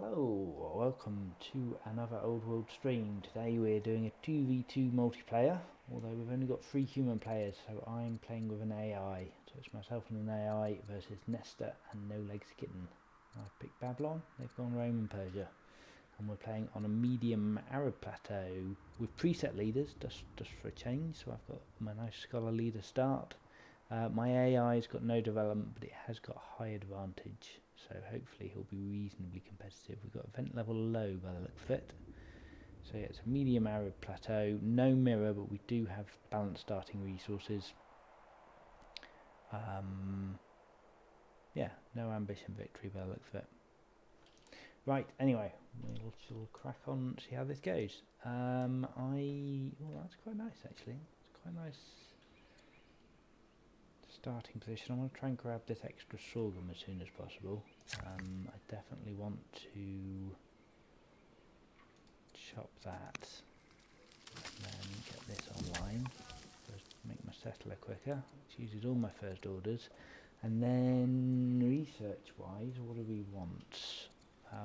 Hello, welcome to another Old World stream. Today we're doing a 2v2 multiplayer, although we've only got 3 human players, so I'm playing with an AI. So it's myself and an AI versus Nestor and Nolegs kitten. I've picked Babylon, they've gone Rome and Persia. And we're playing on a medium Arab plateau with preset leaders, just for a change. So I've got my nice scholar leader start. My AI's got no development, but it has got high advantage, so hopefully he'll be reasonably competitive. We've got event level low by the look of it. So yeah, it's a medium arid plateau, no mirror, but we do have balanced starting resources. Yeah, no ambition victory by the look of it. Right, anyway, we'll crack on and see how this goes. Oh, that's quite nice actually. It's quite nice starting position. I'm going to try and grab this extra sorghum as soon as possible. I definitely want to chop that and then get this online. First make my settler quicker, which uses all my first orders. And then research wise, what do we want?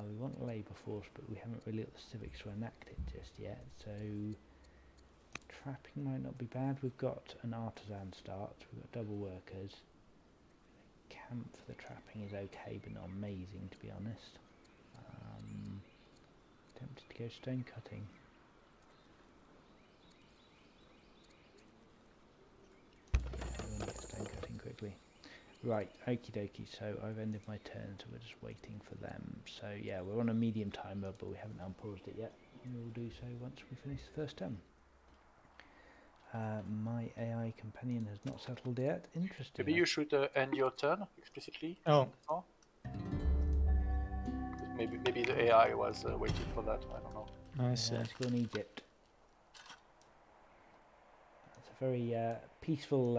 We want a labour force, but we haven't really got the civics to enact it just yet, so trapping might not be bad. We've got an artisan start, we've got double workers. Camp for the trapping is okay, but not amazing to be honest. Tempted to go stone cutting. Yeah, we'll get stone cutting quickly. Right, okie dokie, so I've ended my turn, so we're just waiting for them. So yeah, we're on a medium timer, but we haven't unpaused it yet. We'll do so once we finish the first turn. My AI companion has not settled yet. Interesting. Maybe you should end your turn explicitly. Oh. Maybe the AI was waiting for that. I don't know. I see. Let's go in Egypt. It's a very peaceful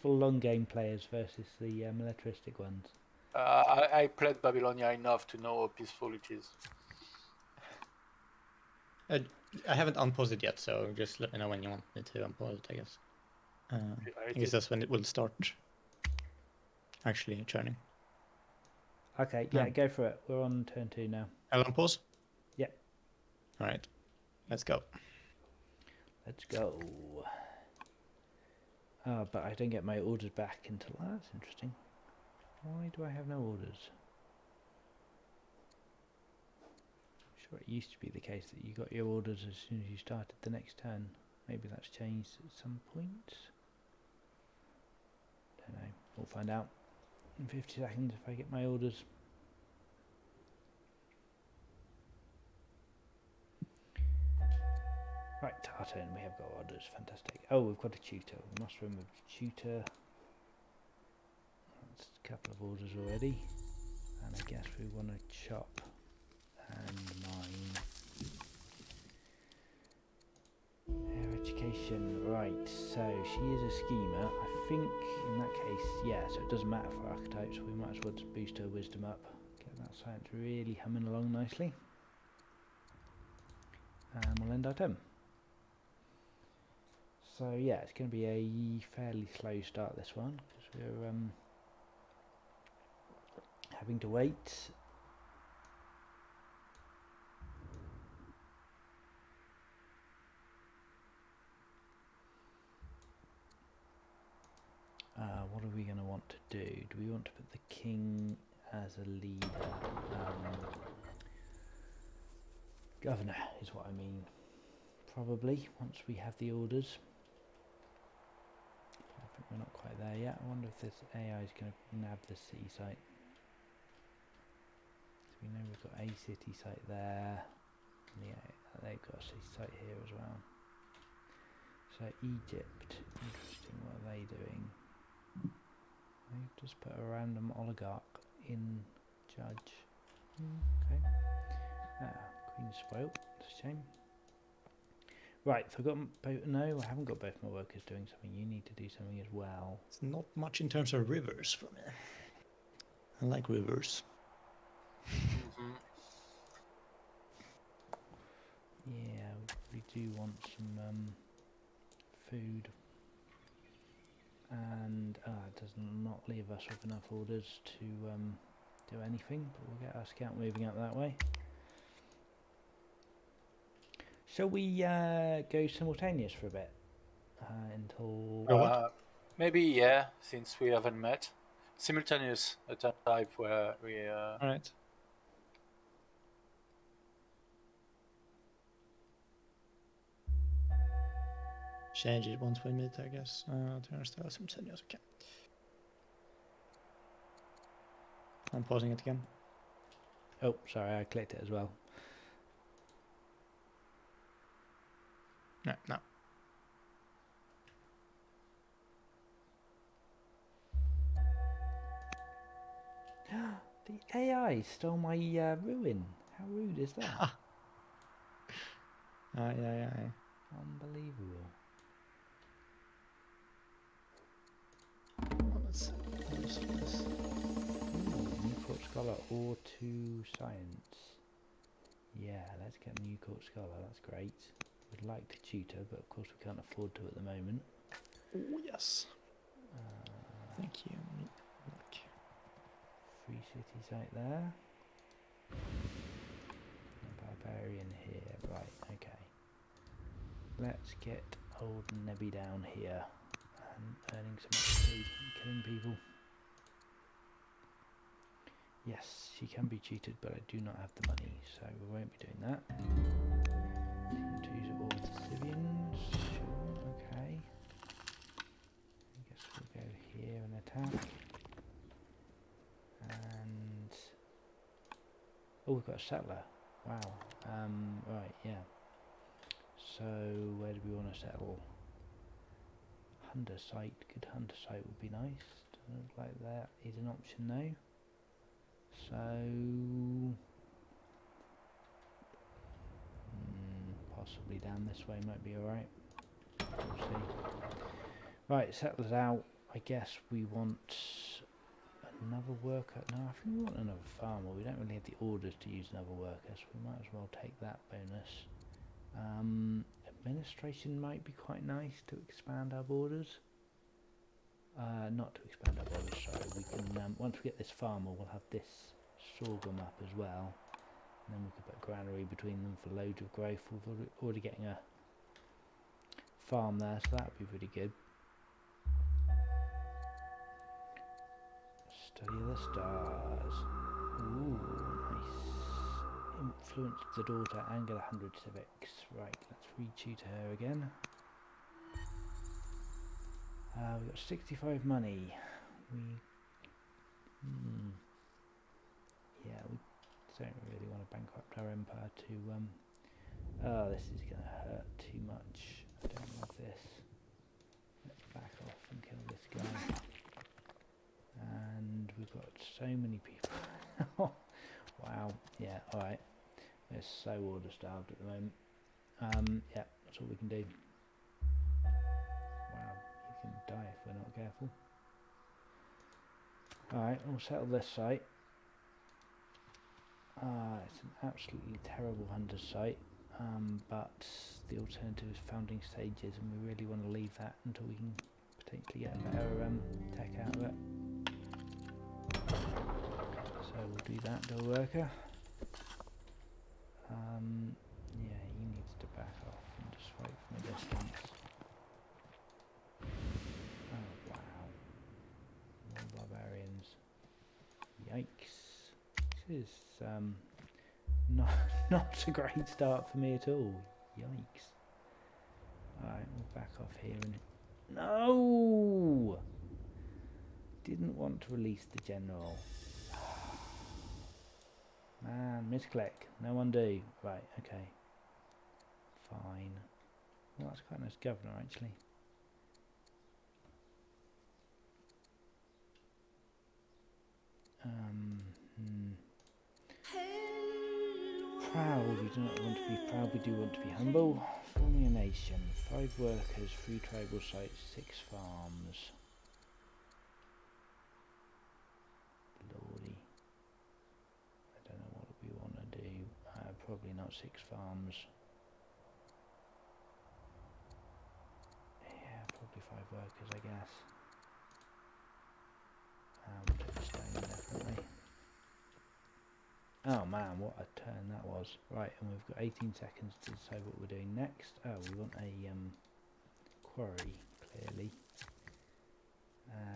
long game players versus the militaristic ones. I played Babylonia enough to know how peaceful it is. I haven't unpaused it yet, so just let me know when you want me to unpause it, I guess. I guess that's when it will start actually churning. Okay, yeah, go for it. We're on turn 2 now. I'll unpause? Yep. Alright, let's go. Let's go. Oh, but I don't get my orders back until... Oh, that's interesting. Why do I have no orders? I'm sure it used to be the case that you got your orders as soon as you started the next turn. Maybe that's changed at some point. Don't know. We'll find out in 50 seconds if I get my orders. Right, our turn. We have got orders. Fantastic. Oh, we've got a tutor. We must remember the tutor. That's a couple of orders already. And I guess we want to chop and mine. Her education. Right, so she is a schemer. I think in that case, yeah, so it doesn't matter for archetypes. We might as well just boost her wisdom up. Get that science really humming along nicely. And we'll end our turn. So yeah, it's going to be a fairly slow start this one, because we're having to wait. What are we going to want to do? Do we want to put the king as a leader? Governor is what I mean. Probably, once we have the orders. I think we're not quite there yet. I wonder if this AI is going to nab the city site. So we know we've got a city site there. Yeah, they've got a city site here as well. So Egypt, interesting, what are they doing? They've just put a random oligarch in judge. Okay. Queen's spoilt, it's a shame. Right, so I've got both. No, I haven't got both my workers doing something. You need to do something as well. It's not much in terms of rivers for me. I like rivers. Yeah, we do want some food. And it does not leave us with enough orders to do anything, but we'll get our scout moving up that way. Shall we go simultaneous for a bit until? Maybe, yeah, since we haven't met. Simultaneous at a type where we. All right. Change it once we meet, I guess. Turn style simultaneous. Okay. I'm pausing it again. Oh, sorry, I clicked it as well. No, no. The AI stole my ruin. How rude is that? Yeah. Unbelievable. Well, let's see this. Ooh, New Court Scholar or 2 Science. Yeah, let's get New Court Scholar, that's great. We'd like to tutor, but of course we can't afford to at the moment. Oh, yes. Thank you. Look. Free city site there. A barbarian here, right, okay. Let's get old Nebby down here and earning some XP, killing people. Yes, she can be cheated, but I do not have the money, so we won't be doing that. Team 2's all civilians, sure, okay. I guess we'll go here and attack. And oh, we've got a settler. Wow. Right, yeah. So where do we want to settle? Hunter site. Good hunter site would be nice. Doesn't look like that is an option though. So possibly down this way might be alright. We'll see. Right, settlers out. I guess we want another worker. No, I think we want another farmer. We don't really have the orders to use another worker, so we might as well take that bonus. Administration might be quite nice to expand our borders. Not to expand our borders, sorry. We can once we get this farmer, we'll have this sorghum up as well, and then we could put a granary between them for loads of growth. We're already getting a farm there, so that would be pretty good. Study of the stars. Ooh, nice. Influence the daughter and get 100 civics. Right, let's re-tutor her again. We've got 65 money. Yeah, we don't really want to bankrupt our empire to. Oh, this is going to hurt too much. I don't love this. Let's back off and kill this guy. And we've got so many people. Wow. Yeah. All right. We're so order starved at the moment. Yeah, that's all we can do. Wow, you can die if we're not careful. All right, we'll settle this site. It's an absolutely terrible hunter site, but the alternative is founding stages, and we really want to leave that until we can potentially get a better tech out of it. So we'll do that, door worker. Yeah, he needs to back off and just fight from a distance. Oh wow, more barbarians. Yikes! This is not a great start for me at all. Yikes! All right, we'll back off here and no. Didn't want to release the general. Man, misclick. No undo. Right, okay. Fine. Well, that's quite a nice governor, actually. Proud. We do not want to be proud. We do want to be humble. Forming a nation. 5 workers, 3 tribal sites, 6 farms. Lordy. I don't know what we want to do. Probably not 6 farms. Yeah, probably 5 workers, I guess. We'll take the stone, definitely. Oh man, what a turn that was. Right, and we've got 18 seconds to decide what we're doing next. Oh, we want a quarry, clearly.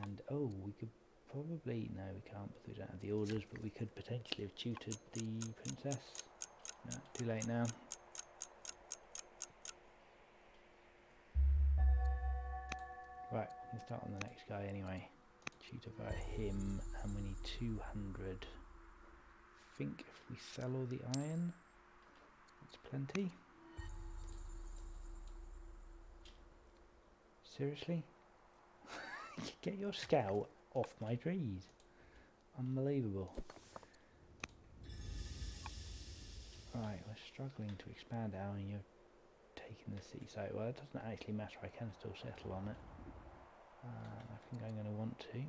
And, oh, we could probably... No, we can't because we don't have the orders, but we could potentially have tutored the princess. No, too late now. Right, we'll start on the next guy anyway. Tutor by him, and we need 200. I think if we sell all the iron, that's plenty. Seriously? Get your scout off my trees. Unbelievable. Right, we're struggling to expand out and you're taking the city site. Well, it doesn't actually matter, I can still settle on it. I think I'm going to want to.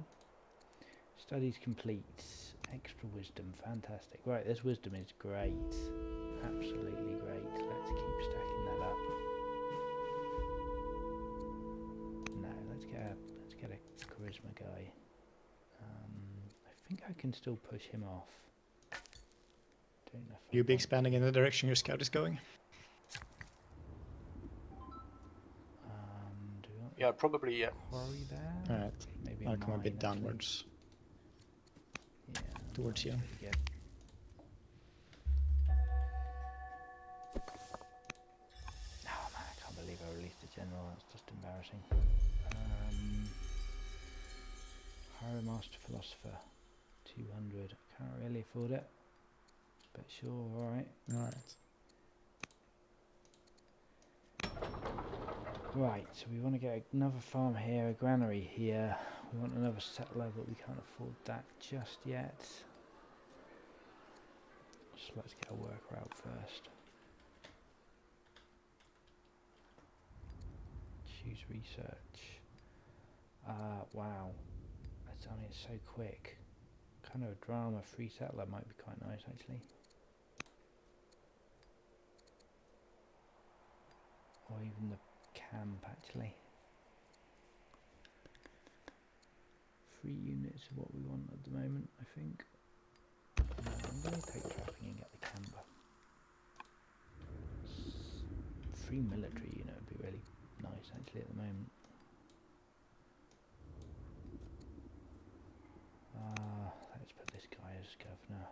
Studies complete. Extra wisdom, fantastic. Right, this wisdom is great. Absolutely great. Let's keep stacking that up. No, let's get a charisma guy. I think I can still push him off. Don't know if You'll be expanding in the direction your scout is going. Do we want Yeah, probably, yeah. quarry there? Alright, Maybe I'll come a bit mine, actually. downwards Yeah, towards you. pretty good. Oh man, I can't believe I released a general. That's just embarrassing. Hire a master philosopher. 200. Can't really afford it. But sure, alright. Alright. Right, so we want to get another farm here, a granary here. We want another settler, but we can't afford that just yet. So let's get a worker out first. Choose research. Wow. That's, I mean, it's so quick. Kind of a drama free settler might be quite nice, actually. Or even the camp, actually. 3 units is what we want at the moment, I think. No, I'm going to take trapping and get the camp. 3 military unit would be really nice, actually, at the moment. Let's put this guy as governor.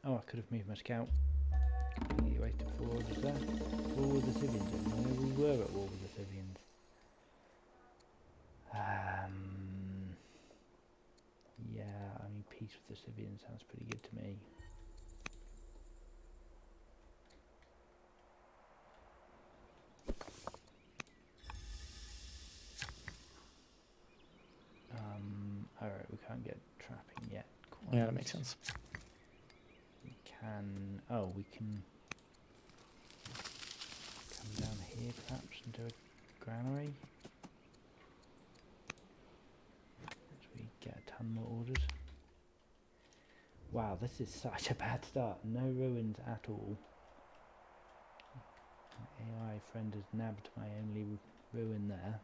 Oh, I could have moved my scout. Completely wasted 4 orders there. War with the Scythians. I know we were at war with the Scythians. Yeah, I mean, peace with the Scythians sounds pretty good to me. Alright, we can't get trapping yet. Quite. Yeah, that makes sense. We can... Oh, we can come down here perhaps and do a granary. As we get a ton more orders. Wow, this is such a bad start. No ruins at all. AI friend has nabbed my only ruin there.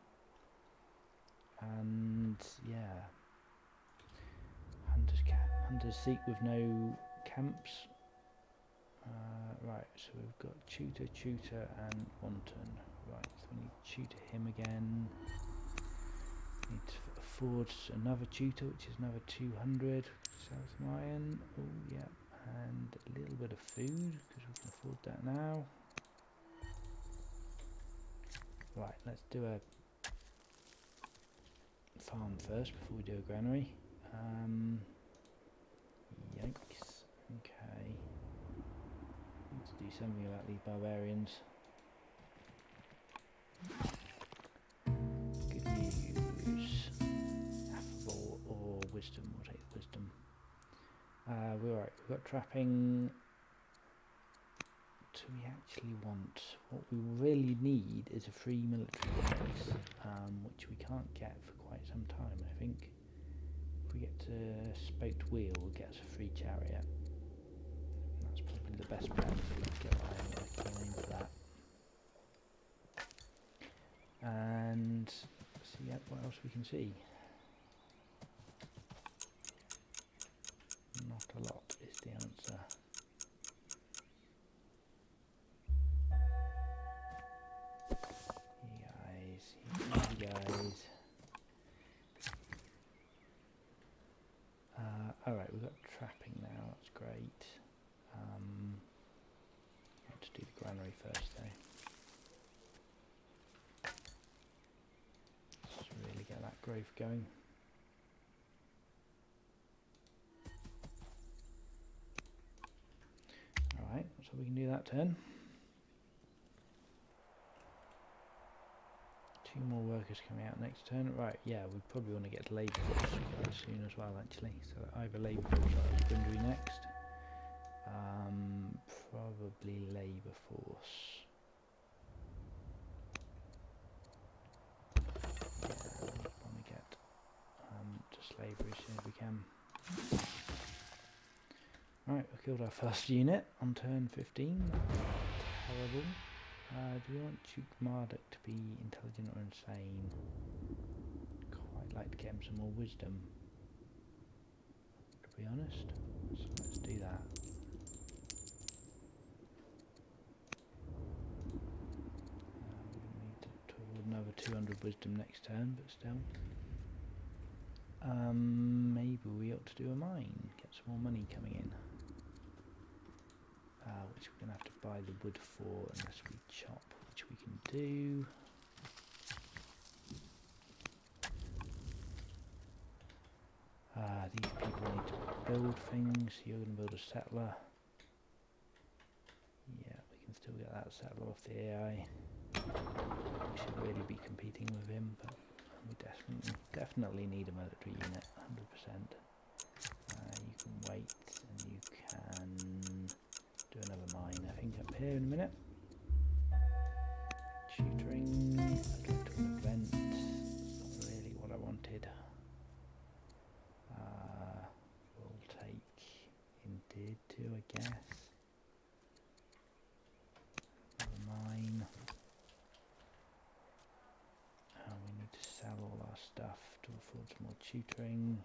And yeah, hunters seek with no camps. Right, so we've got tutor and wanton. Right, so we need tutor him again. Need to afford another tutor, which is another 200. Sell some iron. Oh yeah, and a little bit of food because we can afford that now. Right, let's do a farm first before we do a granary. Yikes. Okay. Need to do something about these barbarians. Good news. Affable or wisdom. We'll take wisdom. We're alright. We've got trapping. Do we actually want? What we really need is a free military base, which we can't get for quite some time. I think if we get to spoked wheel, we'll get us a free chariot. That's probably the best plan to get I can aim for that. And see yet what else we can see. Not a lot is the answer. You guys. Alright, we've got trapping now, that's great. Let's do the granary first though. Just really get that growth going. Alright, so we can do that turn. 2 more workers coming out next turn. Right, yeah, we probably want to get labour force quite soon as well actually. So either labour force or husbandry next. Probably labour force. Yeah, we want to get to slavery as soon as we can. Right, we killed our first unit on turn 15. Terrible. Do we want Duke Marduk to be intelligent or insane? Quite like to get him some more wisdom, to be honest. So let's do that. We need to award another 200 wisdom next turn, but still. Maybe we ought to do a mine, get some more money coming in. Which we're going to have to buy the wood for unless we chop, which we can do. These people need to build things. You're going to build a settler. Yeah, we can still get that settler off the AI. We should really be competing with him, but we definitely need a military unit, 100%. You can wait, and you can do another mine, I think, up here in a minute. Tutoring, I'd like to an event, that's not really what I wanted. We'll take Indeed too, I guess. Another mine. We need to sell all our stuff to afford some more tutoring.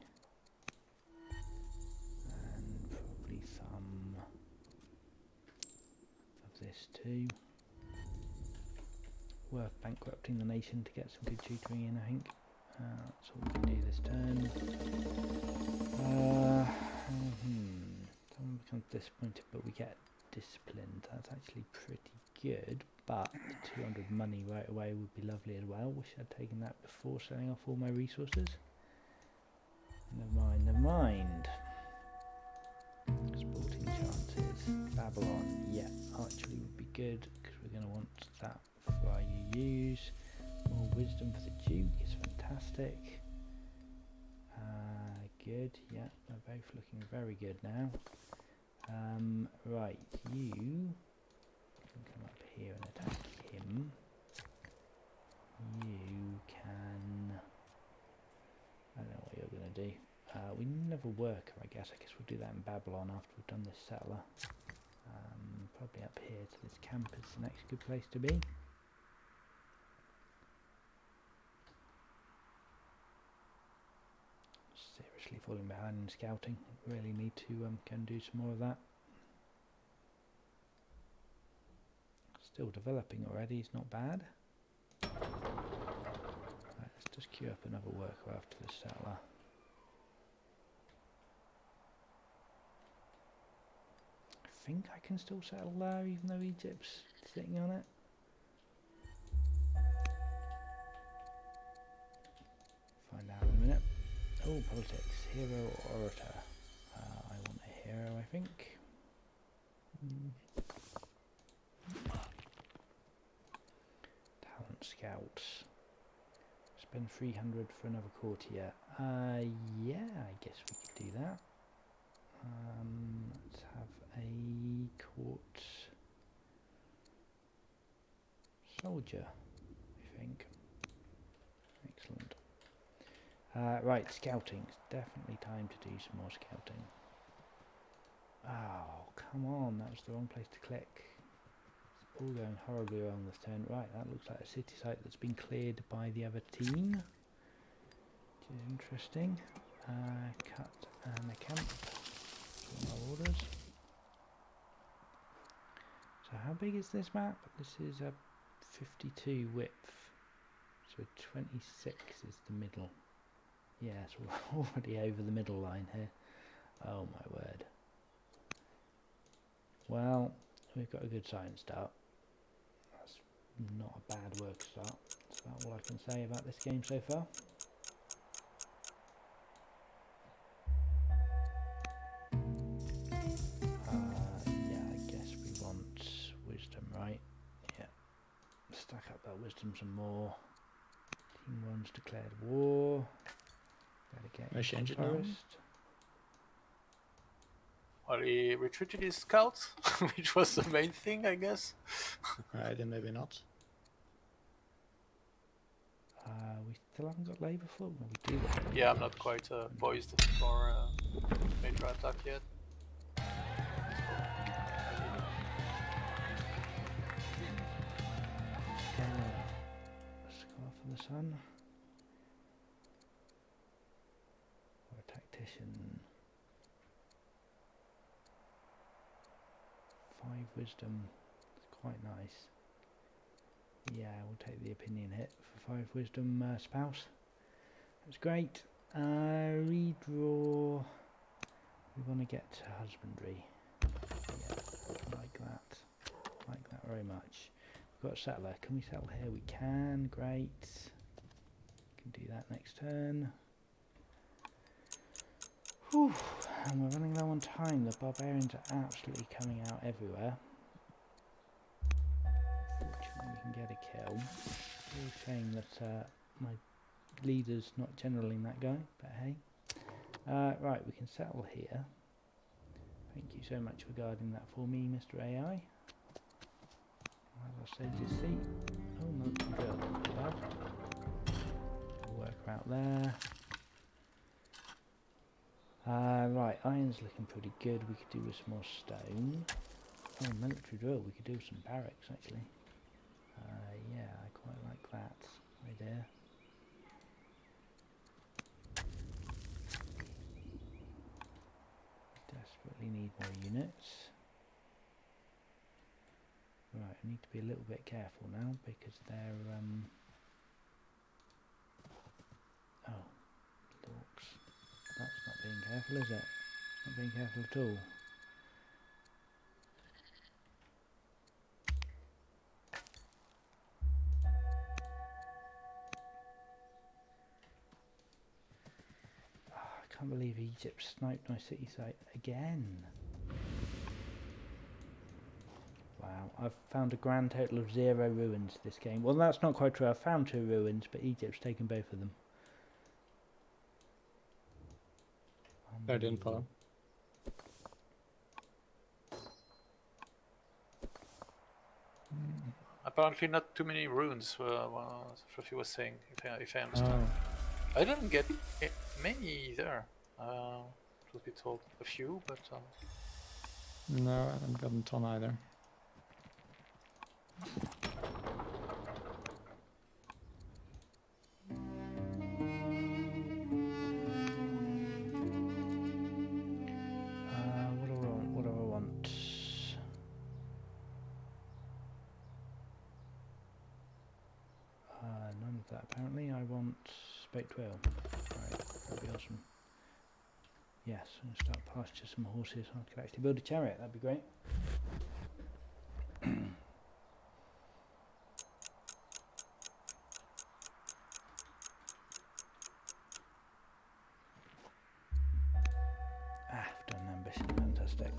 And probably some this too. Worth bankrupting the nation to get some good tutoring in, I think. That's all we can do this turn. Someone becomes disappointed, but we get disciplined. That's actually pretty good, but 200 money right away would be lovely as well. Wish I'd taken that before selling off all my resources. Never mind, never mind. Sporting chances. Babylon, yeah, archery would be good because we're going to want that for our UUs. More wisdom for the Duke is fantastic. Good, yeah, they're both looking very good now. Right, you can come up here and attack him. You can, I don't know what you're going to do. We need another worker, I guess we'll do that in Babylon after we've done this settler. Probably up here to this camp is the next good place to be. Seriously falling behind in scouting. Really need to go and do some more of that. Still developing already, it's not bad. Right, let's just queue up another worker after this settler. I think I can still settle there even though Egypt's sitting on it. Find out in a minute. Oh, politics. Hero or orator? I want a hero, I think. Talent scouts. Spend 300 for another courtier. Yeah, I guess we could do that. Let's have a court soldier, I think. Excellent. Right, scouting. It's definitely time to do some more scouting. Oh, come on, that was the wrong place to click. It's all going horribly wrong this turn. Right, that looks like a city site that's been cleared by the other team. which is interesting. Cut and a camp. All our orders. So how big is this map? This is a 52 width. So 26 is the middle. Yes, we're already over the middle line here. Oh my word. Well, we've got a good science start. That's not a bad work start. That's about all I can say about this game so far. Yeah, I guess we want wisdom, right? Yeah. Stack up that wisdom some more. Team 1's declared war. I change it now? Forest. Well, he retreated his scouts, which was the main thing, I guess. Then maybe not. We still haven't got labour for. Well, we do got labour. Yeah, I'm not quite poised for major attack yet. Scar for the sun. Or a tactician. 5 wisdom. It's quite nice. Yeah, we'll take the opinion hit for 5 wisdom spouse. That's great. Redraw. We want to get to husbandry. Yeah, like that. Like that very much. We've got a settler. Can we settle here? We can. Great. Can do that next turn. Whew. And we're running low on time. The barbarians are absolutely coming out everywhere. Fortunately, we can get a kill. Real shame that my leader's not generally that guy, but hey. Right, we can settle here. Thank you so much for guarding that for me, Mr. AI. I'll save this seat. Oh, no, drill. Not bad. Worker out there. Right, iron's looking pretty good. We could do with some more stone. Oh, military drill. We could do with some barracks, actually. Yeah, I quite like that idea. Desperately need more units. Right, I need to be a little bit careful now because they're oh, dorks. That's not being careful, is it? It's not being careful at all. I can't believe Egypt sniped my city site again. Wow, I've found a grand total of 0 ruins this game. Well, that's not quite true. I've found 2 ruins, but Egypt's taken both of them. I didn't follow. Apparently not too many runes, Fluffy was saying, if I understand. I didn't get many either. Truth be told, a few, but... No, I haven't gotten a ton either. What do I want? None of that apparently. I want Spake Whale. Right, that'd be awesome. Yes, I'm going to start pasture some horses. I could actually build a chariot, that'd be great. I've done an ambition, fantastic.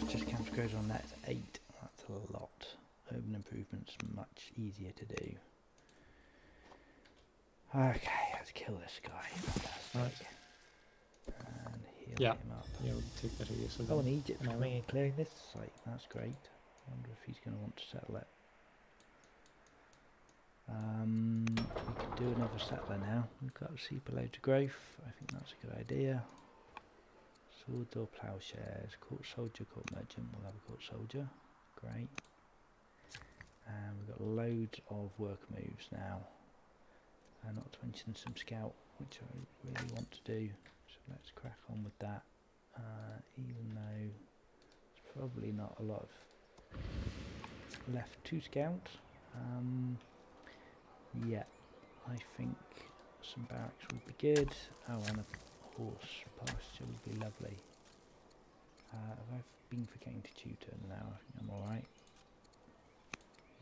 Pasture camps goes on that, 8, that's a lot. Urban improvements much easier to do. Okay, let's kill this guy. Fantastic. Right. And heal him up. Yeah, we'll take that use of Oh, and Egypt's coming and clearing this site. That's great. I wonder if he's going to want to settle it. We could do another settler now. We've got sheep below to growth. I think that's a good idea. Swords or plowshares. Court soldier, court merchant. We'll have a court soldier. Great. And we've got loads of work moves now. not to mention some scout, which I really want to do. So let's crack on with that. Even though there's probably not a lot of left to scout. Yeah, I think some barracks would be good. Oh, and a horse pasture would be lovely. I've been forgetting to tutor now. I think I'm alright.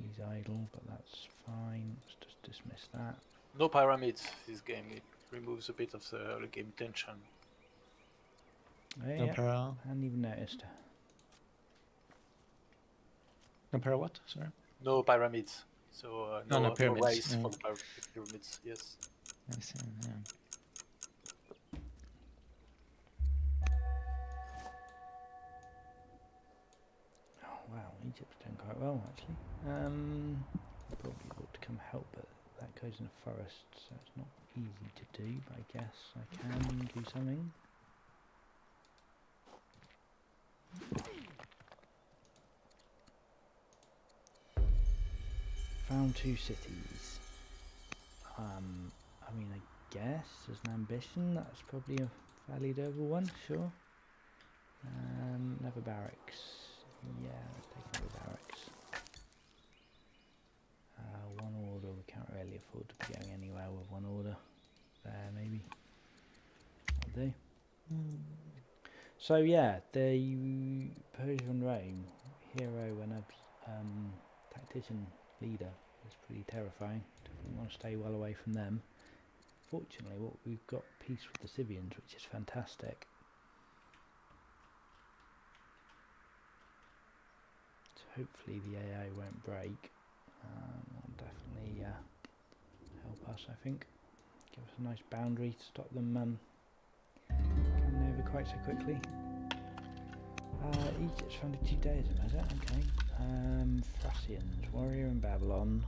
He's idle, but that's fine. Let's just dismiss that. No pyramids this game. It removes a bit of the early game tension. Oh, No yeah, para. I hadn't even noticed. No para what? Sorry. No pyramids. So No, no pyramids, race yeah. for the pyramids. Yes. I see. Yeah. Oh wow, Egypt's doing quite well actually. Probably ought to come help, but that goes in a forest, so it's not easy to do. But I guess I can do something. Found 2 cities. I mean, I guess as an ambition, that's probably a fairly doable one. Sure. Another barracks. Yeah, let's take another barracks. One order, we can't really afford to be going anywhere with one order. There, maybe. That'll do. So yeah, the Persian Rome hero and a tactician leader is pretty terrifying. Definitely want to stay well away from them. Fortunately, we've got peace with the Scythians, which is fantastic. So hopefully the AI won't break. That'll definitely help us, I think. Give us a nice boundary to stop them coming over quite so quickly. Egypt's founded Judaism, is it? Okay. Thracians, warrior in Babylon.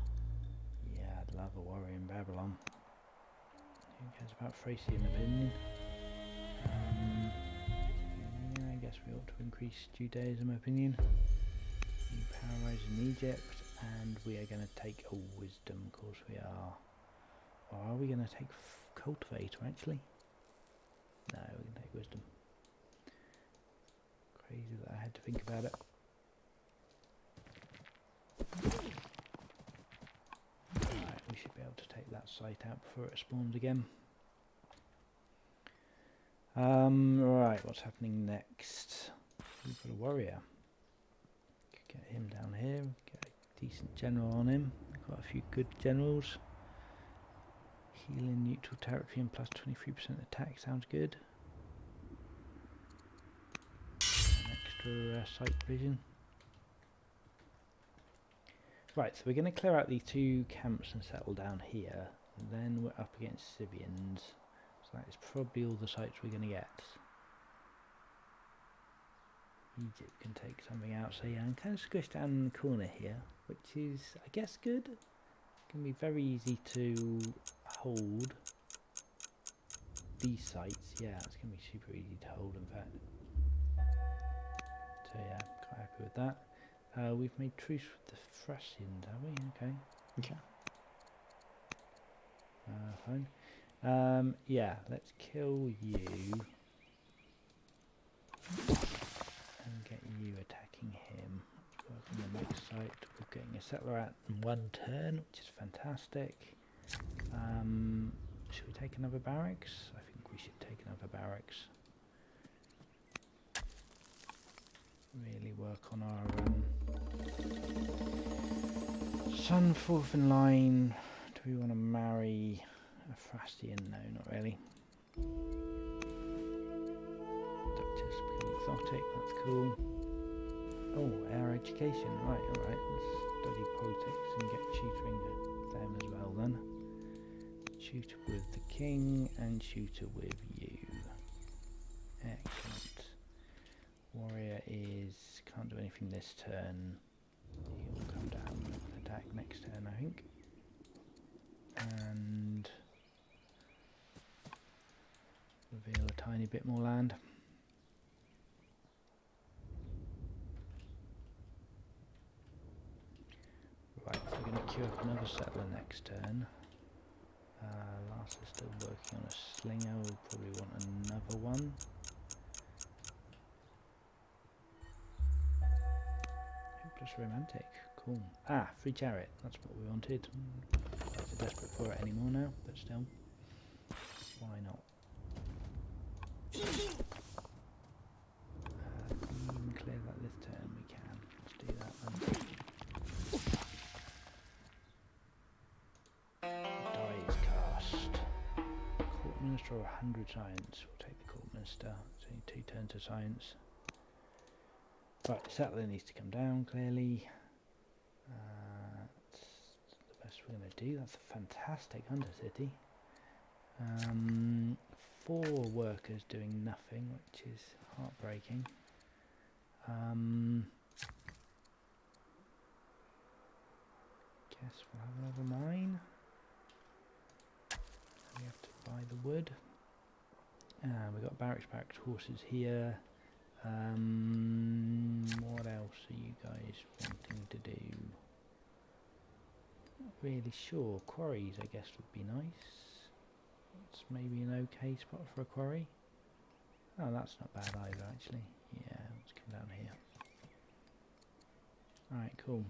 Yeah, I'd love a warrior in Babylon. Who cares about Thracian opinion? Yeah, I guess we ought to increase Judaism opinion. New power rise in Egypt, and we are going to take a wisdom, of course we are. Or are we going to take cultivator actually? No, we're going to take wisdom. Crazy that I had to think about it. Right, we should be able to take that site out before it spawns again. Right, what's happening next? We've got a warrior. Could get him down here, get a decent general on him. Got a few good generals. Healing neutral territory and plus 23% attack sounds good. An extra sight vision. Right, so we're going to clear out these 2 camps and settle down here. And then we're up against Scythians. So that is probably all the sites we're going to get. Egypt can take something out, so yeah, I'm kind of squished down in the corner here, which is, I guess, good. It can be very easy to hold these sites. Yeah, it's going to be super easy to hold, in fact. So yeah, quite happy with that. We've made truce with the Thracians, have we? Okay. Okay. Fine. Yeah, let's kill you and get you attacking him. Work on the next site. We're getting a settler out in 1 turn, which is fantastic. Should we take another barracks? I think we should take another barracks. Really work on our son 4th in line. Do we want to marry a Thracian? No, not really. Duchess become exotic, that's cool. Oh, our education, right, alright, let's study politics and get tutoring them as well then. Tutor with the king and tutor with you. Excellent. Warrior can't do anything this turn. He'll come down and attack next turn, I think. And reveal a tiny bit more land. Right, so we're going to queue up another settler next turn. Lars is still working on a slinger. We'll probably want another one. Hopeless romantic. Cool. Ah, free chariot. That's what we wanted. Quite so desperate for it anymore now, but still. Why not? Can we even clear that this turn? We can. Let's do that then. Die is cast. Court Minister or 100 science. We'll take the Court Minister. It's only 2 turns of science. Right, the settler needs to come down clearly. That's the best we're going to do. That's a fantastic undercity. 4 workers doing nothing, which is heartbreaking. Guess we'll have another mine. We have to buy the wood. We've got barracks horses here. What else are you guys wanting to do? Not really sure. Quarries, I guess, would be nice. It's maybe an okay spot for a quarry. Oh, that's not bad either, actually. Yeah, let's come down here. Alright, cool.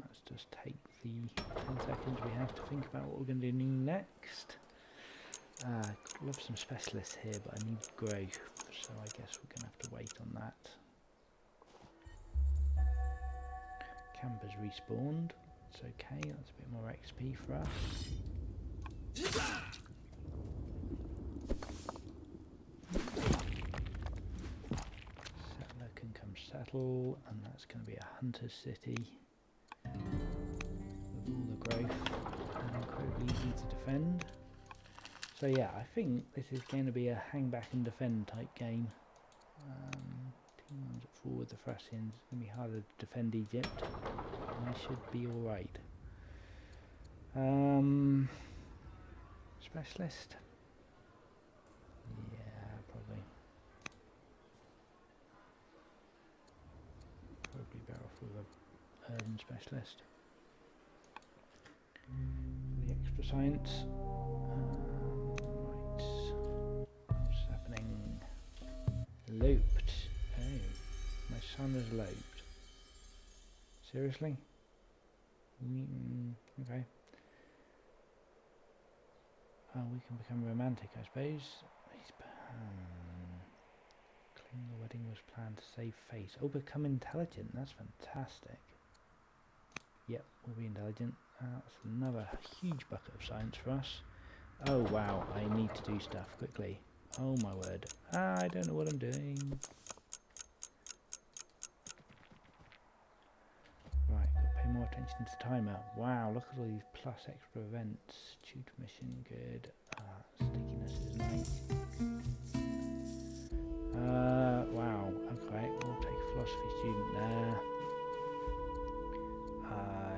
Let's just take the 10 seconds we have to think about what we're going to do next. Love some specialists here, but I need growth, so I guess we're going to have to wait on that. Camp has respawned. It's okay, that's a bit more XP for us. Settler can come settle, and that's going to be a hunter's city with all the growth and incredibly easy to defend. So yeah, I think this is going to be a hang back and defend type game. Team ones at forward the Thracians. It's going to be harder to defend Egypt. I should be alright. Specialist? Yeah, probably. Probably better off with a urban specialist. The extra science. Right. What's happening? Eloped. Oh, my son is eloped. Seriously? Okay. Oh, we can become romantic, I suppose. Claim the wedding was planned to save face. Oh, become intelligent. That's fantastic. Yep, we'll be intelligent. That's another huge bucket of science for us. Oh, wow. I need to do stuff quickly. Oh, my word. I don't know what I'm doing. Right, got to pay more attention to the timer. Wow, look at all these plus extra events. Tutor mission, good. Stickiness is nice. Wow, okay, we'll take a philosophy student there.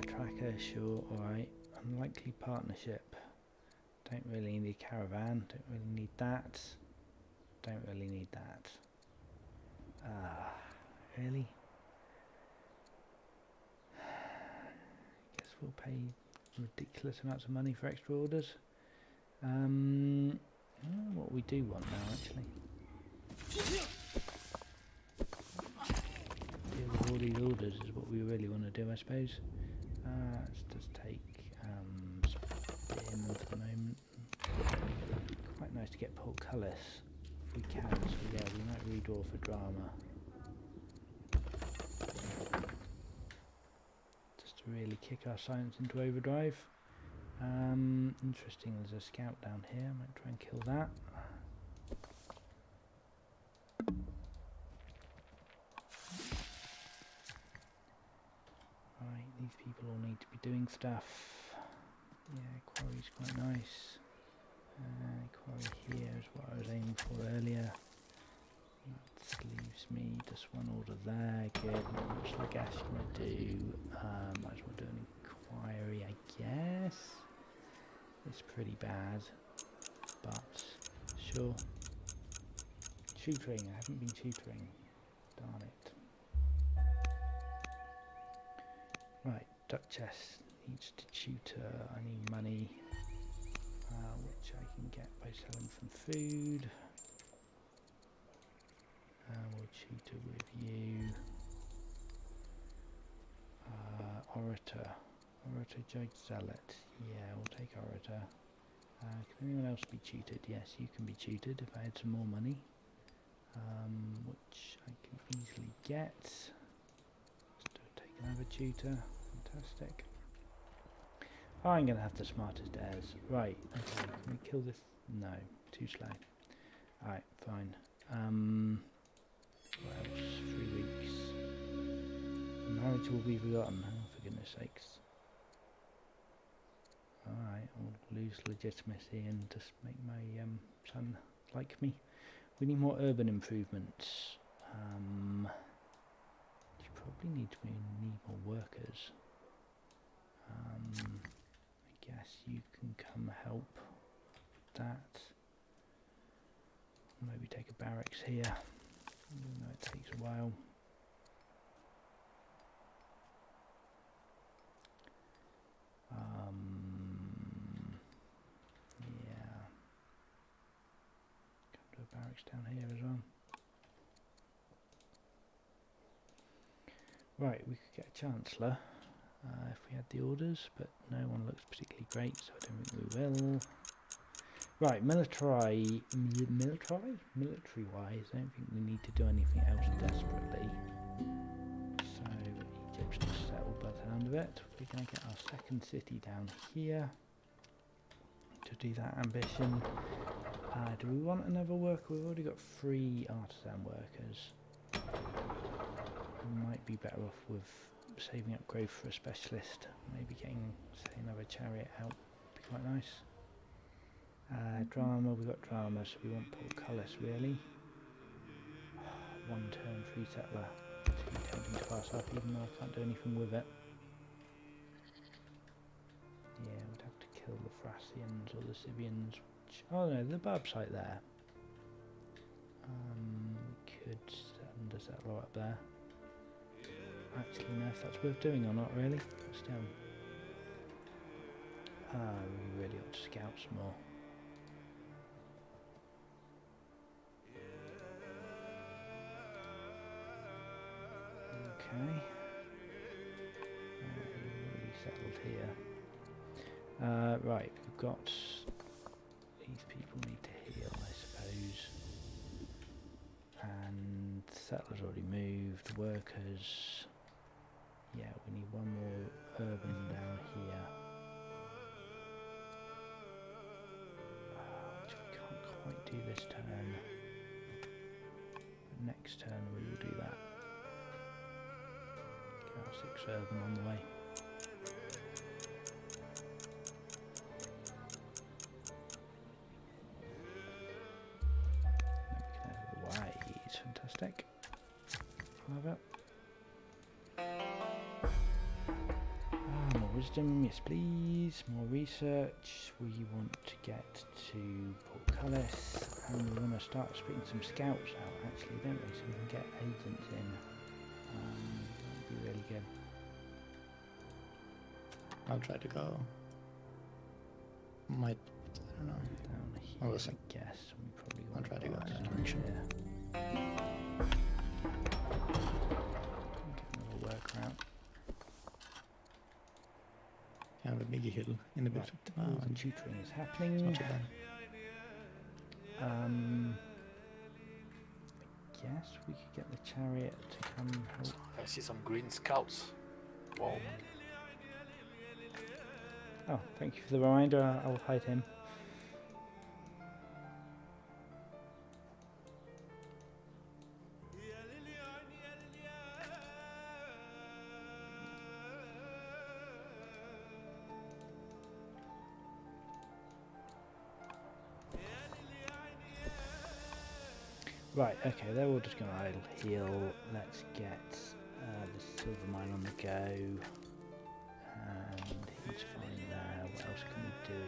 Tracker, sure, alright. Unlikely partnership. Don't really need a caravan, don't really need that. Don't really need that. Really? Guess we'll pay ridiculous amounts of money for extra orders. I don't know what we do want now, actually. Deal with all these orders is what we really want to do, I suppose. Let's just take Spin for the moment. Quite nice to get portcullis if we can, so yeah, we might redraw for drama. Just to really kick our science into overdrive. Interesting, there's a scout down here, I might try and kill that. Right, these people all need to be doing stuff. Yeah, quarry's quite nice. Quarry here is what I was aiming for earlier. That leaves me just one order there. Good, not much like Ash going to do. Might as well do an inquiry, I guess. It's pretty bad, but sure. Tutoring, I haven't been tutoring. Darn it. Right, Duchess needs to tutor. I need money. can get by selling some food. We'll tutor with you. Orator. Orator, Judge, Zealot. Yeah, we'll take Orator. Can anyone else be tutored? Yes, you can be tutored if I had some more money. Which I can easily get. Let's take another tutor. Fantastic. Oh, I'm going to have the smartest heirs. Right, okay, can we kill this? No, too slow. Alright, fine. What else? 3 weeks. Marriage will be forgotten. Oh, for goodness sakes. Alright, I'll lose legitimacy and just make my son like me. We need more urban improvements. You probably need more workers. I guess you can come help that. Maybe take a barracks here, even though it takes a while. Yeah. Come to a barracks down here as well. Right, we could get a chancellor if we had the orders, but no one looks particularly great, so I don't think we will. Right, military-wise, I don't think we need to do anything else desperately. So Egypt's just settled by the sound of it. We're going to get our second city down here to do that ambition. Do we want another worker? We've already got 3 artisan workers. We might be better off with saving up growth for a specialist. Maybe getting, say, another chariot out would be quite nice. Drama, we've got drama, so we want portcullis really. 1 turn, 3 settler. Too tempting to pass up, even though I can't do anything with it. Yeah, we'd have to kill the Thracians or the Scythians. Which, oh no, the Barb site there. We could send a settler up there. Actually, no, if that's worth doing or not, really. But still. We really ought to scout some more. Okay. Already settled here. Right, we've got... These people need to heal, I suppose. And settlers already moved. Workers... Yeah, we need 1 more urban down here. Which we can't quite do this turn. But next turn we will do that. Get our 6 urban on the way. Then we can have the Y's. Fantastic. Love it. More wisdom, yes please. More research. We want to get to portcullis, and we want to start splitting some scouts out actually, don't we? So we can get agents in. That would be really good. I'll try to go. Might, I don't know. Down here, Oh, listen. I guess. We probably I'll want try to go in that down direction. here. Get another worker out. Have a big hill in the bit. Right, all the tutoring is happening. It's not too bad. I guess we could get the chariot to come help. I see some green scouts. Wow. Oh, thank you for the reminder. I'll hide him. Right, okay, they're all just going to idle heal. Let's get the silver mine on the go. And he's fine there. What else can we do?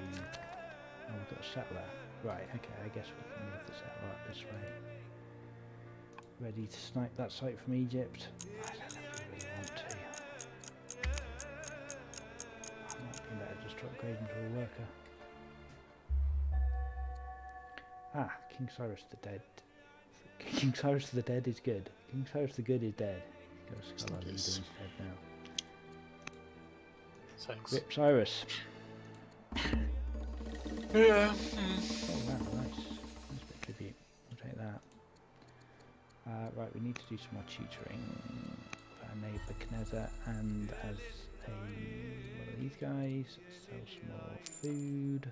Oh, we've got a settler. Right, okay, I guess we can move the settler up this way. Ready to snipe that site from Egypt? I don't know if we really want to. It might be better just to upgrade into a worker. Ah, King Cyrus the Dead. King Cyrus the Dead is good. King Cyrus the Good is dead. Got a Scholar Leader Yes. instead now. Thanks. Rip Cyrus. Yeah. Oh wow, nice. Nice bit of tribute. We'll take that. Right, we need to do some more tutoring. Nebuchadnezzar, and as one of these guys, sell some more food.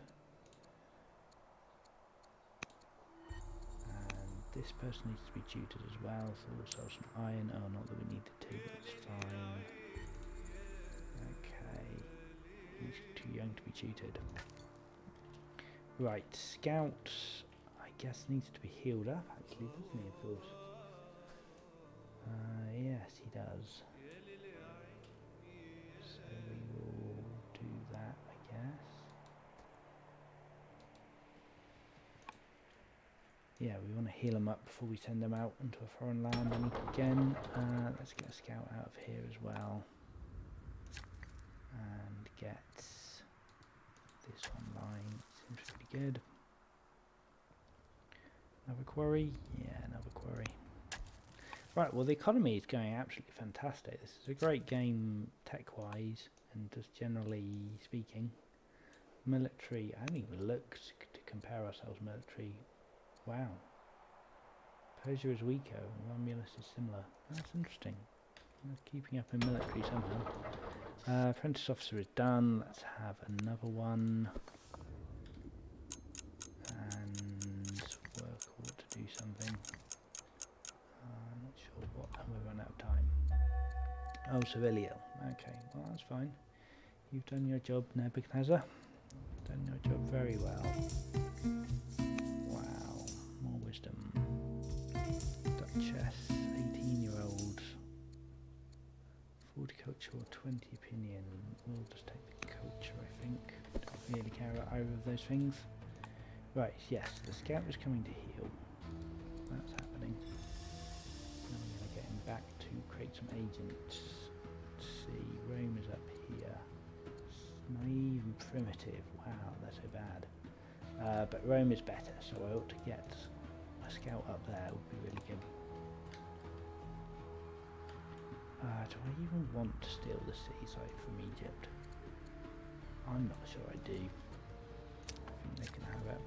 And this person needs to be tutored as well, so we'll sell some iron. Oh, not that we needed to, but it's fine. Okay. He's too young to be tutored. Right, Scout, I guess, needs to be healed up, actually, doesn't he, of course? Yes, he does. So we will do that, I guess. Yeah, we want to heal him up before we send him out into a foreign land. And again, let's get a scout out of here as well. And get this online. Seems pretty good. Another quarry? Yeah, another quarry. Right, well the economy is going absolutely fantastic. This is a great game tech-wise and just generally speaking. Military, I haven't even looked to compare ourselves military. Wow. Persia is weaker, Romulus is similar. That's interesting. We're keeping up in military somehow. Apprentice officer is done. Let's have another one. And work ought to do something. I'm not sure what, and we run out of time. Oh, civilian. Okay, well that's fine. You've done your job, Nebuchadnezzar. Done your job very well. Wow, more wisdom. Duchess, 18-year-old. 40 culture or 20 opinion. We'll just take the culture, I think. Don't really care about either of those things. Right, yes, the scout is coming to heal. That's happening. Now we're going to get him back to create some agents. Let's see, Rome is up here. Naive and primitive. Wow, they're so bad. But Rome is better, so I ought to get a scout up there. Would be really good. Do I even want to steal the seaside from Egypt? I'm not sure I do. I think they can have it.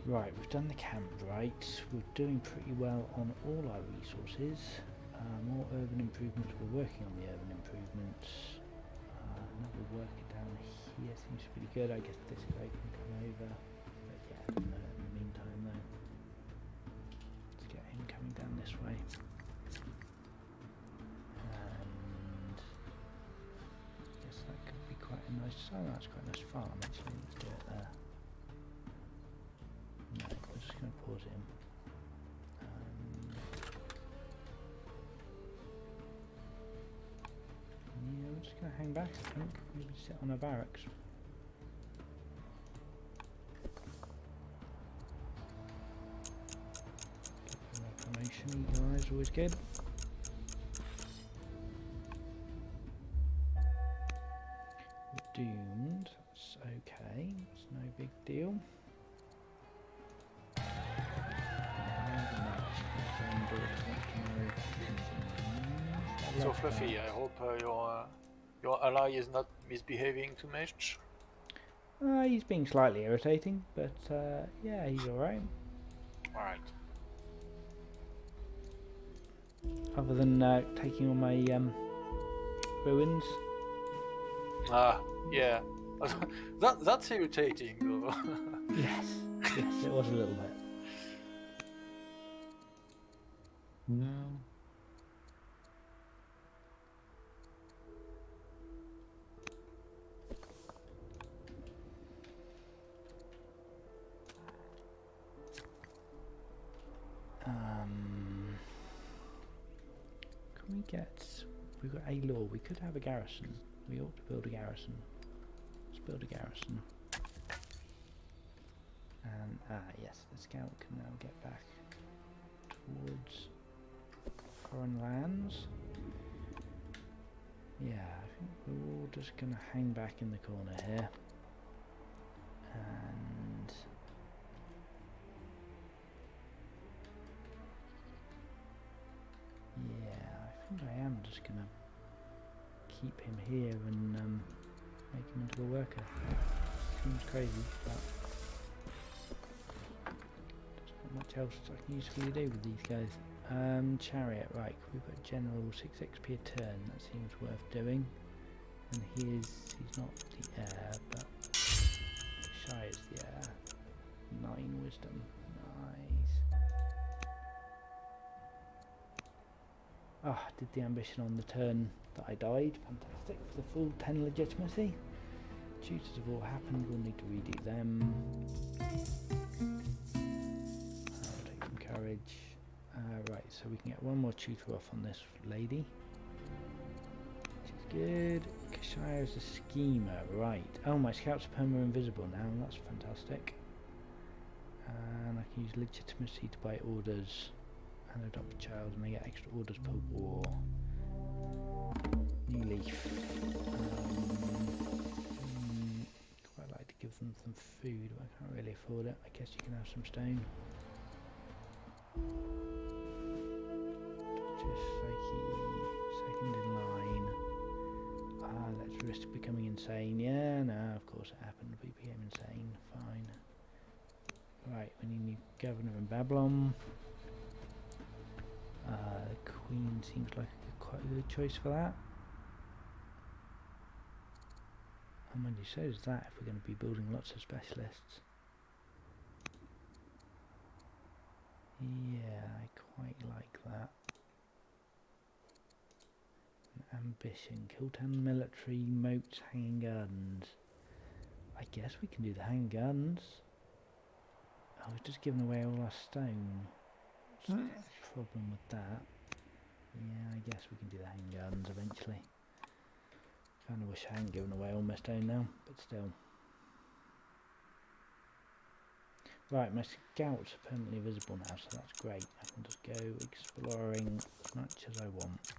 Right, we've done the camp right. We're doing pretty well on all our resources. More urban improvements. We're working on the urban improvements. Another worker down here seems pretty good. I guess this guy can come over. But yeah, in the meantime though. Let's get him coming down this way. And I guess that could be quite a nice, oh that's quite a nice farm actually. Let's do it there. No, we're just going to pause it in. Yeah, we're just going to hang back, I think. Maybe sit on our barracks. Give him a promotion, eagle eyes, always good. We're doomed, that's okay, it's no big deal. So Fluffy, I hope your ally is not misbehaving too much. He's being slightly irritating, but yeah, he's alright. Alright. Other than taking all my ruins. Ah, yeah. That's irritating though. Yes, yes, it was a little bit. No. Can we get... We've got a law. We could have a garrison. We ought to build a garrison. Let's build a garrison. And, yes, the scout can now get back towards foreign lands. Yeah, I think we're all just going to hang back in the corner here. And yeah, I think I am just gonna keep him here and make him into a worker. Seems crazy, but there's not much else I can usefully do with these guys. Chariot, right, we've got general 6 XP a turn, that seems worth doing. And he's not the heir, but Shy is the heir. 9 wisdom, nice. Ah, did the ambition on the turn that I died, fantastic, for the full 10 legitimacy. Tutors have all happened, we'll need to redo them. I'll take some courage. Right, so we can get one more tutor off on this lady. Which is good. Kashire is a schemer, right. Oh, my scouts are perma invisible now, that's fantastic. And I can use legitimacy to buy orders and adopt a child, and I get extra orders per war. New leaf. Quite like to give them some food, but I can't really afford it. I guess you can have some stone. Second in line. Let's risk becoming insane. Yeah, no, of course it happened. We became insane. Fine. Right, we need a new governor in Babylon. The Queen seems like quite a good choice for that. And when you say is that, if we're going to be building lots of specialists. Yeah, I quite like that. Ambition, kill 10 military, moats, hanging gardens. I guess we can do the hanging gardens. I was just giving away all our stone. What's the problem with that? Yeah, I guess we can do the hanging gardens eventually. Kinda wish I hadn't given away all my stone now, but still. Right, my scouts are permanently visible now, so that's great. I can just go exploring as much as I want.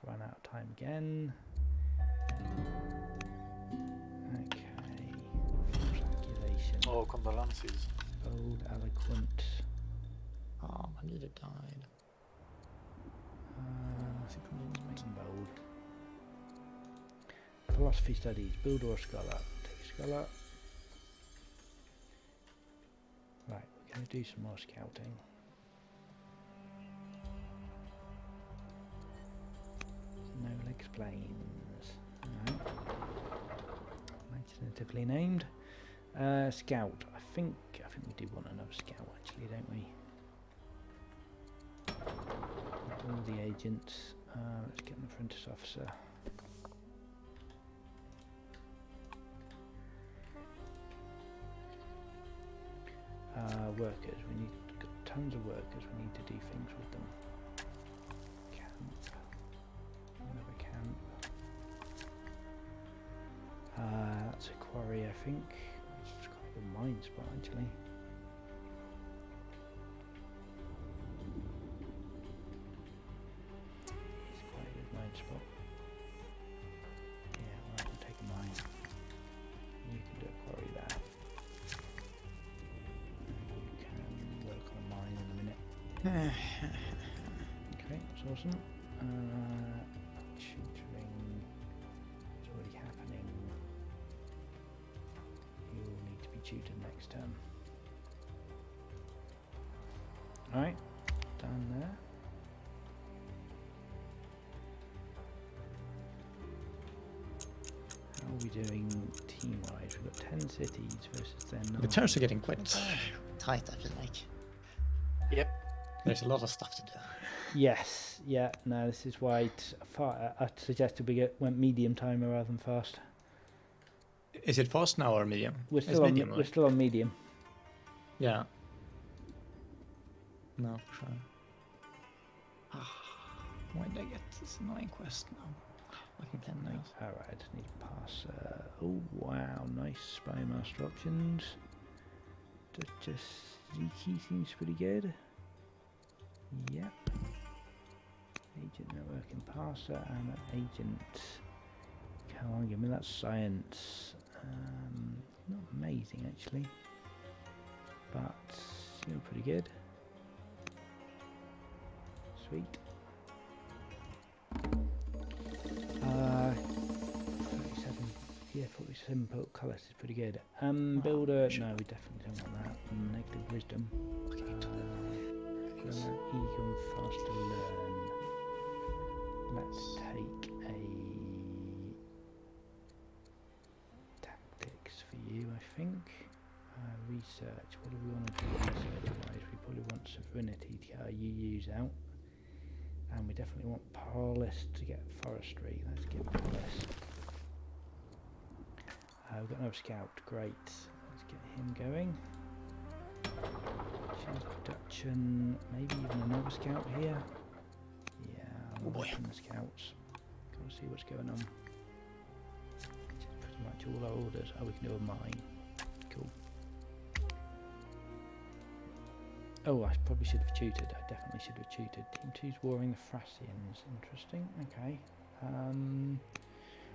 Run out of time again. Okay. Calculation. Oh, condolences. Bold, eloquent. Oh, my leader died. Make them bold. Philosophy studies. Builder or scholar? Take scholar. Right, we're going to do some more scouting. Nolegs plains. Right. Imaginatively named. Scout. I think we do want another scout actually, don't we? All the agents. Let's get an apprentice officer. Workers. We need got tons of workers. We need to do things with them. Camp. Another camp. That's a quarry, I think. It's quite a good mine spot actually. It's quite a good mine spot. Yeah, right, we'll take a mine. You can do a quarry there. You can work on a mine in a minute. Okay, that's awesome. Tutoring is already happening. You will need to be tutored next term. Alright, done there. How are we doing team-wise? We've got 10 cities versus their 9. The turns are getting quite tight, I feel like. Yep. There's a lot of stuff to do. Yes, yeah, no, this is why I suggested we went medium timer rather than fast. Is it fast now or medium? We're It's still on medium, we're right? still on medium. Yeah. No, for sure. Why did I get this annoying quest now? I can plan now. Alright, I just need to pass. Oh wow, nice spy master options. Just Ziki seems pretty good. Yep. Agent networking parser and agent. Come on, give me that science. not amazing actually, but still pretty good. Sweet. 37. Yeah, 47 colours is pretty good. Builder. No, we definitely don't want that. Negative wisdom. Eager and fast to learn. Let's take a tactics for you, I think. Research. What do we want to do research-wise? We probably want sovereignty to get our UUs out. And we definitely want Parlis to get forestry. Let's get Parlis. We've got another scout. Great. Let's get him going. Cheese production. Maybe even another scout here. Yeah, I'm liking the scouts. Gotta see what's going on. Which is pretty much all our orders. Oh, we can do a mine. Cool. Oh, I probably should have tutored. I definitely should have tutored. Team 2's warring the Thracians. Interesting. Okay.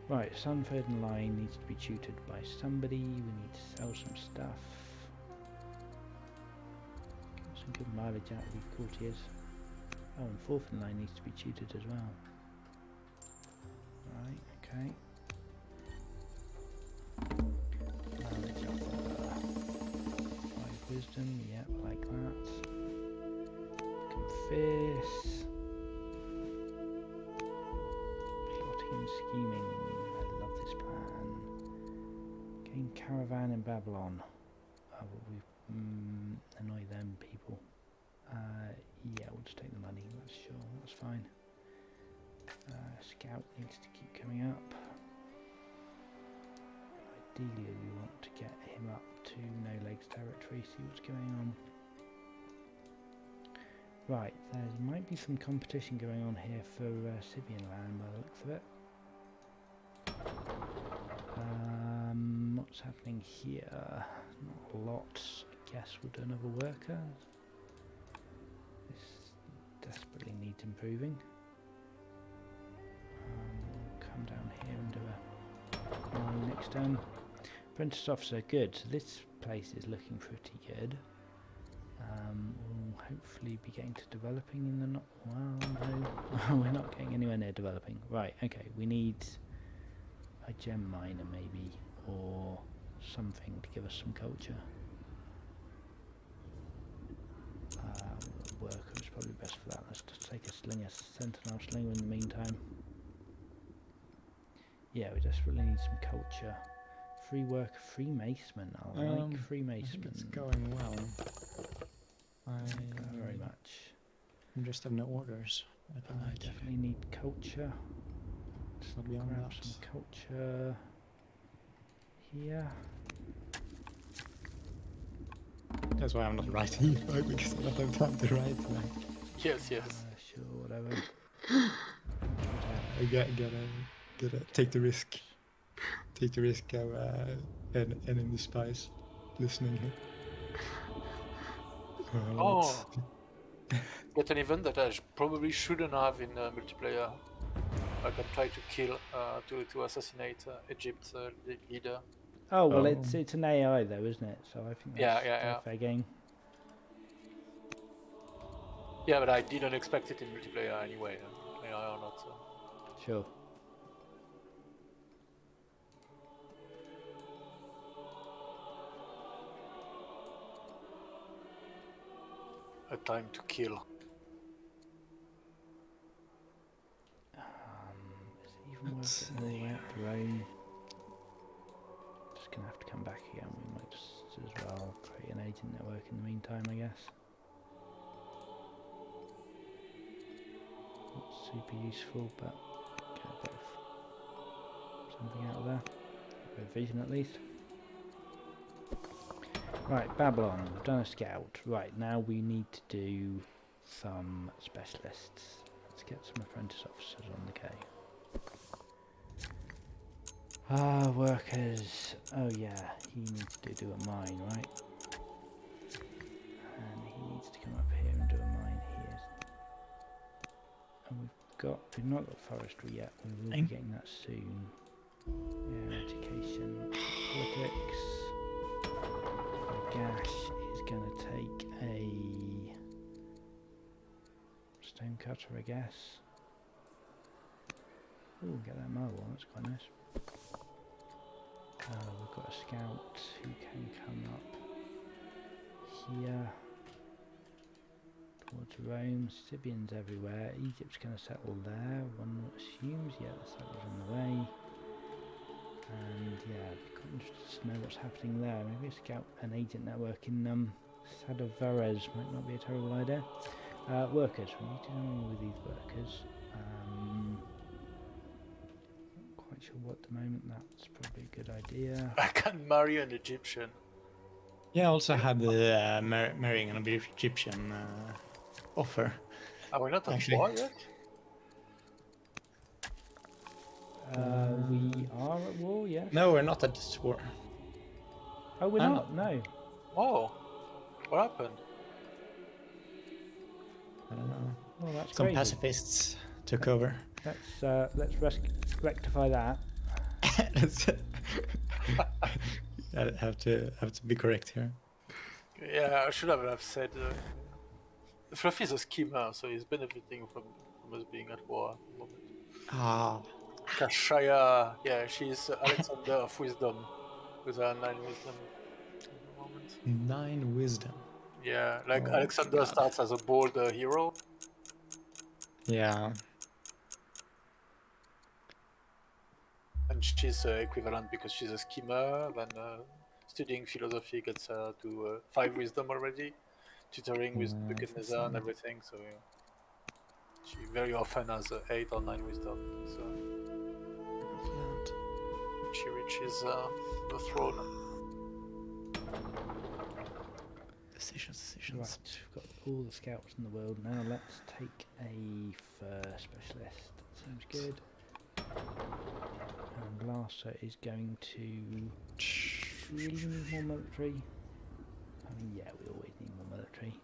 Right, Sunford line needs to be tutored by somebody. We need to sell some stuff. Get some good mileage out of these courtiers. Oh, and Fourth in line needs to be tutored as well. Right, okay. Mileage up 5 wisdom, yep, like that. Become fierce. Plotting and scheming. I love this plan. Gain caravan in Babylon. Oh, well, we annoy them people. Yeah, we'll just take the money. That's sure. That's fine. Scout needs to keep coming up. Ideally, we want to get him up to Nolegs territory. See what's going on. Right, there might be some competition going on here for Scythian land by the looks of it. What's happening here? Not a lot. I guess we'll do another worker. This desperately needs improving. We'll come down here and do a mine next turn. Apprentice officer, good. So this place is looking pretty good. We'll hopefully be getting to developing in the not. Well, no, we're not getting anywhere near developing. Right, okay, we need a gem miner maybe, or something to give us some culture. Worker is probably best for that. Let's just take a sentinel slinger in the meantime. Yeah, we desperately need some culture. Free worker, free maceman. I like free maceman. It's going well. Not very much. I just have no orders. I definitely need culture. Just grab some culture here. That's why I'm not writing back, because I don't have time to write back. Yes. Sure, whatever. I gotta take the risk. Take the risk of enemy spies listening here. Oh, get an event that I probably shouldn't have in multiplayer. I can try to kill, to assassinate Egypt's leader. Oh well, it's an AI though, isn't it? So I think that's yeah. a fair game. Yeah, but I didn't expect it in multiplayer anyway. AI or not. Sure. A time to kill. Is it even worth it all the way up to Rome? Just gonna have to come back again. We might just as well create an agent network in the meantime, I guess. Not super useful, but get a bit of something out of there. A bit of vision at least. Right, Babylon, we've done a scout. Right, now we need to do some specialists. Let's get some apprentice officers on the go. Workers. Oh yeah, he needs to do a mine, right? And he needs to come up here and do a mine here. And we've not got forestry yet. We will be getting that soon. Yeah, education, politics. Gash is going to take a stone cutter, I guess. Oh, get that mobile, that's quite nice. We've got a scout who can come up here towards Rome. Scythians everywhere. Egypt's going to settle there, one assumes. Yeah, the settler's in the way. And yeah, quite interested to know what's happening there. Maybe a scout and agent network in Sadavares might not be a terrible idea. Workers, we need to know with these workers. Not quite sure what at the moment, that's probably a good idea. I can marry an Egyptian. Yeah, I also had the marrying an Egyptian offer. Are we not at Actually. war yet? We are at war, yes? No, we're not at this war. Oh, we're I'm not, no. Oh, what happened? I don't know. Well, that's Some crazy. pacifists took over. Let's rectify that. I have to be correct here. Yeah, I should have said. Fluffy is a schemer, so he's benefiting from us being at war at the moment. Ah, Kashaya, yeah, she's Alexander of Wisdom with her 9 wisdom at the moment. 9 wisdom. Yeah, like Oh, Alexander God. starts as a bold hero. Yeah. And she's equivalent because she's a schemer. Then studying philosophy gets her to 5 wisdom already, tutoring with Nebuchadnezzar and everything. So yeah. She very often has 8 or 9 wisdom. So she reaches the throne. Decisions. Right, we've got all the scouts in the world now. Let's take a fur specialist. Seems good. And Larsa is going to really need more military. I mean, yeah, we always need more military,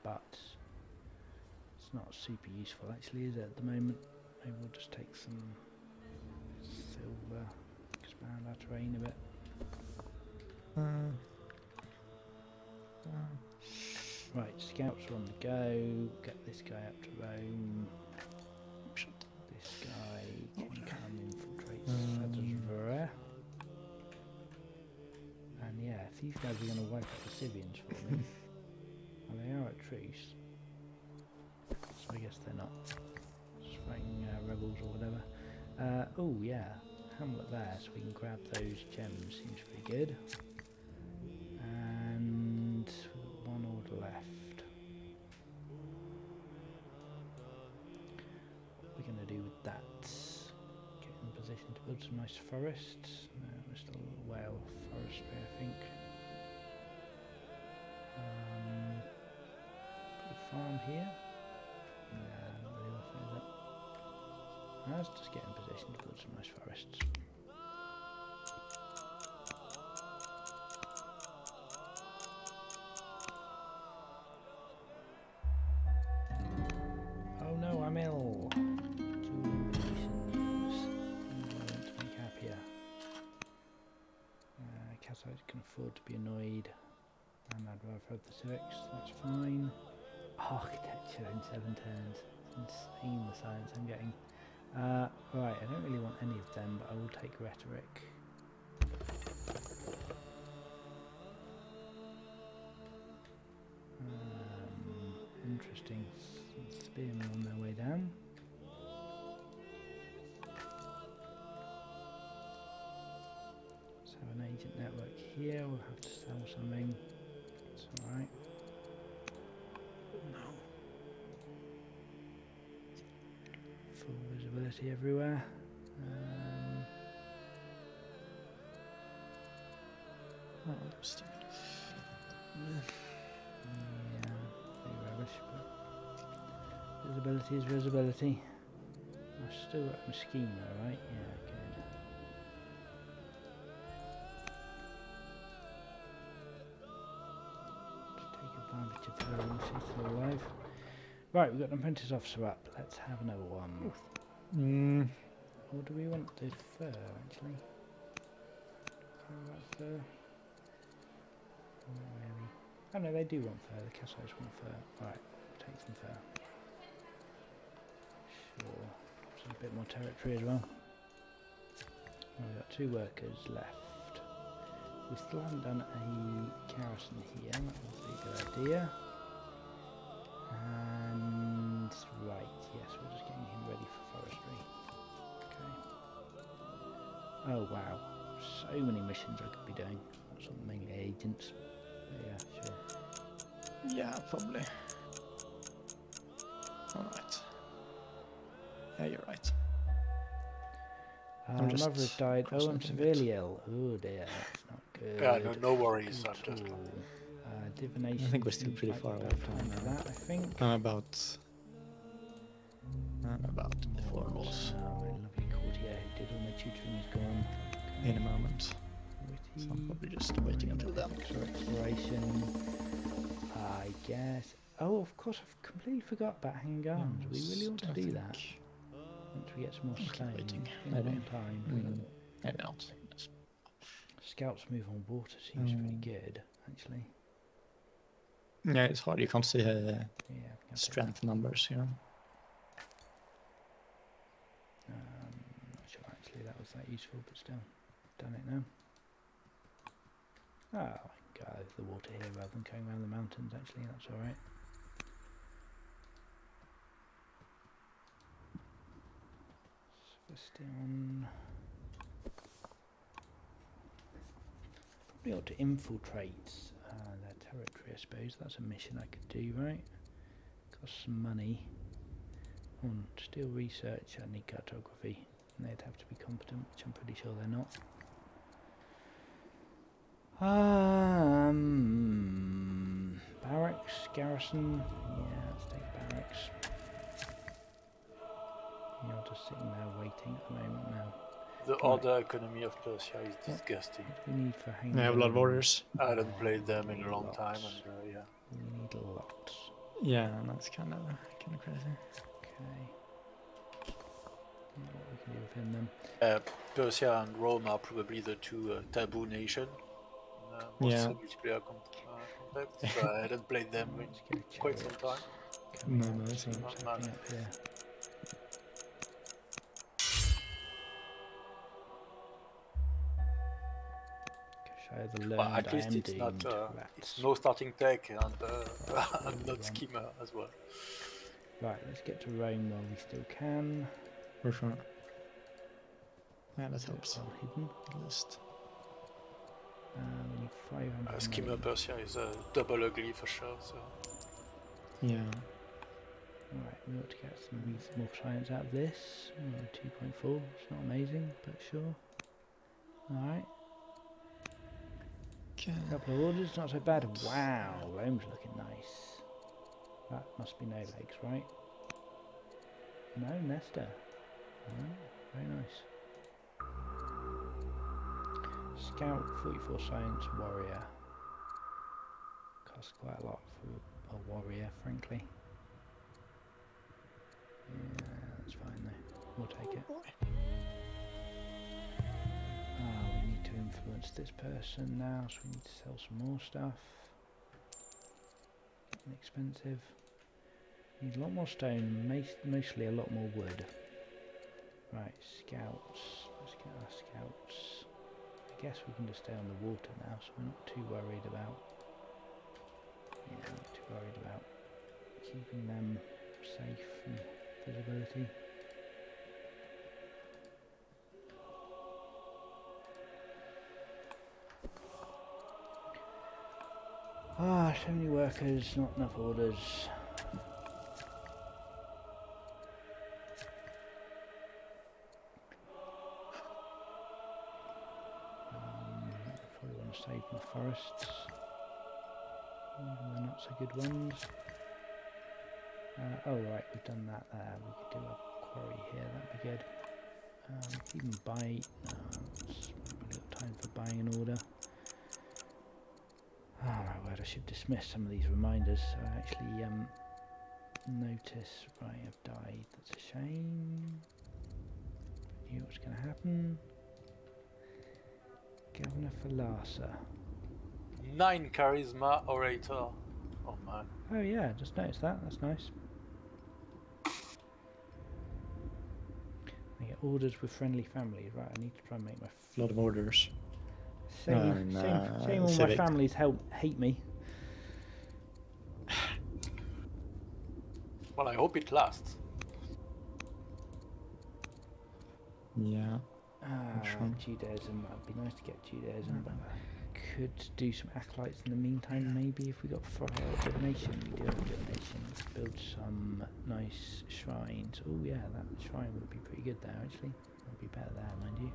but it's not super useful actually, is it, at the moment? Maybe we'll just take some silver, expand our terrain a bit. Right, scouts are on the go. Get this guy up to Rome. This guy can come infiltrate Sadavares. And yeah, if these guys are going to wipe out the Scythians for me, well, they are at truce, so I guess they're not just fighting rebels or whatever. Oh yeah, Hamlet there, so we can grab those gems. Seems pretty good. And we've got one order left. What are we going to do with that? Get in position to build some nice forests. No, we're still a little way off forestry, I think. Put a farm here. No, not really worth it, is it? Let's just get in position to build some nice forests. Oh no, I'm ill. 2 eliminations. I want to make happier. Cassites can afford to be annoyed, and I'd rather have the civics. That's fine. Architecture in 7 turns. It's insane the science I'm getting. Right, I don't really want any of them, but I will take rhetoric. Interesting. Spearmen on their way down. Let's have an agent network here. We'll have to sell something. It's alright. No. Full visibility everywhere. Oh, stupid. Yeah, pretty rubbish, but visibility is visibility. I've still got my schema, right? Yeah, good. Just take advantage of her while she's still alive. Right, we've got an apprentice officer up. Let's have another one. Or do we want the fur, actually? Care about fur? Not really. Oh no, they do want fur. The Cassos want fur. Right, take some fur. Sure. Some a bit more territory as well. We've got 2 workers left. We still haven't done a garrison here. That would be a good idea. And right, yes, we're just getting him ready for forestry. Okay. Oh wow, so many missions I could be doing. That's not mainly agents. But yeah, sure. Yeah, probably. Alright. Yeah, you're right. I'm just Mother has died. Oh, I'm concentrating severely ill. Oh dear, that's not good. Yeah, no worries. Good I'm just. at all. Divination. I think we're still seems pretty like far the away best from time for that, I think. I'm about the foremost My lovely courtier who did all my tutoring is gone. in a moment. So I'm probably just waiting until then. Extra exploration. I guess. Oh, of course, I've completely forgot about hanging arms. We really ought to do that. Once we get some more stone. waiting. It's been a long time. Maybe not. Scouts move on water seems pretty good, actually. Yeah, it's hard. You can't see Yeah, strength numbers here. Not sure actually that was that useful, but still, done it now. Oh, I can go over the water here rather than going around the mountains. Actually, that's all right. Sebastian. Probably ought to infiltrate their territory, I suppose. That's a mission I could do, right? Costs some money. Steel research, I need cartography. And they'd have to be competent, which I'm pretty sure they're not. Barracks, garrison. Yeah, let's take barracks. You're just sitting there waiting at the moment now. The order economy of Persia is disgusting. What do we need for hanging? I have a lot of orders. I haven't played them in a long time, and yeah. We need lots. Yeah, that's kind of crazy. Okay. What we can do with him then? Persia and Rome are probably the 2 taboo nations. Most multiplayer context. So I hadn't played them in quite some time. No, See what's happening up here. Well, at least it's not. It's no starting tech and not schema as well. Right, let's get to Rome while we still can. For sure. Yeah, that helps. Well hidden. At least. We need 500. Schema Persia is double ugly for sure. So. Yeah. Right, we ought to get some more science out of this. 2.4. It's not amazing, but sure. Alright. A couple of orders, not so bad. Wow, Rome's looking nice. That must be Nolegs, right? No, Nestor. Oh, very nice. Scout, 44 science, warrior. Costs quite a lot for a warrior, frankly. Yeah, that's fine though. We'll take it. We need to influence this person now, so we need to sell some more stuff. Getting expensive. Need a lot more stone, mostly a lot more wood. Right, scouts. Let's get our scouts. I guess we can just stay on the water now, so we're not too worried about. Yeah, not too worried about keeping them safe from visibility. So many workers, not enough orders. Probably want to save my forests, even the not so good ones. Oh right, we've done that there. We could do a quarry here, that'd be good. Even buy, it's a little time for buying an order. Oh my word, I should dismiss some of these reminders so I actually notice, right, I've died, that's a shame. Knew what's going to happen. Governor for Larsa. 9 charisma orator. Oh man. Oh yeah, just noticed that. That's nice. I get orders with friendly families. Right, I need to try and make my A lot of orders. shame all my civic. families hate me. Well, I hope it lasts. Yeah. Sure. Judaism. It'd be nice to get Judaism, but I could do some acolytes in the meantime. Maybe if we got divination, we do have divination. Let's build some nice shrines. Oh yeah, that shrine would be pretty good there actually. Would be better there, mind you.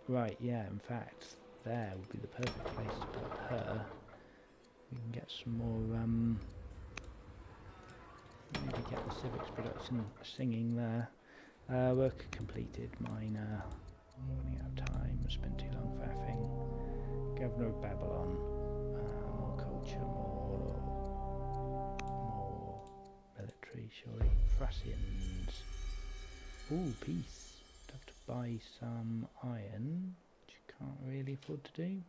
Right, yeah, in fact, there would be the perfect place to put her. We can get some more, maybe get the civics production singing there. Work completed, minor, running out of time, spent too long faffing. Governor of Babylon, more culture, more military, surely. Thracians. Ooh, peace. Have to buy some iron, which you can't really afford to do.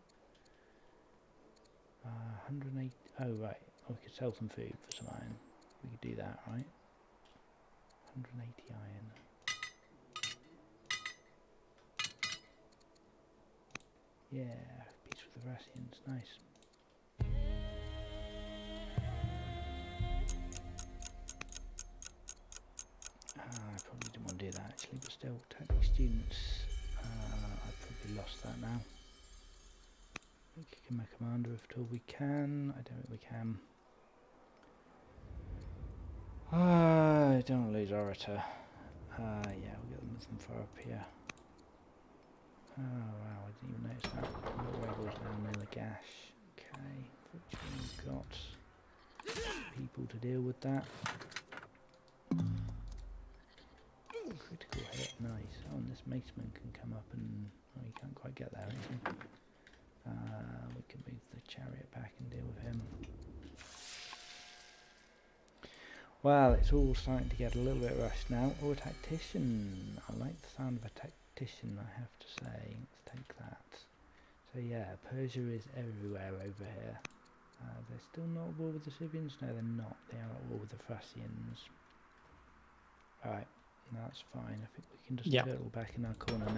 108. Oh right, we could sell some food for some iron. We could do that, right? 180 iron. Yeah, peace with the Thracians, nice. I probably didn't want to do that actually, but still, tactic students. I've probably lost that now. We kick in my commander if at all we can. I don't think we can. I don't want to lose orator. Yeah, we'll get them some far up here. Oh wow, I didn't even notice that. Rebels down near the gash. Okay, fortunately we've got people to deal with that. Critical hit, nice. Oh, and this maceman can come up and... oh, you can't quite get there, actually. We can move the chariot back and deal with him. Well, it's all starting to get a little bit rushed now. Oh, a tactician. I like the sound of a tactician, I have to say. Let's take that. So yeah, Persia is everywhere over here. They're still not at war with the Scythians? No, they're not. They are at war with the Thracians. Alright, that's fine. I think we can just turtle back in our corner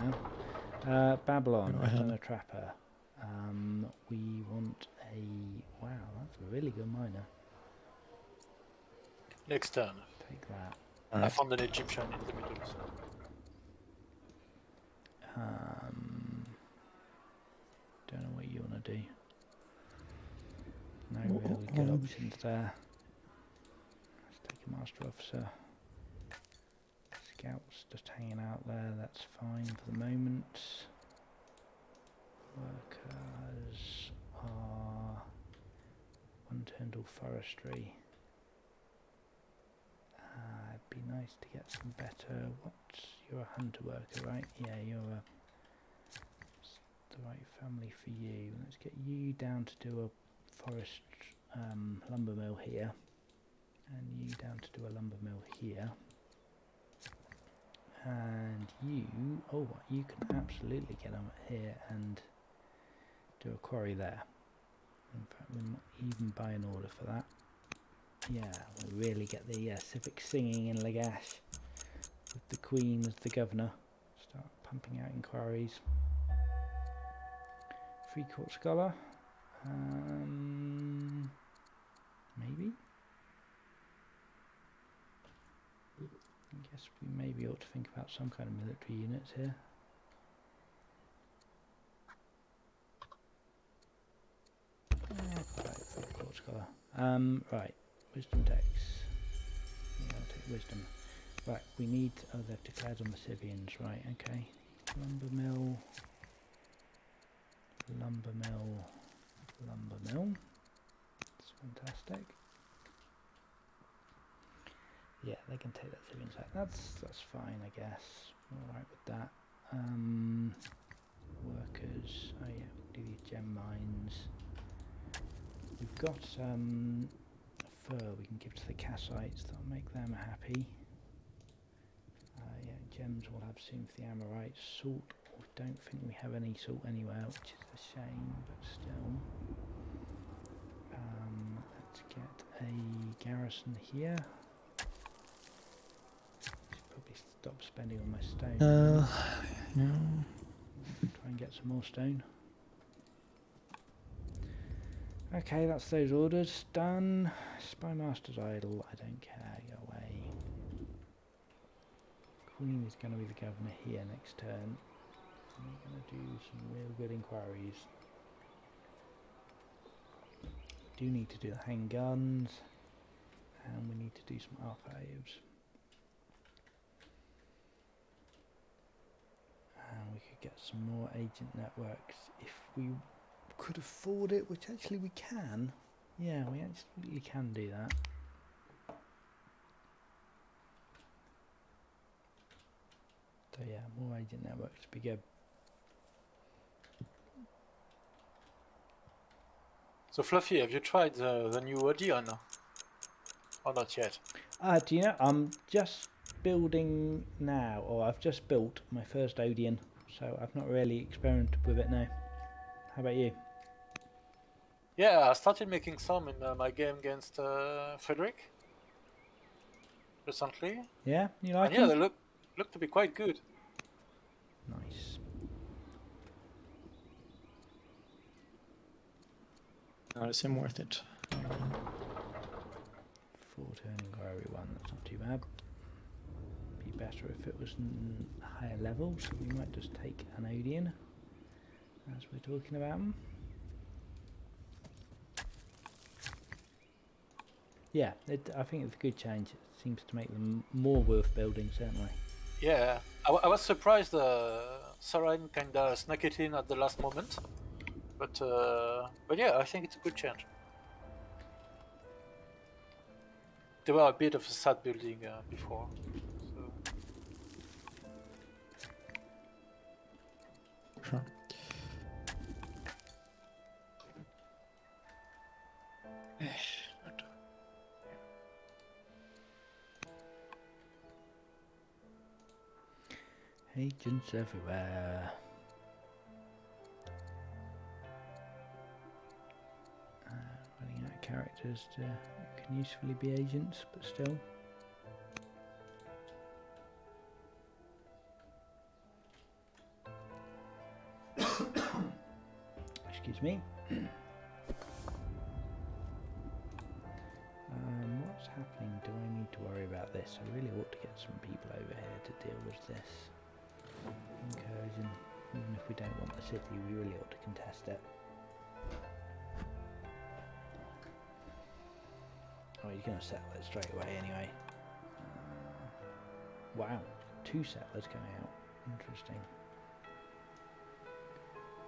now. Babylon, I've done a trapper. We want a... wow, that's a really good miner. Next turn. Take that. I found an Egyptian in the middle. So. Don't know what you want to do. No really good options there. Let's take a master officer. Scouts just hanging out there, that's fine for the moment. Workers are one turn to forestry. It'd be nice to get some better... you're a hunter worker, right? Yeah, you're the right family for you. Let's get you down to do a forest lumber mill here. And you down to do a lumber mill here. And you... oh, you can absolutely get on here and do a quarry there. In fact, we might even buy an order for that. Yeah, we really get the civic singing in Lagash with the Queen as the governor. Start pumping out inquiries. Free court scholar. Maybe? I guess we maybe ought to think about some kind of military units here. Right, free court scholar. Right. Wisdom decks. Yeah, I'll take wisdom. Right, we need... oh, they've declared on the Scythians, right, okay. Lumber mill. Lumber mill. Lumber mill. That's fantastic. Yeah, they can take that Scythian side. That's fine, I guess. Alright with that. Workers. Oh yeah, we can do these gem mines. We've got... fur we can give to the Kassites, that'll make them happy. gems we'll have soon for the Amorites. Salt, we don't think we have any salt anywhere, which is a shame, but still. Let's get a garrison here. Should probably stop spending on my stone. Yeah. Try and get some more stone. Okay, that's those orders done. Spymaster's idle, I don't care, go away. Queen is going to be the governor here next turn. We're going to do some real good inquiries. Do need to do the handguns, and we need to do some archives. And we could get some more agent networks if we could afford it, which actually we can. Yeah, we absolutely can do that. So yeah, more agent networks would be good. So Fluffy, have you tried the new Odeon? Or not yet? Do you know, I'm just building now, or I've just built my first Odeon, so I've not really experimented with it now. How about you? Yeah, I started making some in my game against Frederick recently. Yeah, you like And yeah, them? they look to be quite good. Nice. No, it seems worth it. 4-turn inquiry 1, that's not too bad. Be better if it was higher level, so we might just take an Odeon as we're talking about them. Yeah, I think it's a good change. It seems to make them more worth building, certainly. Yeah, I was surprised Saran kinda snuck it in at the last moment. But yeah, I think it's a good change. They were a bit of a sad building before. So. Sure. Agents everywhere. Running out of characters who can usefully be agents, but still. Excuse me. What's happening? Do I need to worry about this? I really ought to get some people over here to deal with this incursion. Even if we don't want the city, we really ought to contest it. Oh, he's going to settle it straight away anyway. Wow, 2 settlers going out. Interesting.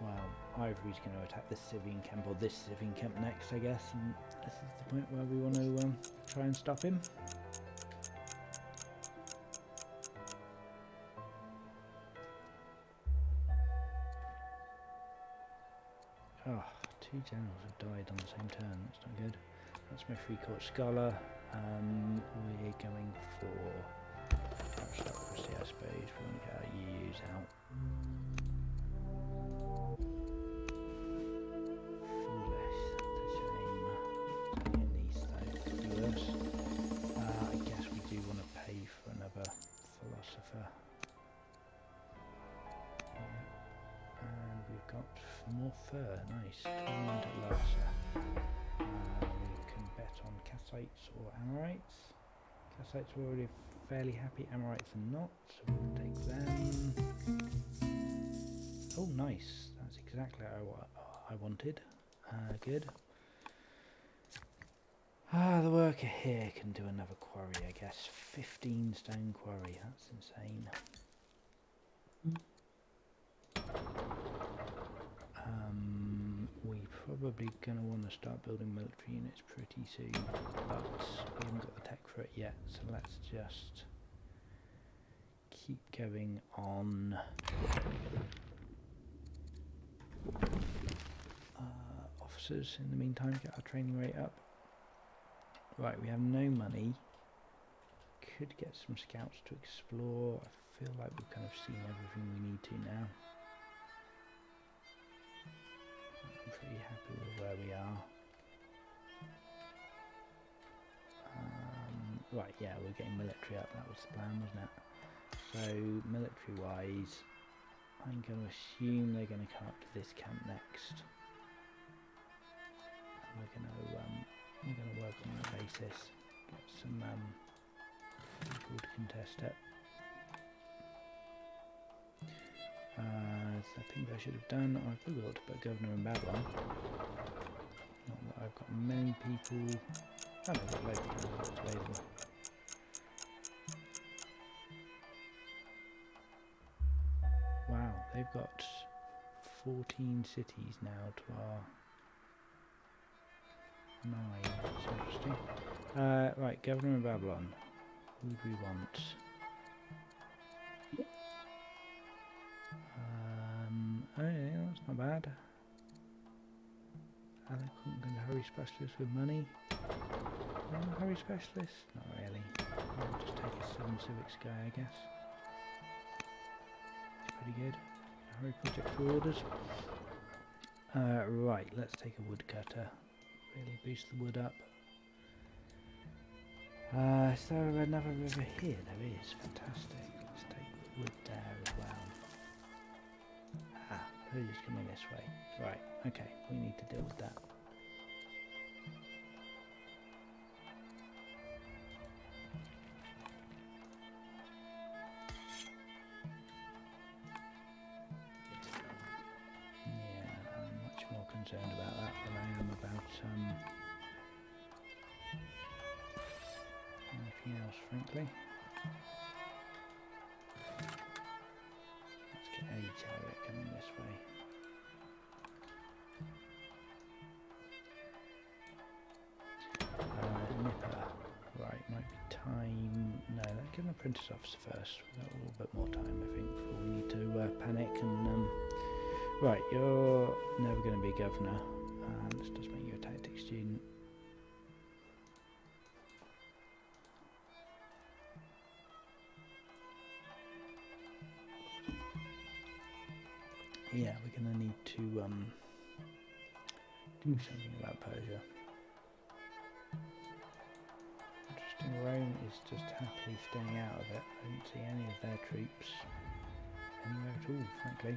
Well, Ivory's going to attack this civilian camp, or this civilian camp next, I guess, and this is the point where we want to try and stop him. Oh, 2 generals have died on the same turn, that's not good. That's my free court scholar. We're going for aristocracy, I suppose. We want to get our UUs out. Foolish, that's a shame. It's only in these though, it could be worse. I guess we do want to pay for another philosopher. Yeah. And we've got more fur, nice. And Larsa. We can bet on Kassites or Amorites. Kassites are already fairly happy, Amorites are not, so we'll take them. Oh, nice. That's exactly what I wanted. Good. The worker here can do another quarry, I guess. 15 stone quarry, that's insane. We're probably going to want to start building military units pretty soon, but we haven't got the tech for it yet, so let's just keep going on. Officers, in the meantime, get our training rate up. Right, we have no money. Could get some scouts to explore. I feel like we've kind of seen everything we need to now. I'm pretty happy with where we are. Right, yeah, we're getting military up. That was the plan, wasn't it? So, military-wise, I'm going to assume they're going to come up to this camp next. And we're going to work on that basis. Get some people to contest it. So things I should have done. I forgot to put Governor in Babylon. Not that I've got many people. Oh no, I've got loads of candidates available. Wow, they've got 14 cities now to our 9. That's interesting. Right, Governor of Babylon. Who do we want? Oh yeah, that's not bad. Eloquent and hurry specialist with money. Hurry specialist? Not really. I'll just take a 7 civics guy, I guess. It's pretty good. Hurry project for orders. Right, let's take a woodcutter. Really boost the wood up. Is there another river here? There is. Fantastic. Let's take the wood there as well. Ah, who's coming this way? Right, okay, we need to deal with that. Yeah, I'm much more concerned about that than I am about anything else, frankly. Let's get a chariot coming this way. Nipper. Right, might be time. No, let's get an apprentice officer first. We've got a little bit more time, I think, before we need to panic and. Right, you're never going to be governor. Let's just make you a tactics student. Yeah, we're going to need to do something about Persia. Interesting, Rome is just happily staying out of it. I don't see any of their troops anywhere at all, frankly.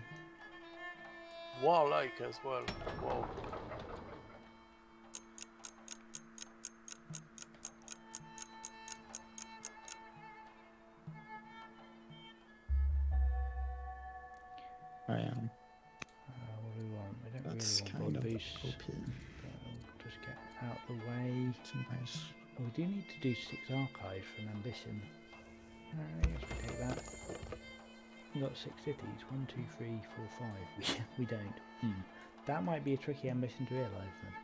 Warlike as well. Wow. I am. What do we want? We don't That's really kind want of blood boosts. OP. We'll just get out the way. It's nice. Oh, we do need to do 6 archives for an ambition. I guess we take that. We've got 6 cities. 1, 2, 3, 4, 5. We don't. That might be a tricky ambition to realise then.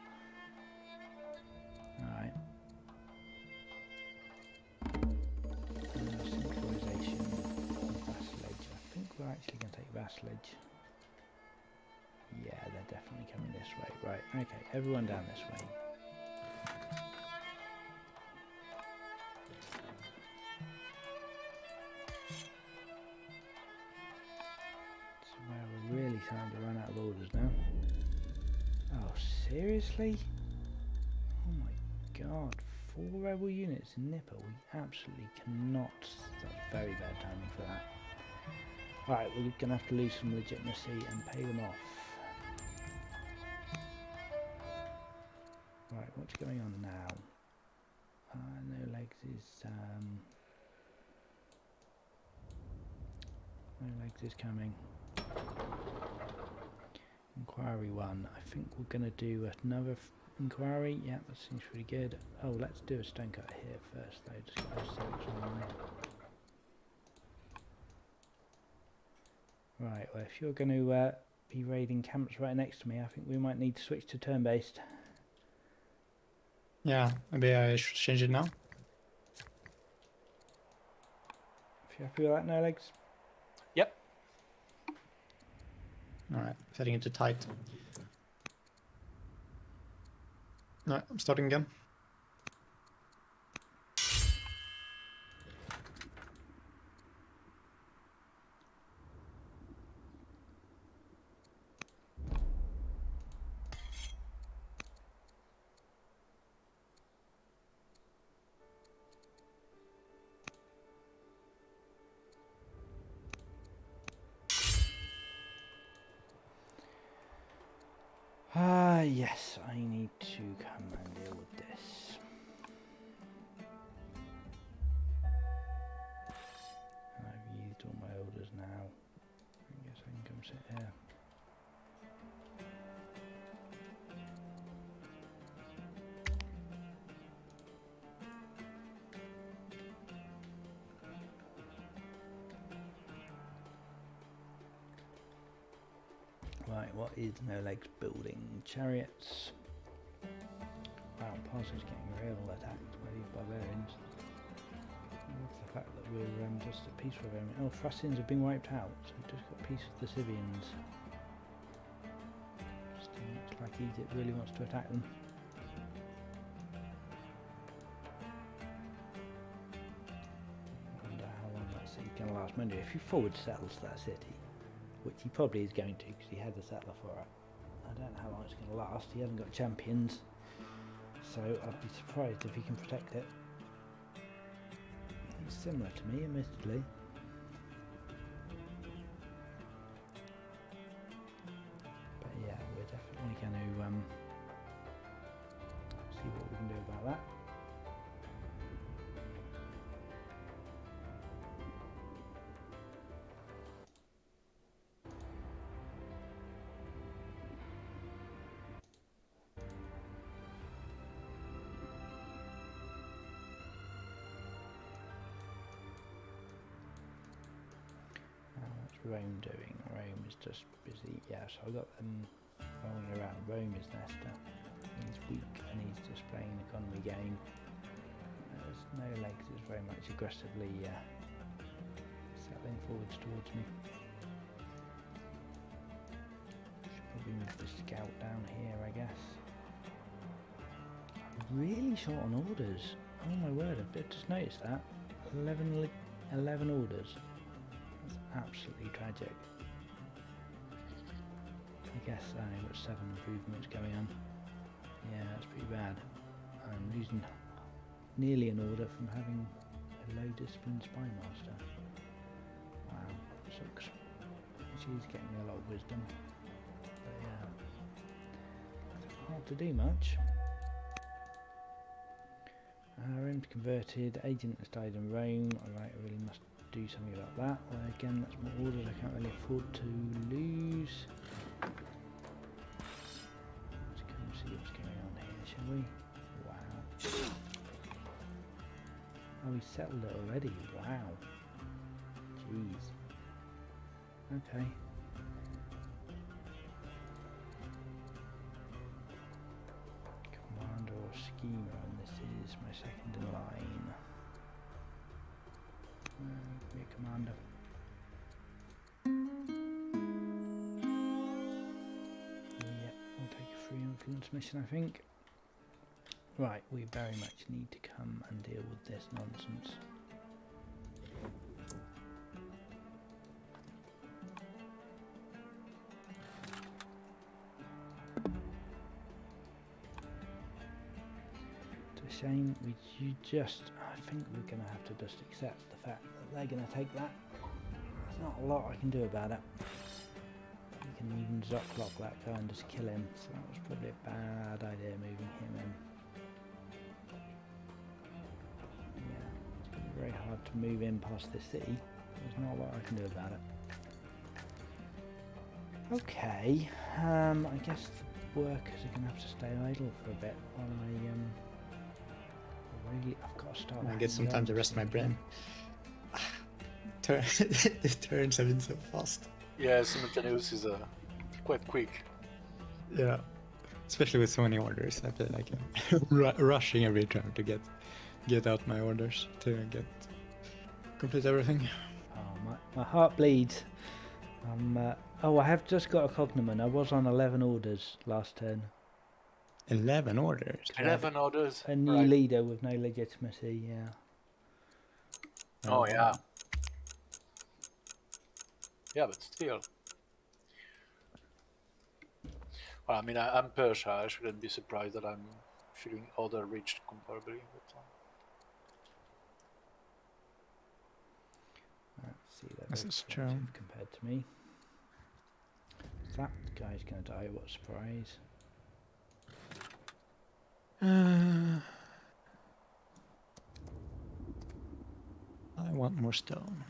Alright. Centralisation and vassalage. I think we're actually going to take vassalage. Yeah, they're definitely coming this way. Right, okay, everyone down this way. This is where we're really starting to run out of orders now. Oh, seriously? Oh my god, 4 rebel units in Nipper. We absolutely cannot. That's very bad timing for that. Right, we're going to have to lose some legitimacy and pay them off. Right, what's going on now? Nolegs is Nolegs is coming. Inquiry 1. I think we're going to do another inquiry. Yeah, that seems pretty good. Oh, let's do a stonecutter here first though. Just get those civics online. Right, well if you're going to be raiding camps right next to me, I think we might need to switch to turn-based. Yeah, maybe I should change it now. If you're happy with that, Nolegs? Yep. Alright, setting it to tight. Alright, I'm starting again. Yes, I need to come and deal with this. I've used all my orders now. I guess I can come sit here. Right, what is Nolegs building? Chariots. Wow, Parser's getting real attacked by these barbarians. What's the fact that we're just at peace with them? Oh, Thracians have been wiped out, so we've just got peace with the Scythians. Still looks like Egypt really wants to attack them. I wonder how long that city's going to last. Mind you, if he forward settles that city, which he probably is going to because he had a settler for it. I don't know how long it's going to last. He hasn't got champions, so I'd be surprised if he can protect it. He's similar to me, admittedly. But yeah, we're definitely going to see what we can do about that. Rome doing? Rome is just busy. Yeah, so I got them rolling around. Rome is Nestor. He's weak and he's just playing an economy game. There's Nolegs is very much aggressively settling forwards towards me. Should probably move the scout down here, I guess. I'm really short on orders. Oh my word, I've just noticed that. 11 orders. Absolutely tragic. I guess I've got 7 improvements going on. Yeah, that's pretty bad. I'm losing nearly an order from having a low disciplined spy master. Wow, sucks. She's getting a lot of wisdom. But yeah, hard to do much. Rome's converted. Agent has died in Rome. Alright, I really must do something about that. Well, again, that's more orders I can't really afford to lose. Let's come and see what's going on here, shall we? Wow. Oh, we settled it already. Wow. Jeez. Okay. Commander or schemer, and this is my second in line. Be a commander. Yeah, we'll take a free influence mission, I think. Right, we very much need to come and deal with this nonsense. It's a shame I think we're going to have to just accept the fact that they're going to take that. There's not a lot I can do about it. You can even Zocklock that guy and just kill him, so that was probably a bad idea moving him in. Yeah, it's going to be very hard to move in past this city. There's not a lot I can do about it. Okay, I guess the workers are going to have to stay idle for a bit while I've got to start. I get some time to rest my brain. The turns have been so fast. Yeah, simultaneous is quite quick. Yeah, especially with so many orders. I feel like I'm rushing every turn to get out my orders to complete everything. Oh, my heart bleeds. I have just got a cognomen. I was on 11 orders last turn. 11 orders. 11 orders. A new leader with no legitimacy, yeah. Oh, yeah. Yeah, but still. Well, I mean, I'm Persia. I shouldn't be surprised that I'm feeling order reached comparably. But, let's see that. This is true. Compared to me. That guy's going to die. What a surprise. want more stone.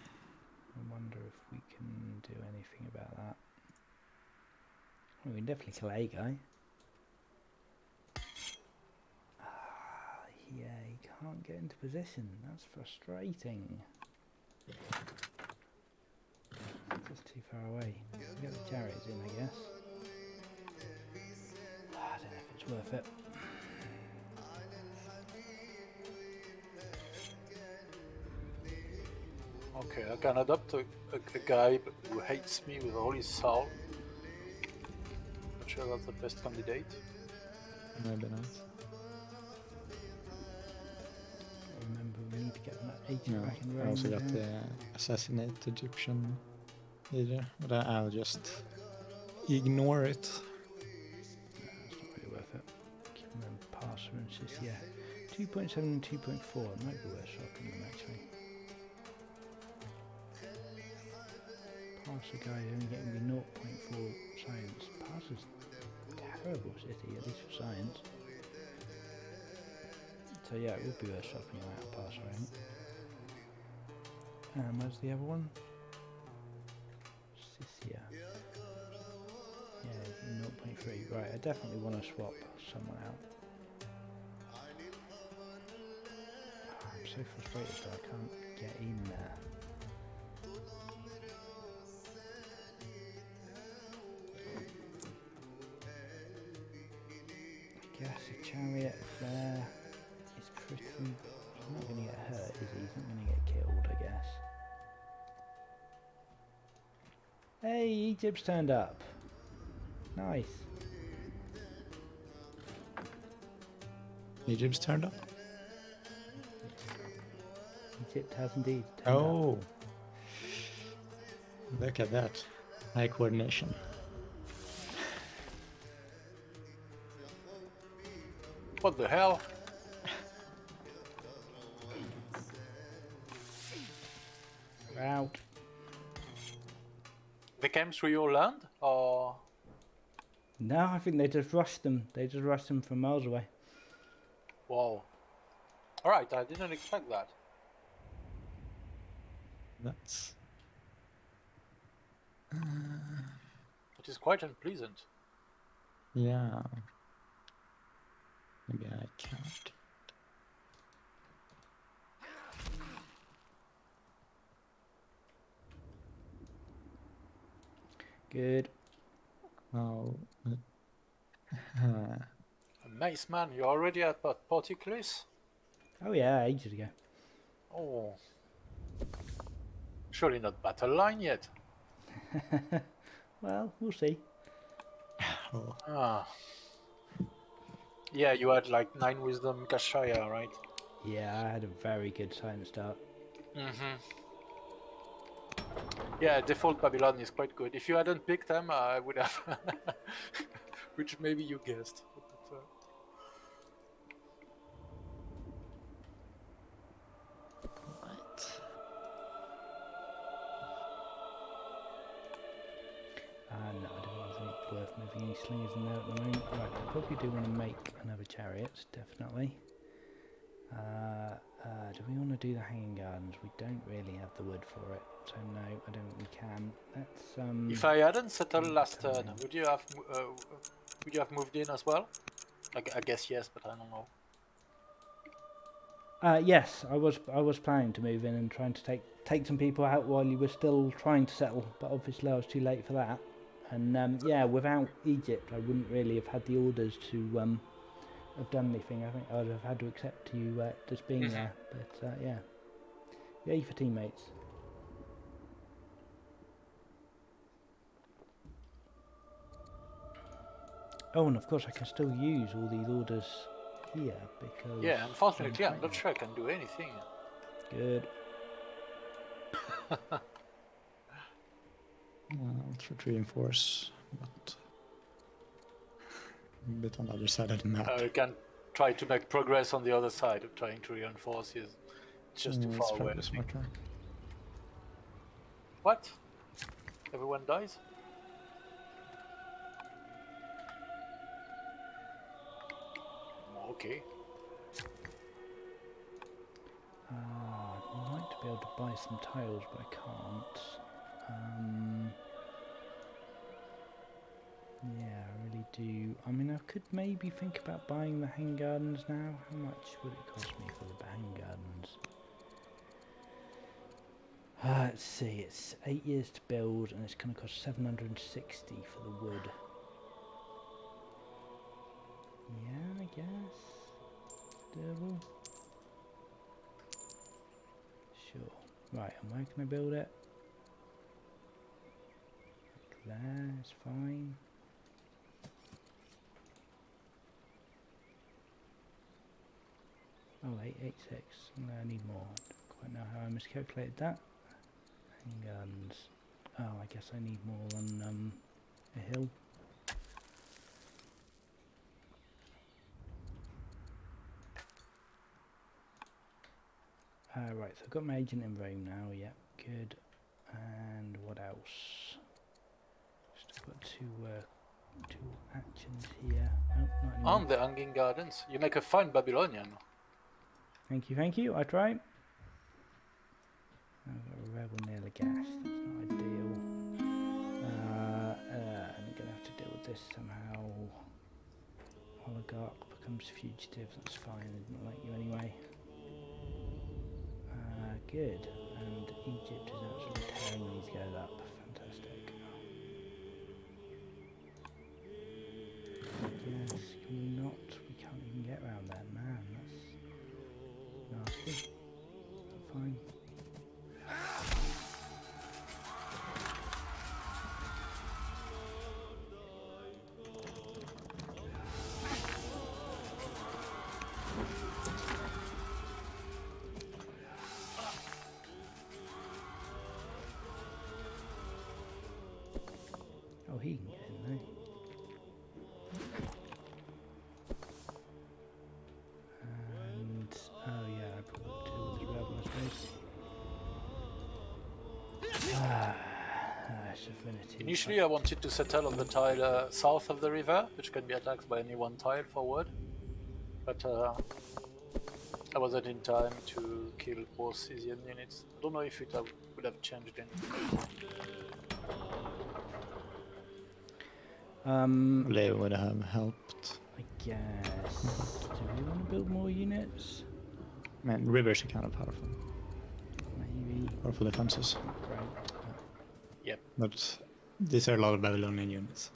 I wonder if we can do anything about that. Well, we can definitely kill a guy. Yeah, he can't get into position. That's frustrating. Just too far away. Get the chariots in, I guess. I don't know if it's worth it. Okay, I can adopt a guy who hates me with all his soul. Not sure that's the best candidate. Maybe not. Remember, we need to get that agent No, back in I range. also got the assassinate Egyptian leader, but I'll just ignore it. No, it's not really worth it. Keeping them past and just, yeah. 2.7 and 2.4, it might be worth swapping them actually. Pass a guy who's only getting me 0.4 science. Pass is a terrible city, at least for science. So yeah, it would be worth swapping him out pass, I think. Where's the other one? Scythia. Yeah, 0.3. Right, I definitely want to swap someone out. I'm so frustrated that I can't get in there. I guess a chariot there is pretty... He's not going to get hurt, is he? He's not going to get killed, I guess. Hey, Egypt's turned up. Nice. Egypt's turned up. Egypt has indeed turned up. Oh, look at that. High coordination. What the hell? We're out. They came through your land, or? No, I think they just rushed them. They just rushed them from miles away. Wow. Alright, I didn't expect that. That's... It is quite unpleasant. yeah. Maybe I can't. Good. Oh. Nice man, you're already at Porticlis? Oh yeah, ages ago. Oh. Surely not battle line yet. Well, we'll see. Oh. Ah. Yeah, you had like 9 wisdom Kashaya, right? Yeah, I had a very good science start. Mm-hmm. Yeah, default Babylon is quite good. If you hadn't picked them, I would have... Which maybe you guessed. But, No, I don't think it's worth moving any slingers in there at the moment. Right, I probably do want to make another chariot, definitely. Do we want to do the hanging gardens? We don't really have the wood for it, so no, I don't think we can. Let's if I hadn't settled last turn, would you have moved in as well? I guess yes, but I don't know. Yes, I was planning to move in and trying to take some people out while you were still trying to settle, but obviously I was too late for that. And yeah, without Egypt, I wouldn't really have had the orders to have done anything. I think I would have had to accept you just being there. But yeah, yay for teammates. Oh, and of course I can still use all these orders here because... Yeah, unfortunately I'm not sure I can do anything. Good. I'll try to reinforce, but a bit on the other side of the map. You can try to make progress on the other side of trying to reinforce. It's just too far away. Smarter. What? Everyone dies? Okay. I might be be able to buy some tiles, but I can't. Yeah, I really do. I mean, I could maybe think about buying the hang gardens now. How much would it cost me for the hang gardens? Let's see, it's 8 years to build, and it's going to cost 760 for the wood. Yeah, I guess. Doable. Sure. Right, and where can I build it? Like there, it's fine. Oh, 886. I need more. Don't quite know how I miscalculated that. Hang gardens. Oh, I guess I need more on a hill. Right, so I've got my agent in Rome now, yep, good. And what else? Still got two actions here. Nope, not anymore. On the Hanging Gardens, you make a fine Babylonian. Thank you, I tried. I've got a rebel near the gas, that's not ideal. I'm going to have to deal with this somehow. Oligarch becomes fugitive, that's fine, I didn't like you anyway. Good, and Egypt is actually tearing these guys up. Fantastic. Yes, can we not? We can't even get around there, man. That's nasty. Fine. Oh, he can get in there. And, oh yeah, I probably deal with this rebel, I suppose. Affinity. Initially I wanted to settle on the tile south of the river, which can be attacked by any one tile forward. But I wasn't in time to kill both Scythian units. I don't know if it would have changed anything. They would have helped. I guess. Do we want to build more units? Man, rivers are kind of powerful. Maybe. Powerful defenses. Great. Yep. But these are a lot of Babylonian units.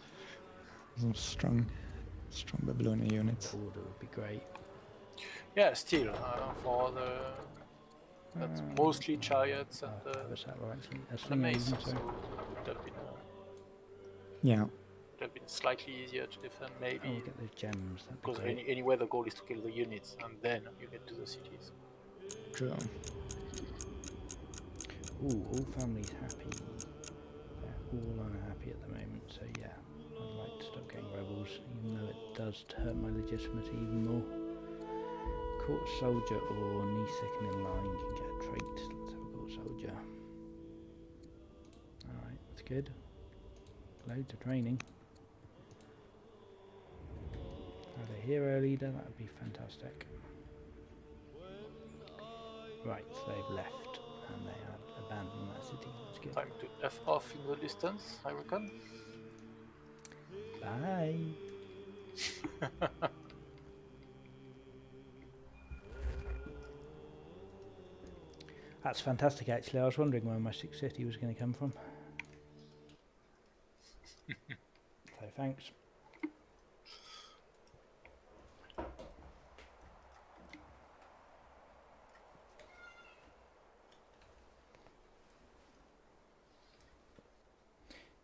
Some strong Babylonian units. Order would be great. Yeah, still for the that's mostly chariots and the mace, so it would have been Yeah. slightly easier to defend maybe. Oh, we'll get those gems. That'd be Because great. anyway the goal is to kill the units and then you get to the cities. True. Ooh, all families happy. They're all unhappy at the moment, so yeah, I'd like to stop getting rebels, even though it does hurt my legitimacy even more. Court soldier or knee second in line can get a trait. Let's have a court soldier. Alright, that's good. Loads of training. Have a hero leader, that would be fantastic. Right, so they've left and they have abandoned that city. That's good. Time to F off in the distance, I reckon. Bye. That's fantastic, actually. I was wondering where my 6th city was going to come from. So thanks.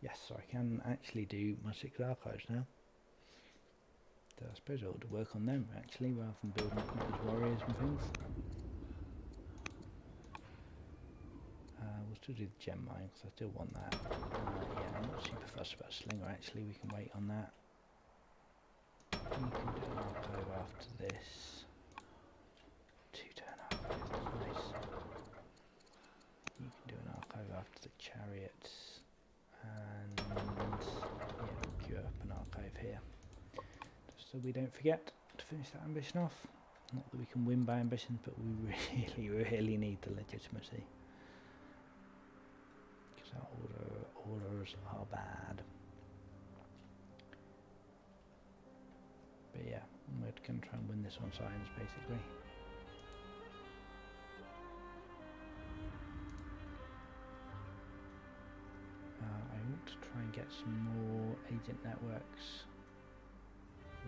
Yes, so I can actually do my 6 archives now. So I suppose I ought to work on them actually, rather than building up those warriors and things. We'll still do the gem mine because I still want that. Yeah, I'm not super fussed about Slinger actually, we can wait on that. You can do an archive after this. 2-turn archive, that's nice. You can do an archive after the chariots. And yeah, we'll queue up an archive here. Just so we don't forget to finish that ambition off. Not that we can win by ambition, but we really, really need the legitimacy. Orders are bad. But yeah, we're going to try and win this on science, basically. I want to try and get some more agent networks.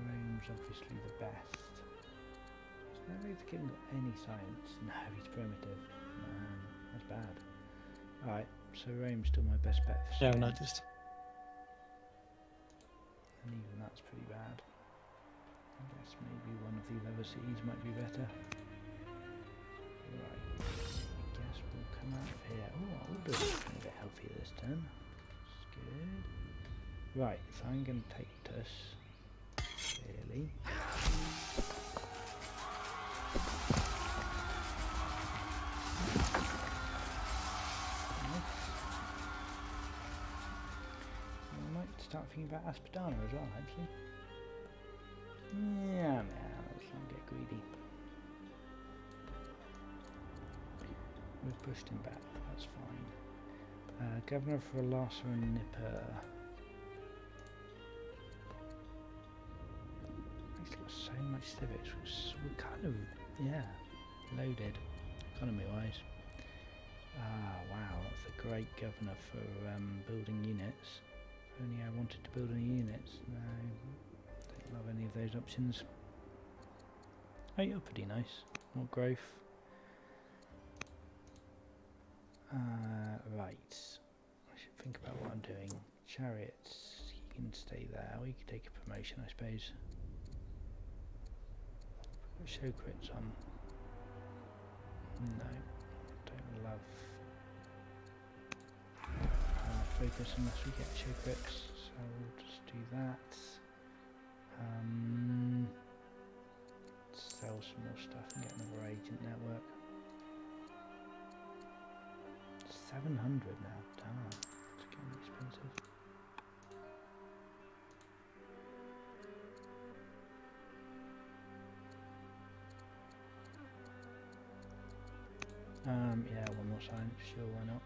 Rome's obviously the best. Is there really the king got any science? No, he's primitive. That's bad. Alright, so Rome's still my best bet for Yeah, I've science. noticed. And even that's pretty bad. I guess maybe one of these other cities might be better. Right, I guess we'll come out of here. Oh, our order's looking a bit healthier this turn. That's good. Right, so I'm going to take this. Really. I might start thinking about Aspadana as well, actually. Yeah, let's not get greedy. We've pushed him back, that's fine. Governor for Lhasa and Nipper. He's got so much civics, which we're kind of, yeah, loaded, economy-wise. Ah, wow, that's a great governor for building units. If only I wanted to build any units. No, don't love any of those options. Oh, you're pretty nice. More growth. Right. I should think about what I'm doing. Chariots, you can stay there, or you can take a promotion, I suppose. Put show crits on. No, don't love. Focus unless we get show crits, so we'll just do that. Sell some more stuff and get another agent network. 700 now, damn, it's getting expensive. Yeah, one more sign, sure, why not?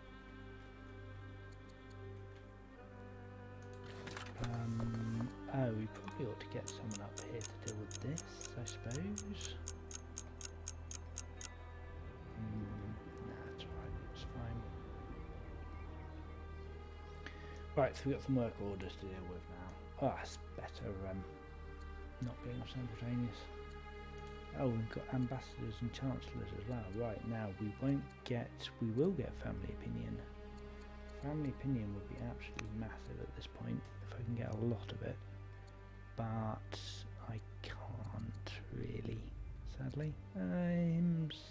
Oh, we probably ought to get someone up here to deal with this, I suppose. Nah, it's alright, it's fine. Right, so we've got some work orders to deal with now. Oh, it's better not being simultaneous. Oh, we've got ambassadors and chancellors as well. Right, now we will get family opinion. Family opinion would be absolutely massive at this point if I can get a lot of it. But I can't really, sadly. Cindy's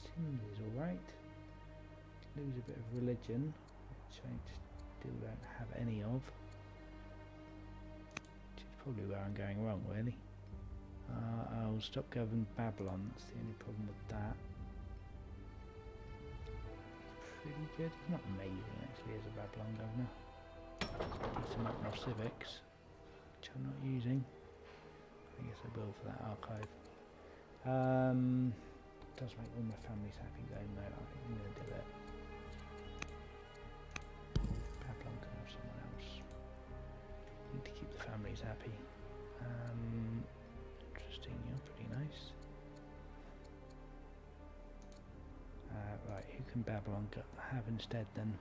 alright. Lose a bit of religion, which I still don't have any of. Which is probably where I'm going wrong, really. I'll stop governing Babylon, that's the only problem with that. Pretty good, he's not amazing actually as a Babylon governor. Decent amount more civics, which I'm not using. I guess I will for that archive. Does make all my families happy though, no, I think I'm going to do it. Babylon can have someone else. Need to keep the families happy. Interesting, you're pretty nice. Right, who can Babylon have instead then?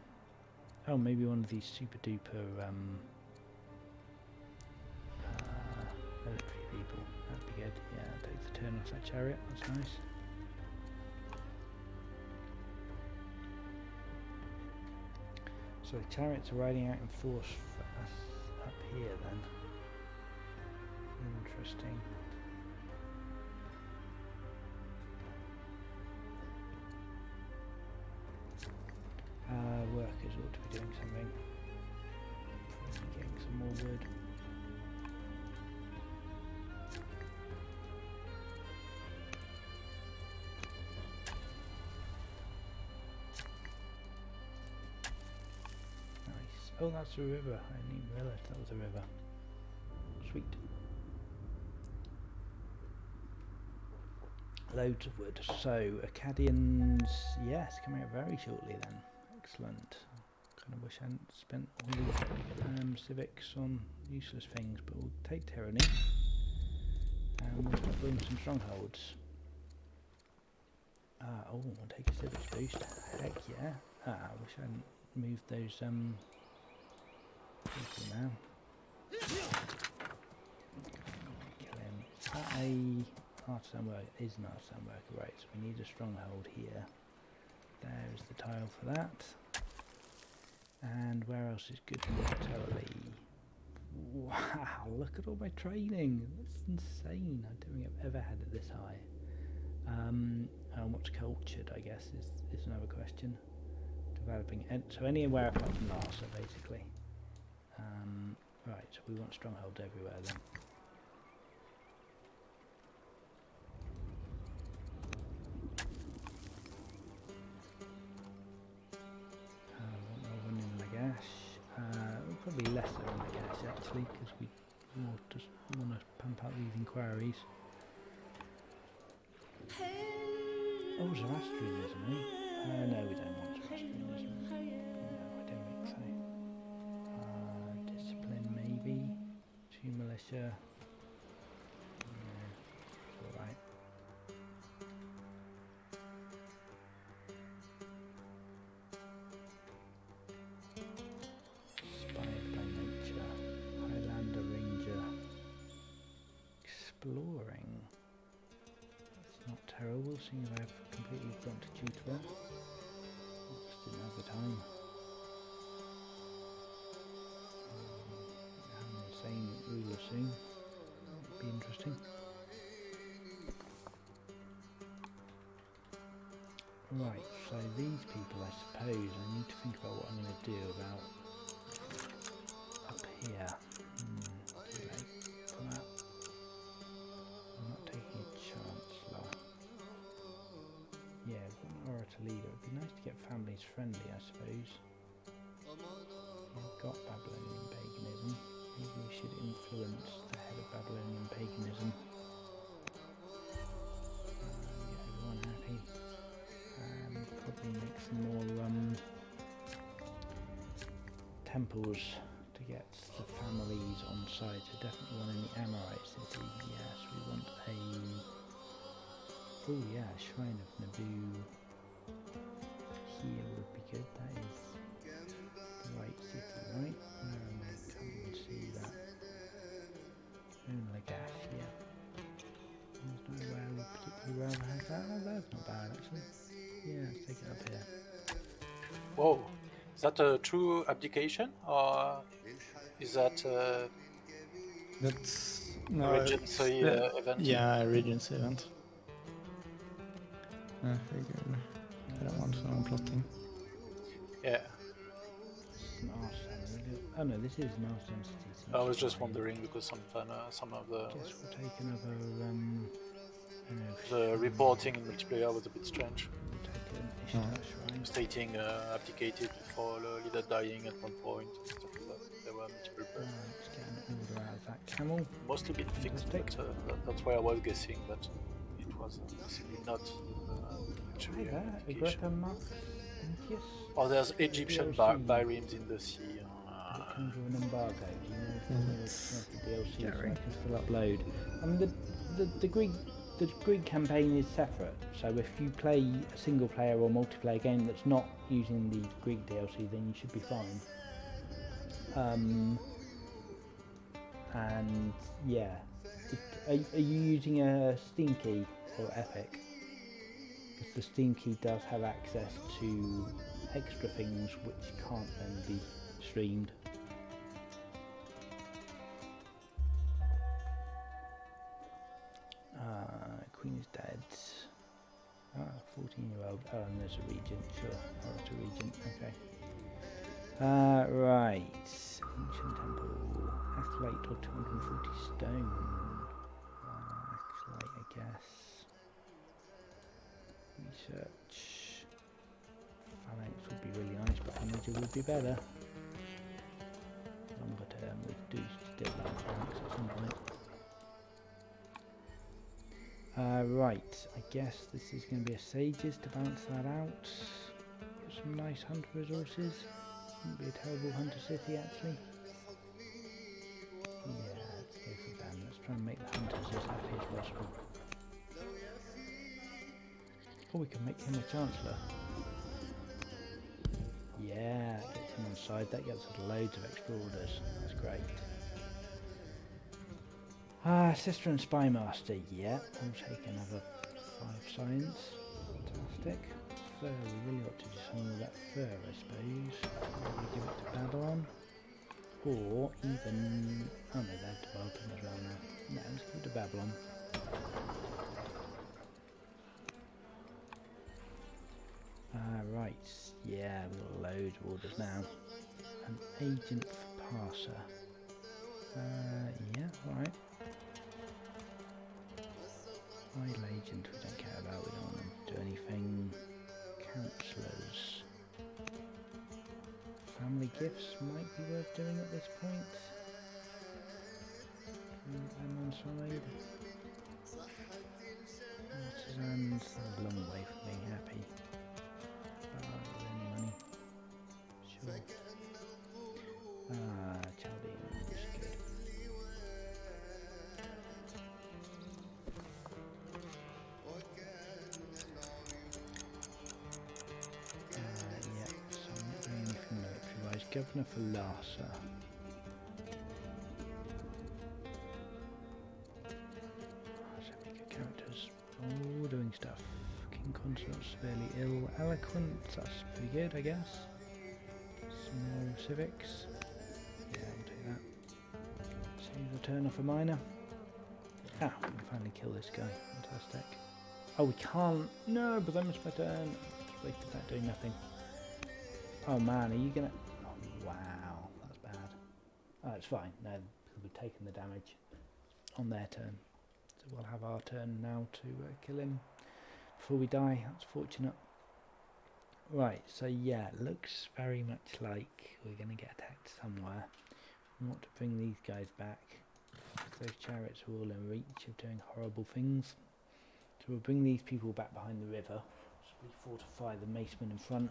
Oh, maybe one of these super duper military people. That'd be good. Yeah, take the turn off that chariot. That's nice. So the chariots are riding out in force for us up here then. Interesting. Workers ought to be doing something. Probably getting some more wood. Nice. Oh, that's a river. I didn't even realise that was a river. Sweet. Loads of wood. So, Akkadians, yes, coming out very shortly then. Excellent. Kind of wish I hadn't spent all these civics on useless things, but we'll take tyranny and we'll start building some strongholds. Oh, we'll take a civics boost. Heck yeah. I wish I hadn't moved those people now. Kill him. Is that a artisan worker? Is an artisan worker, right? So we need a stronghold here. There's the tile for that. And where else is good militarily? Wow, look at all my training. That's insane. I don't think I've ever had it this high. And what's cultured, I guess, is another question. Developing, so anywhere apart from Larsa, basically. Right, so we want strongholds everywhere then. One in Lagash. Probably lesser in Lagash actually, because we more just want to pump out these inquiries. Oh, Zoroastrianism, eh? No, we don't want Zoroastrianism. No, I don't think so. Discipline, maybe. 2 militia. No, it's alright. Inspired by nature. Highlander Ranger. Exploring. Not terrible, seeing as I've completely forgotten to tutor. Just didn't have the time. Have an insane ruler soon. That'd be interesting. Right, so these people, I suppose, I need to think about what I'm going to do about up here. Too late for that. I'm not taking a chancellor. Yeah, we've got an orator leader. It'd be nice to get families friendly, I suppose. We've got Babylonian paganism. Maybe we should influence the head of Babylonian paganism. Get everyone happy. And probably make some more temples to get the families on site. So definitely one in the Amorite city. Yes, we want a... Oh yeah, Shrine of Naboo here would be good. That is the right city, right? Where am I? Can't see that. In Lagash, yeah. There's nowhere I would particularly rather have that. Oh, that's not bad actually. Yeah, let's take it up here. Whoa, is that a true abdication, or is that That's a Regency event? Yeah, a Regency event. I figured I don't want someone plotting. Yeah, An arsenal. Oh no, this is an arsenal city. So I was just fine. wondering because sometimes some of the Guess we'll take another. You know, the reporting in multiplayer was a bit strange, we'll take an Ishtar shrine. stating abdicated before the leader dying at one point and stuff like that. There were multiple bugs. Let's get an order out of that camel. Mostly been fixed, Fantastic. but that's why I was guessing that it was possibly not actually Hi an there, abdication. Agrippa Marcus. Oh, there's Egyptian DLC. biremes in the sea. It comes with an embargo. Do you know if It's the DLC so I scary. can still upload? The Greek campaign is separate. So if you play a single player or multiplayer game that's not using the Greek DLC, then you should be fine. And yeah, are you using a Steam key or Epic? Because the Steam key does have access to extra things which can't then be streamed. Queen is dead. 14-year-old. Oh, and there's a regent. Sure, oh, it's a regent. Okay. Right. Ancient temple. Athlete or 240 stone. Athlete, I guess. Research. Phalanx would be really nice, but energy would be better. Longer term, we do still have phalanx at some point. Right, I guess this is going to be a sages to balance that out. Got some nice hunter resources. Wouldn't be a terrible hunter city actually. Yeah, let's go for them. Let's try and make the hunters as happy as possible. Or we can make him a chancellor. Yeah, gets him on side. That gets us loads of extra orders. That's great. Sister and Spy Master. Yeah, we'll take another 5 science. Fantastic. Fur, we really ought to do some of that fur, I suppose. Maybe give it to Babylon. Or even... oh no, they're developing as well now. No, let's give it to Babylon. Right, yeah, we've got loads of orders now. An agent for Parser. Yeah, alright. Idle agent we don't care about, we don't want them to do anything. Councillors. Family gifts might be worth doing at this point. I'm on side. Artisans, they're a long way from being happy. Any money? Sure. Chaldeans, good. Yeah, so I'm not doing anything military-wise. Governor for Larsa. Characters all doing stuff. King Consort severely ill. Eloquent, that's pretty good, I guess. Small civics. Yeah, we'll take that. Save the turn off a miner. We can finally kill this guy. Fantastic. Oh, we can't. No, but I missed my turn. Just wasted that doing nothing. Oh man, are you gonna... oh, wow, that's bad. Oh, it's fine. No, because we've taken the damage on their turn. So we'll have our turn now to kill him before we die. That's fortunate. Right, so yeah, looks very much like we're going to get attacked somewhere. We want to bring these guys back. Those chariots are all in reach of doing horrible things. So we'll bring these people back behind the river. So we fortify the macemen in front.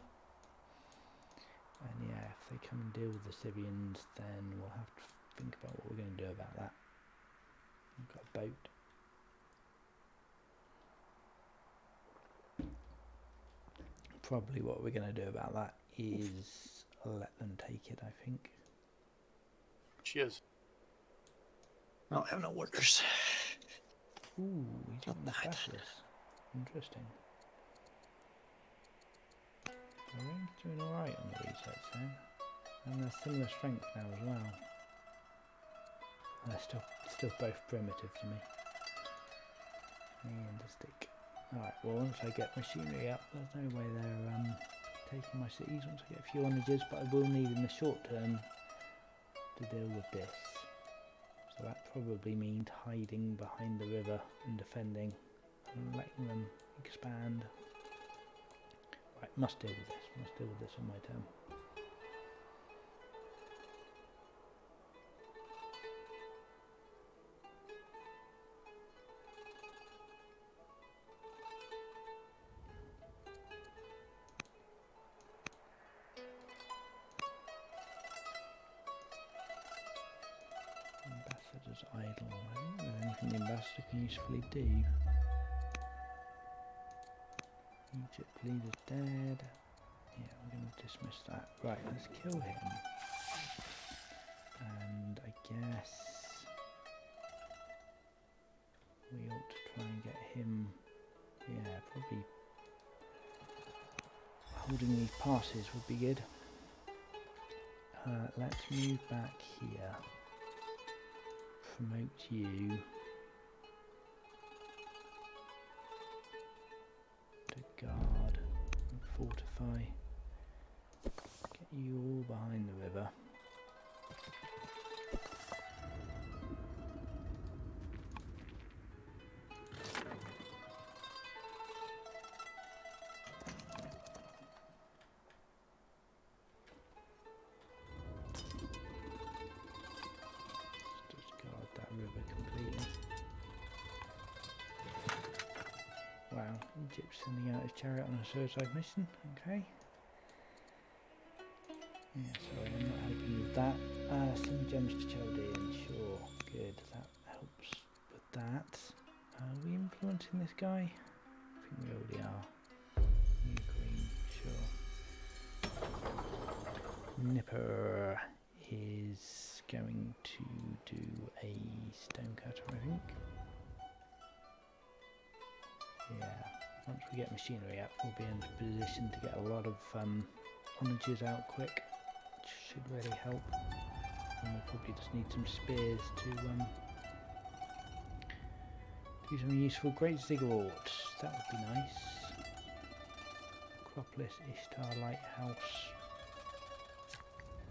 And yeah, if they come and deal with the Syrians, then we'll have to think about what we're going to do about that. We've got a boat. Probably what we're going to do about that is let them take it, I think. Cheers. I have no orders. Ooh, he's got Not the bad. specialist. Interesting. I think he's doing alright on the research then. And they're similar strength now as well. They're still both primitive to me. Fantastic. Alright, well once I get machinery up, there's no way they're taking my cities once I get a few onages, but I will need in the short term to deal with this. So that probably means hiding behind the river and defending and letting them expand. Right, must deal with this on my turn. Ambassador's idle. I don't know anything the ambassador can usefully do. Egypt leader's dead. Yeah, we're going to dismiss that. Right, let's kill him. And I guess we ought to try and get him, yeah, probably holding these passes would be good. Let's move back here. Promote you to guard and fortify. Get you all behind the river. Wow, Egypt's sending out his chariot on a suicide mission, okay. Yeah, sorry, I'm not helping with that. Send gems to Chaldean, sure, good, that helps with that. Are we influencing this guy? I think we already are. New queen, sure. Nipper is going to do a stonecutter, I think. Yeah, once we get machinery up, we'll be in a position to get a lot of onages out quick, which should really help. And we'll probably just need some spears to do something useful. Great Ziggurat, that would be nice. Acropolis, Ishtar Lighthouse.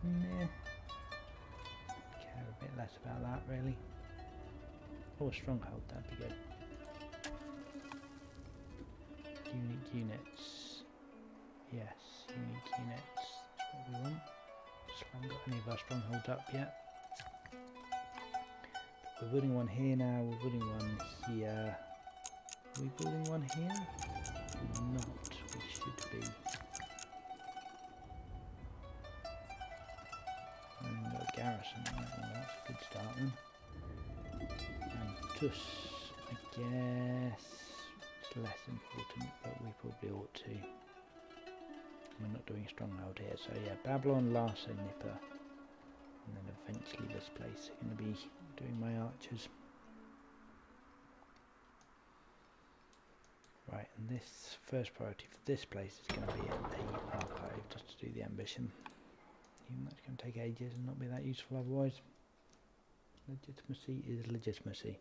Meh. Care a bit less about that really. Oh, a stronghold, that'd be good. Unique units. Yes, unique units. That's what we want. Just haven't got any of our strongholds up yet. We're building one here now, we're building one here. Are we building one here? We're not, we should be. We've got a garrison, right? Well, that's a good start then. And Tus, I guess, it's less important, but we probably ought to. We're not doing a stronghold here, so yeah, Babylon, Larsa, Nipper. And then eventually this place is going to be doing my archers. Right, and this first priority for this place is going to be a archive just to do the ambition. Even that's going to take ages and not be that useful otherwise. Legitimacy is legitimacy.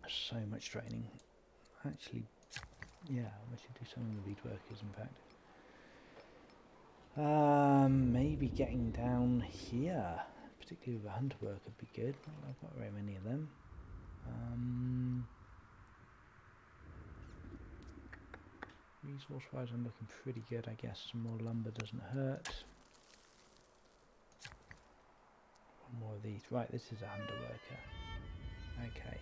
So much training. Actually, yeah, I should do something with lead workers in fact. Maybe getting down here, particularly with a hunter worker, would be good. I've got very many of them. Resource wise I'm looking pretty good, I guess some more lumber doesn't hurt. One more of these. Right, this is a hunter worker. Okay.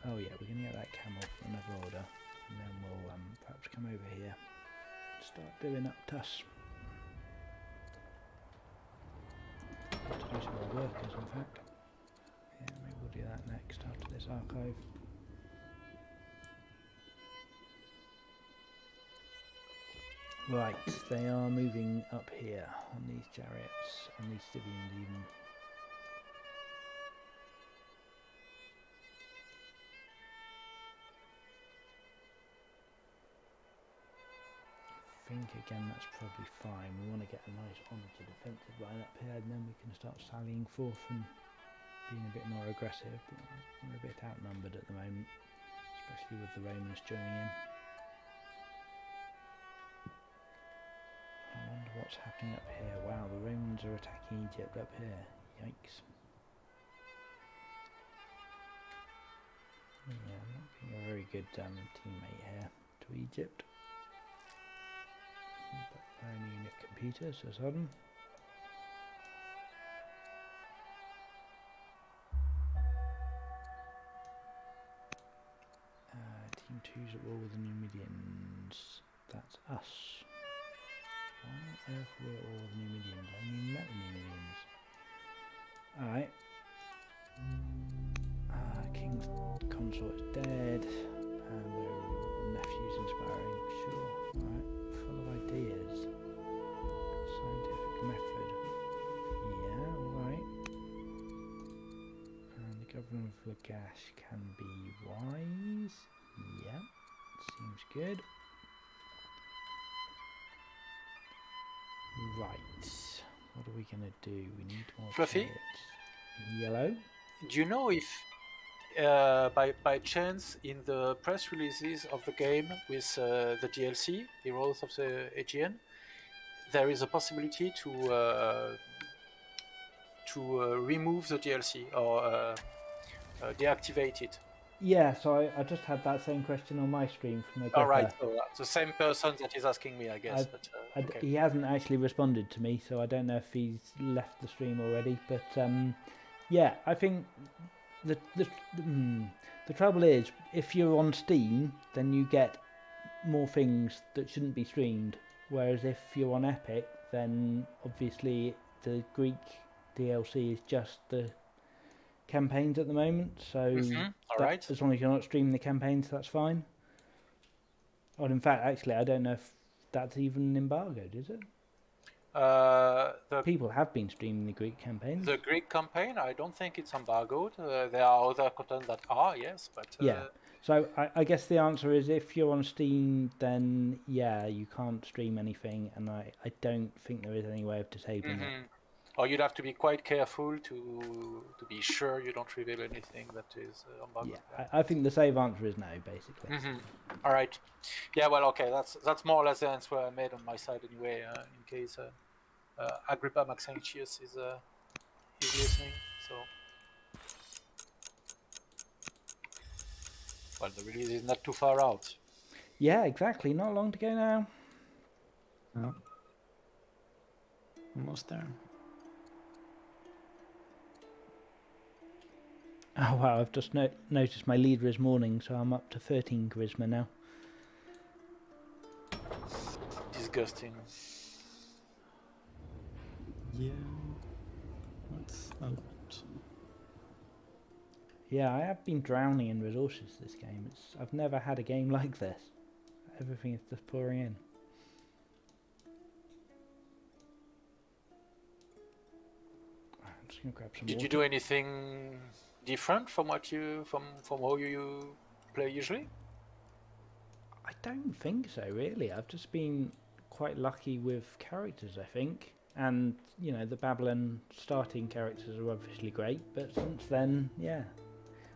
Oh yeah, we're going to get that camel for another order. And then we'll perhaps come over here and start doing up Tus. Got to do some more workers in fact. Yeah, maybe we'll do that next after this archive. Right, they are moving up here on these chariots and these civilians even. I think again that's probably fine. We want to get a nice honored defensive line up here and then we can start sallying forth and being a bit more aggressive. But we're a bit outnumbered at the moment, especially with the Romans joining in. I wonder what's happening up here. Wow, the Romans are attacking Egypt up here. Yikes. Yeah, I'm not being a very good teammate here to Egypt. But we're only unit computers, so sudden. Team 2's at war with the Numidians. That's us. Why on earth were all the Numidians? I haven't even met the Numidians. Alright. King's consort is dead. And their nephew's inspiring. Sure. Alright. Full of ideas. Scientific method. Yeah, alright. And the governor of Lagash can be wise. Yeah. Seems good. Right, what are we going to do? We need more Fluffy? chariots. Yellow? Do you know if, by chance, in the press releases of the game with the DLC, Heroes of the Aegean, there is a possibility to remove the DLC or deactivate it? Yeah, so I just had that same question on my stream from a All right, so the same person that is asking me, I guess. Okay. He hasn't actually responded to me, so I don't know if he's left the stream already. But yeah, I think the trouble is, if you're on Steam, then you get more things that shouldn't be streamed. Whereas if you're on Epic, then obviously the Greek DLC is just the campaigns at the moment. So All right. as long as you're not streaming the campaigns, that's fine. Or in fact, actually, I don't know if that's even embargoed, is it? People have been streaming the Greek campaigns. The Greek campaign, I don't think it's embargoed. There are other content that are, yes, but yeah. So I guess the answer is if you're on Steam, then yeah, you can't stream anything, and I don't think there is any way of disabling it. Or you'd have to be quite careful to be sure you don't reveal anything that is embargoed. Yeah, I think the safe answer is no, basically. All right. Yeah, well, okay, that's more or less the answer I made on my side anyway, in case Agrippa Maxentius is listening. So, well, the release is not too far out. Yeah, exactly. Not long to go now. No. Almost there. Oh wow, I've just noticed my leader is morning, so I'm up to 13 charisma now. Disgusting. Yeah. That's a lot. Yeah, I have been drowning in resources this game. I've never had a game like this. Everything is just pouring in. I'm just gonna grab some Did water. you do anything different from what from how you play usually? I don't think so, really. I've just been quite lucky with characters, I think. And, you know, the Babylon starting characters are obviously great, but since then, yeah.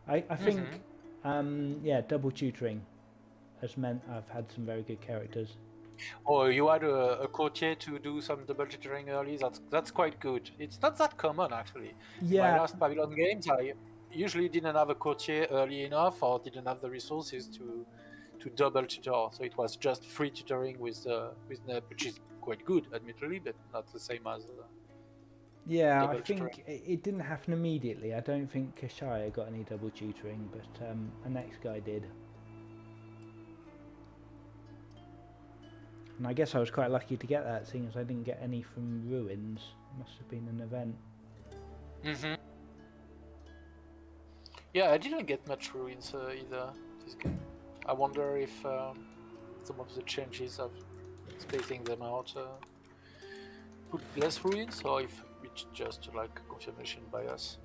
I think, yeah, double tutoring has meant I've had some very good characters. Oh, you had a courtier to do some double tutoring early. That's quite good. It's not that common actually. In my Yeah, last Babylon games, I usually didn't have a courtier early enough, or didn't have the resources to double tutor. So it was just free tutoring with NEP, which is quite good, admittedly, but not the same as. yeah, I double tutoring. think it didn't happen immediately. I don't think Kashaya got any double tutoring, but the next guy did. And I guess I was quite lucky to get that, seeing as I didn't get any from Ruins. Must have been an event. Yeah, I didn't get much ruins either this game. I wonder if some of the changes of spacing them out put less ruins, or if it's just like confirmation bias.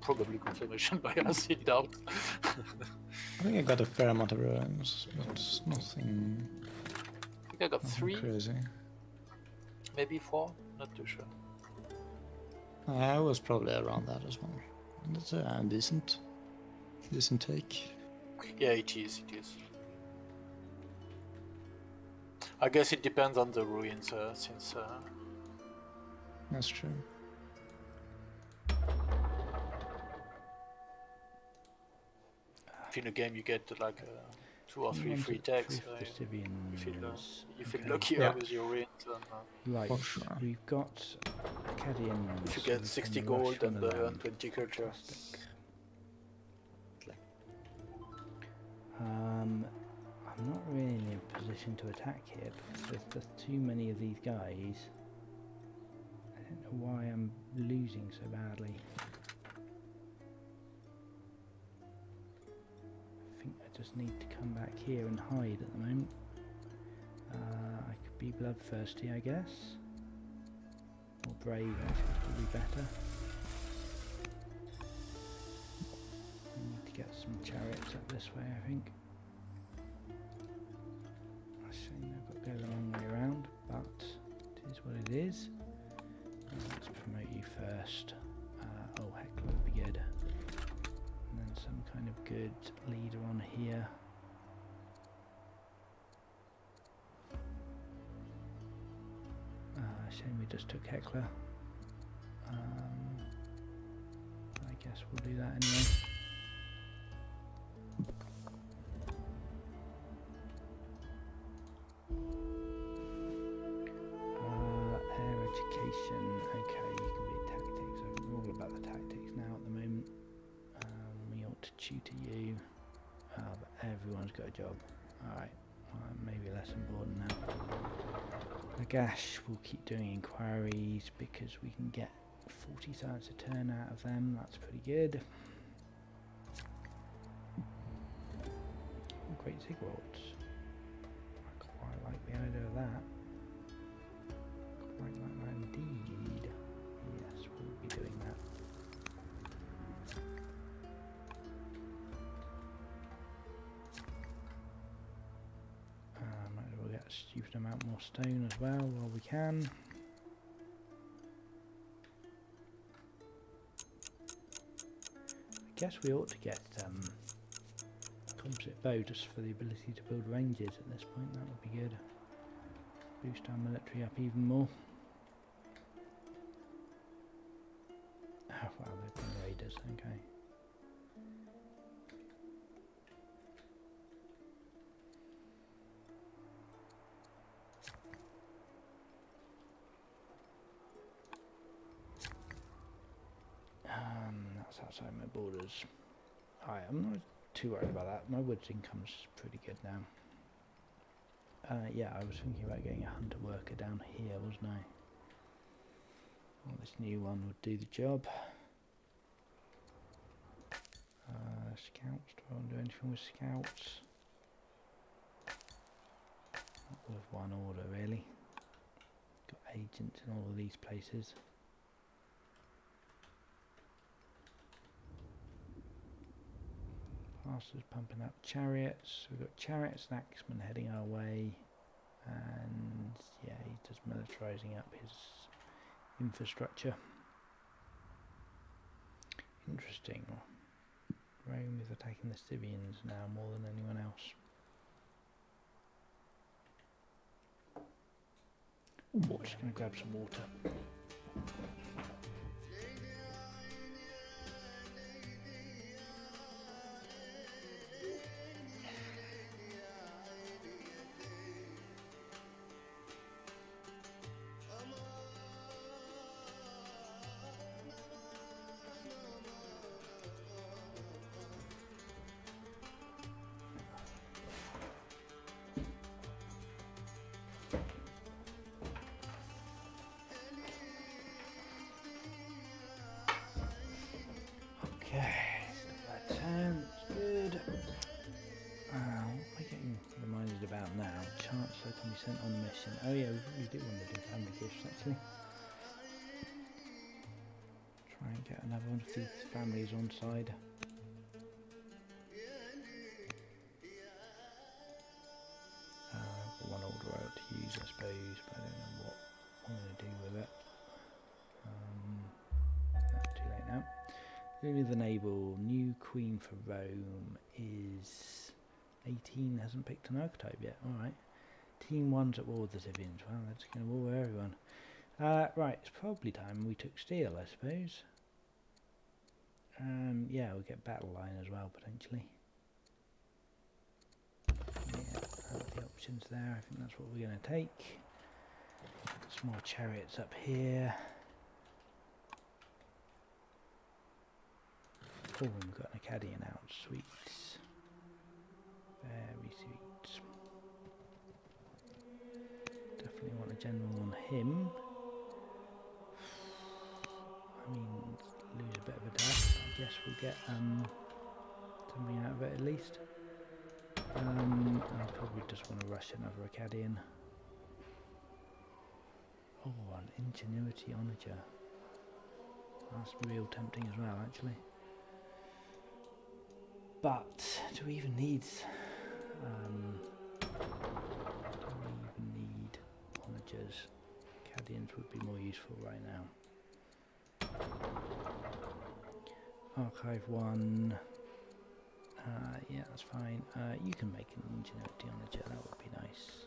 Probably confirmation bias, in doubt. I think I got a fair amount of ruins, but nothing. I think I got 3, crazy. maybe 4, not too sure. I was probably around that as well. That's a decent take. Yeah, it is. I guess it depends on the ruins, since. That's true. If in a game you get like 2 or 3 free tags, you feel luckier with your ruins. Right, For sure. we've got Acadians. If you get 60 gold and 20 culture. I'm not really in a position to attack here because there's just too many of these guys. I don't know why I'm losing so badly. I think I just need to come back here and hide at the moment. I could be bloodthirsty, I guess. Or brave, actually, probably better. I need to get some chariots up this way, I think. I shame I've got to go the long way around, but it is what it is. Let's promote you first. Oh, Heckler would be good. And then some kind of good leader on here. Shame we just took Heckler. I guess we'll do that anyway. Air education. Okay, you can read tactics. I'm all about the tactics now at the moment. We ought to tutor you. But everyone's got a job. Alright. Maybe less important now. Nagash will keep doing inquiries because we can get 40 sides a turn out of them. That's pretty good. Great Zigguards. I quite like the idea of that. Quite like that indeed. Yes, we'll be doing that. Might as well get a stupid amount more stone as well while we can. I guess we ought to get composite bow just for the ability to build ranges at this point. That would be good. Boost our military up even more. Oh wow, they've been raiders, okay. That's outside my borders. I'm not too worried about that. My woods income's pretty good now. Yeah, I was thinking about getting a hunter worker down here, wasn't I? Well, this new one would do the job. Scouts, do I want to do anything with scouts? Not with one order really. Got agents in all of these places. Masters pumping up chariots. We've got chariots and axemen heading our way, and yeah, he's just militarising up his infrastructure. Interesting. Rome is attacking the Scythians now more than anyone else. I'm just going to grab some water. Sent on a mission. Oh yeah, we do want to do family gifts actually. Try and get another one of these families on side. One order out to use, I suppose, but I don't know what I'm going to do with it. Too late now. With an able new queen for Rome is 18. Hasn't picked an archetype yet. All right. Team 1's at war with the Scythians. Well, that's going to war with everyone. Right, it's probably time we took steel, I suppose. Yeah, we'll get battle line as well, potentially. Yeah, have the options there. I think that's what we're going to take. Some more chariots up here. Oh, we've got an Acadian out. Sweet. Very sweet. Definitely want a general on him. I mean, lose a bit of a death. I guess we'll get something out of it at least. I probably just want to rush another Acadian. Oh, an ingenuity onager. That's real tempting as well, actually. But do we even need? Onagers? Acadians would be more useful right now. Archive 1. Yeah, that's fine. You can make an ingenuity onager, that would be nice.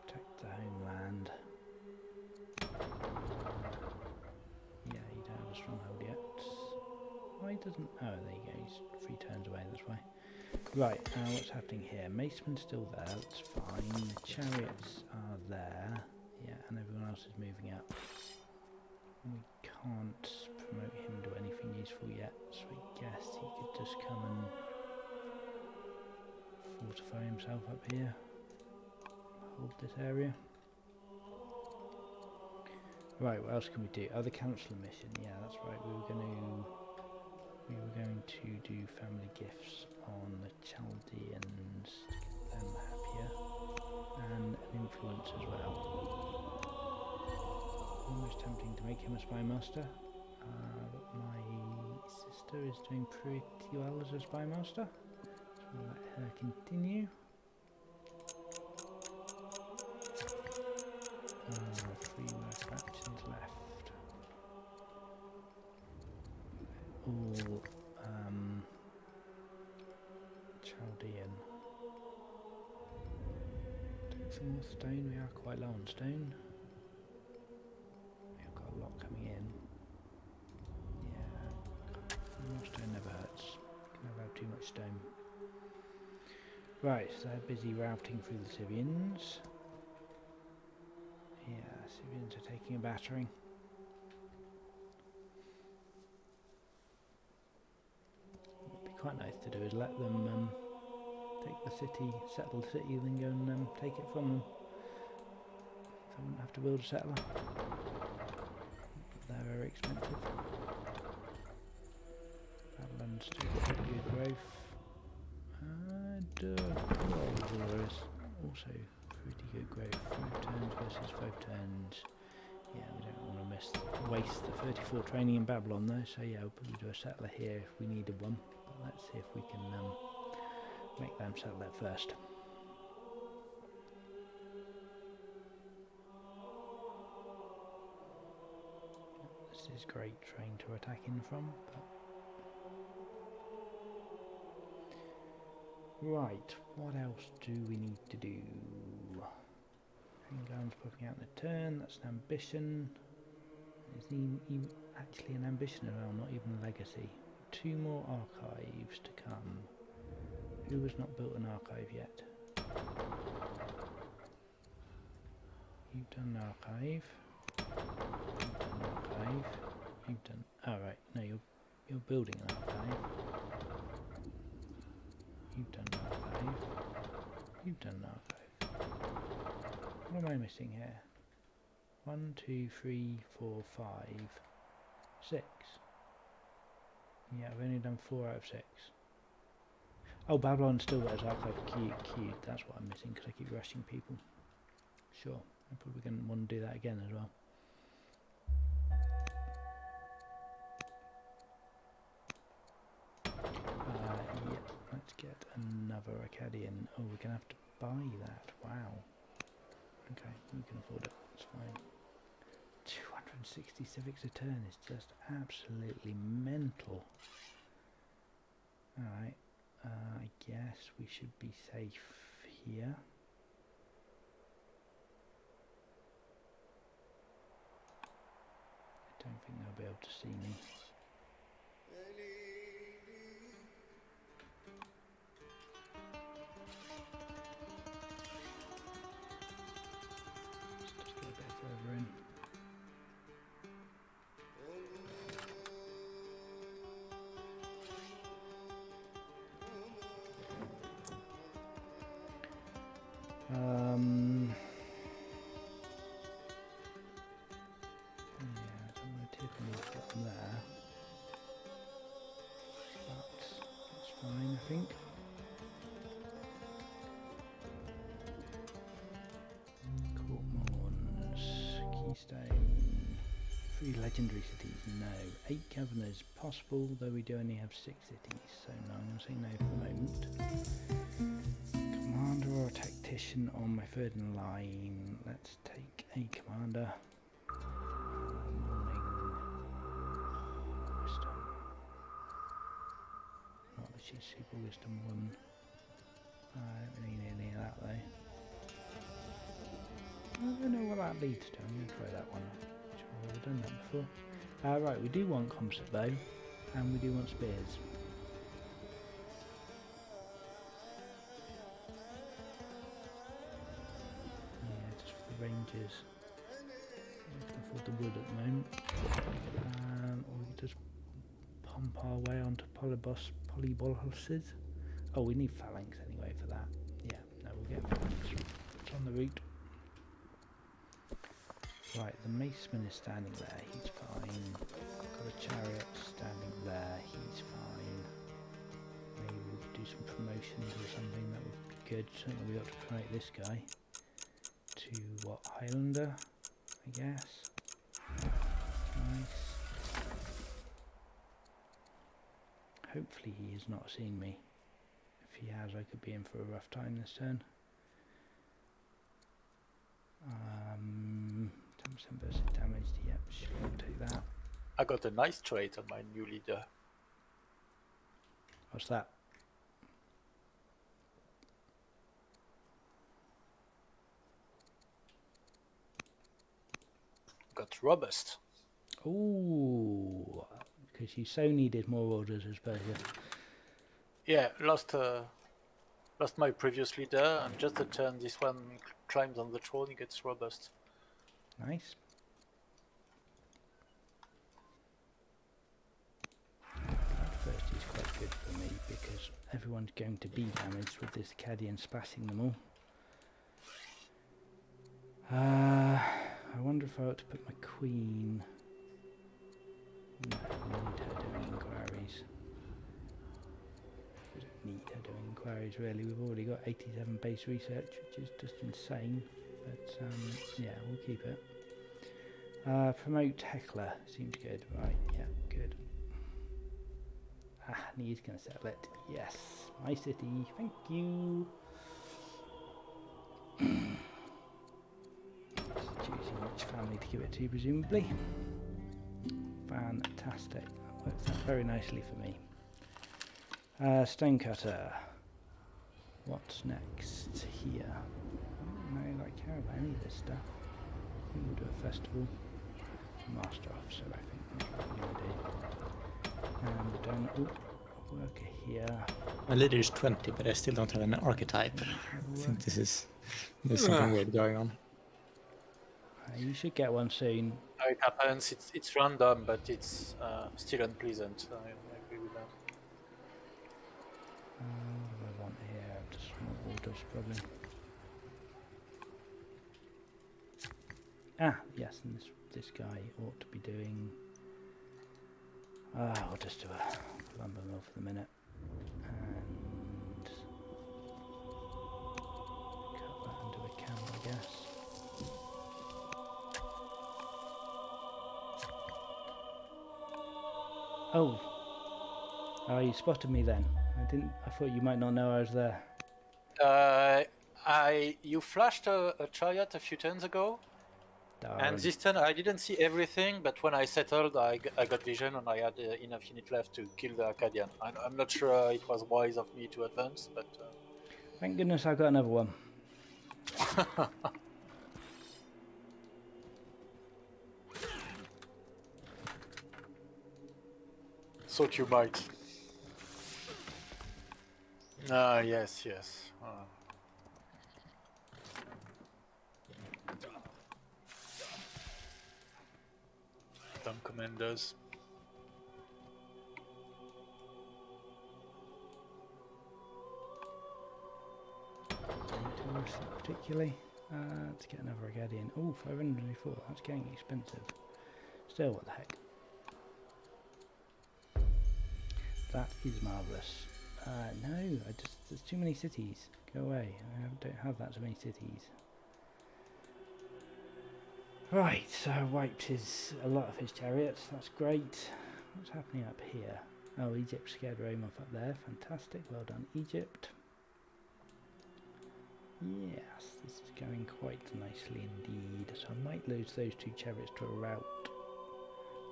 Protect the homeland. Yeah, you don't have a stronghold yet. Why doesn't... Oh, there you go, he's 3 turns away, that's why. Right, what's happening here? Maceman's still there, that's fine. The chariots are there. Yeah, and everyone else is moving up. We can't promote him to anything useful yet, so I guess he could just come and fortify himself up here. Hold this area. Right, what else can we do? Other councillor mission. Yeah, that's right. We were going to do family gifts on the Chaldeans to get them happier, and an influence as well. Almost tempting to make him a spy master, but my sister is doing pretty well as a spy master, so we'll let her continue. 3 more factions left. All Chaldean. Take some more stone. We are quite low on stone. We've got a lot coming in. Yeah, more stone never hurts. You can never have too much stone. Right, so they're busy routing through the Syrians. Yeah, Syrians are taking a battering. What would be quite nice to do is let them take the city, settle the city, then go and take it from them. So I wouldn't have to build a settler. They're very expensive. Babylon's still got pretty good growth. And there is also pretty good growth. 5 turns versus 5 turns. Yeah, we don't want to waste the 34 training in Babylon though, so yeah, we'll probably do a settler here if we needed one. But let's see if we can make them settle it first. This is great terrain to attack in from. Right, what else do we need to do? England's popping out in a turn, that's an ambition. Is he actually an ambition as well, not even a legacy? 2 more archives to come. Who has not built an archive yet? You've done an archive. You've done an archive. You've done... Oh right, no, you're building an archive. You've done an archive. You've done an archive. What am I missing here? 1, 2, 3, 4, 5, 6. Yeah, I've only done 4 out of 6. Oh, Babylon still got his archive queued. That's what I'm missing because I keep rushing people. Sure, I'm probably going to want to do that again as well. Yeah, let's get another Akkadian. Oh, we're going to have to buy that. Wow. Okay, we can afford it. It's fine. 260 civics a turn is just absolutely mental. Alright, I guess we should be safe here. I don't think they'll be able to see me. Let's just get a bit further in. Yeah, I don't want to tip any from there, but that's fine, I think. Courtmorns, Keystone, 3 legendary cities, no. 8 governors possible, though we do only have 6 cities, so no, I'm going to say no for the moment. Commander or a tactician on my 3rd in line. Let's take a commander. Morning. Wisdom. Not that she's super wisdom 1. I don't really need any of that though. I don't know what that leads to. I'm going to try that one. Sure, I've never done that before. Right, we do want composite bow, and we do want spears. Ranges. We can afford the wood at the moment. Or we can just pump our way onto polybolhouses. Oh, we need phalanx anyway for that. we'll get it's on the route. Right, the maceman is standing there, he's fine. Got a chariot standing there, he's fine. Maybe we could do some promotions or something, that would be good. Certainly we ought to promote this guy to what, Highlander, I guess. Nice. Hopefully he has not seen me. If he has, I could be in for a rough time this turn. 10% versus damage, yep, sure, I'll take that. I got a nice trait on my new leader. What's that? Got robust. Ooh, because you so needed more orders as Persia. Yeah, lost my previous leader, and just the turn this one climbs on the throne, he gets robust. Nice. Bloodthirsty is quite good for me because everyone's going to be damaged with this Akkadian splashing them all. I wonder if I ought to put my queen. No, we need her doing inquiries. We don't need her doing inquiries really. We've already got 87 base research, which is just insane. But yeah, we'll keep it. Promote Heckler seems good. Right, yeah, good. Ah, and he's going to settle it. Yes, my city. Thank you. Choosing which family to give it to, presumably. Fantastic. That works out very nicely for me. Stonecutter. What's next here? I don't know, I care about any of this stuff. I think we'll do a festival. Master officer, I think that's what we're going to do. And we don't. Oh, worker here. My leader is 20, but I still don't have an archetype. I think there's something weird going on. You should get one soon. How it happens, it's random, but it's still unpleasant. I agree with that. What do I want here? Just small orders, probably. Ah, yes, and this guy ought to be doing. I'll just do a lumber mill for the minute, and cut that into a camp, I guess. Oh, you spotted me then. I thought you might not know I was there. You flashed a chariot a few turns ago, Darn. and this turn I didn't see everything, but when I settled, I got vision and I had enough unit left to kill the Akkadian. I'm not sure it was wise of me to advance, but... Thank goodness I got another one. Thought you might. Ah, yes. Dumb commanders. Particularly, to get another Akkadian. Oh, 524. That's getting expensive. Still, what the heck? That is marvellous. No, there's too many cities. Go away. I don't have that so many cities. Right, so I wiped a lot of his chariots. That's great. What's happening up here? Oh, Egypt scared Rome off up there. Fantastic. Well done, Egypt. Yes, this is going quite nicely indeed. So I might lose those two chariots to a rout,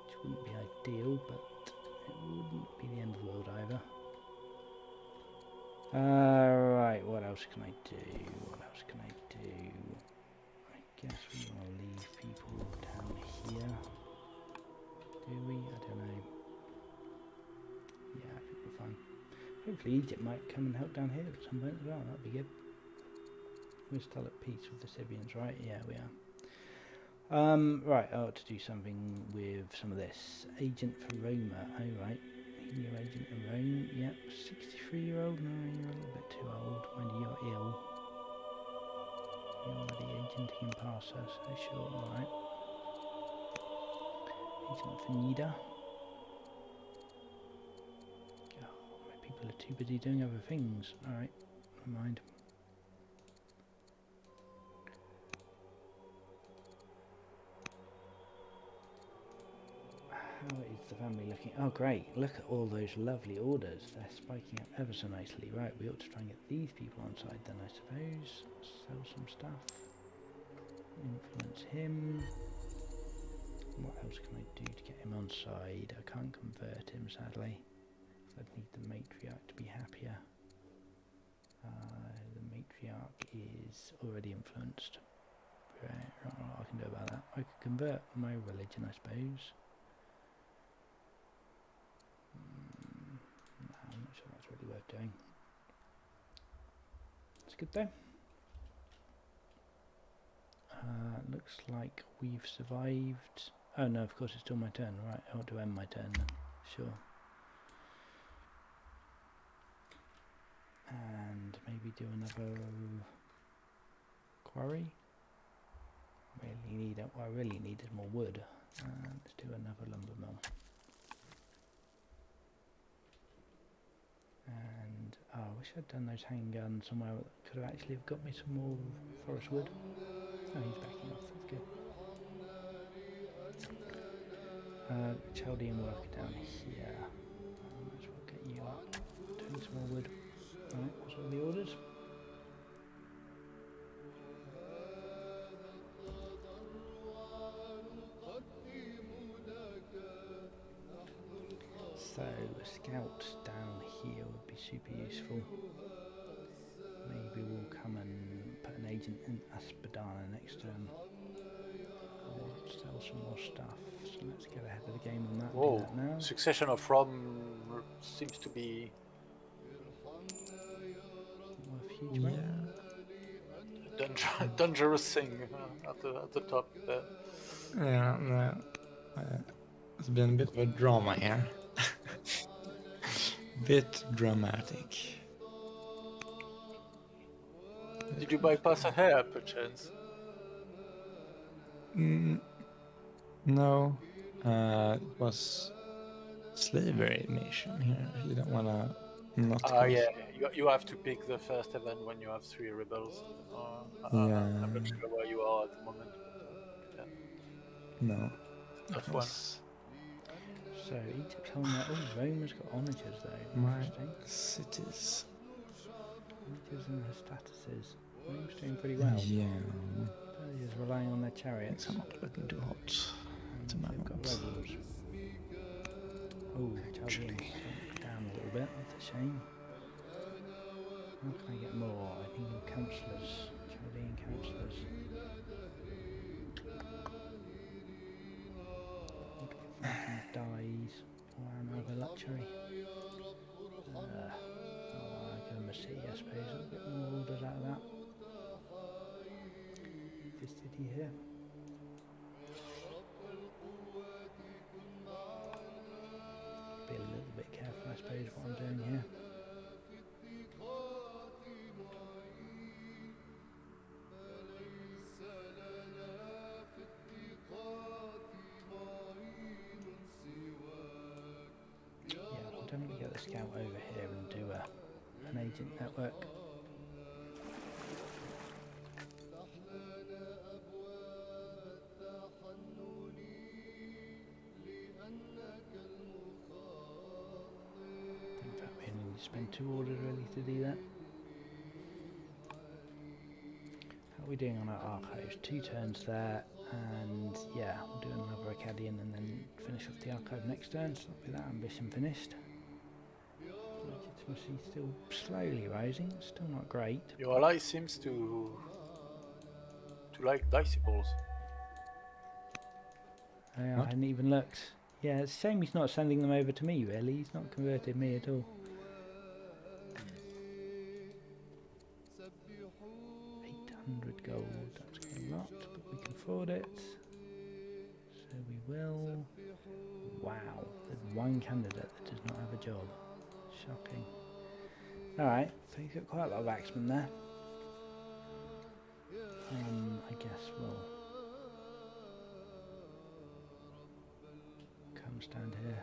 which wouldn't be ideal, but it wouldn't be the end of the world either. Right, what else can I do? I guess we want to leave people down here. Do we? I don't know. Yeah, I think we're fine. Hopefully Egypt might come and help down here at some point as well. That'd be good. We're still at peace with the Scythians, right? Yeah, we are. Right, I ought to do something with some of this. Agent for Roma. Oh, right. New agent in Rome. Yep. 63-year-old? No, you're a little bit too old. Mind you, you're ill. so sure, alright. Agent for Nida. Oh, my people are too busy doing other things. Alright, never mind. How is the family looking? Oh great, look at all those lovely orders. They're spiking up ever so nicely. Right, we ought to try and get these people on side then, I suppose. Sell some stuff. Influence him. What else can I do to get him on side? I can't convert him, sadly. I'd need the matriarch to be happier. The matriarch is already influenced. Right, not a lot I can do about that. I could convert my religion, I suppose. No, I'm not sure that's really worth doing. It's good though. Looks like we've survived. Oh no, of course it's still my turn. Right, I ought to end my turn then. Sure. And maybe do another quarry. What I really need is more wood. Let's do another lumber mill. And I wish I'd done those handguns somewhere that could have actually got me some more forest wood. Oh, he's backing off, that's good. Chaldean worker down here. Might as well get you up. Doing some more wood. Right, that's all the orders. So a scout down here would be super useful. Maybe we'll come and put an agent in Aspadana next turn. Or sell some more stuff. So let's get ahead of the game on that and do Whoa, that now. succession of Rom seems to be Worth a huge amount. a dangerous thing at the top there. Yeah, no. It's been a bit of a drama here. Bit dramatic. Did you bypass a hair, perchance? No, it was slavery mission here. You don't wanna not Ah, yeah, cause. you have to pick the first event when you have 3 rebels. Yeah, I'm not sure where you are at the moment, but yeah, no, it tough one. was So Egypt's holding that. Oh, Roma's got onagers though. my Interesting. cities. Onagers and her statuses. Rome's doing pretty well. Yeah, Persia's relying on their chariots. things are not looking too hot at the And they've got moment. rebels. Oh, Chaldean sunk down a little bit. That's a shame. How can I get more? I need more councillors. Chaldean councillors. Fighting dies. Or another luxury. Give them a city, I suppose. A bit more orders out of that. This city here. Be a little bit careful, I suppose, what I'm doing here. Yeah, we'll definitely get the scout over here and do an agent network. In fact, we only need to spend 2 orders really to do that. How are we doing on our archives? 2 turns there, and yeah, we'll do another Akkadian and then finish off the archive next turn, so that'll be that ambition finished. Legitimacy still slowly rising, still not great. Your ally seems to like disciples. I What? hadn't even looked. Yeah, it's a shame he's not sending them over to me really, he's not converted me at all. 800 gold, that's a lot, but we can afford it. So we will. Wow, there's one candidate that does not have a job. Shocking. Alright, so he's got quite a lot of axemen there. I I guess we'll come stand here.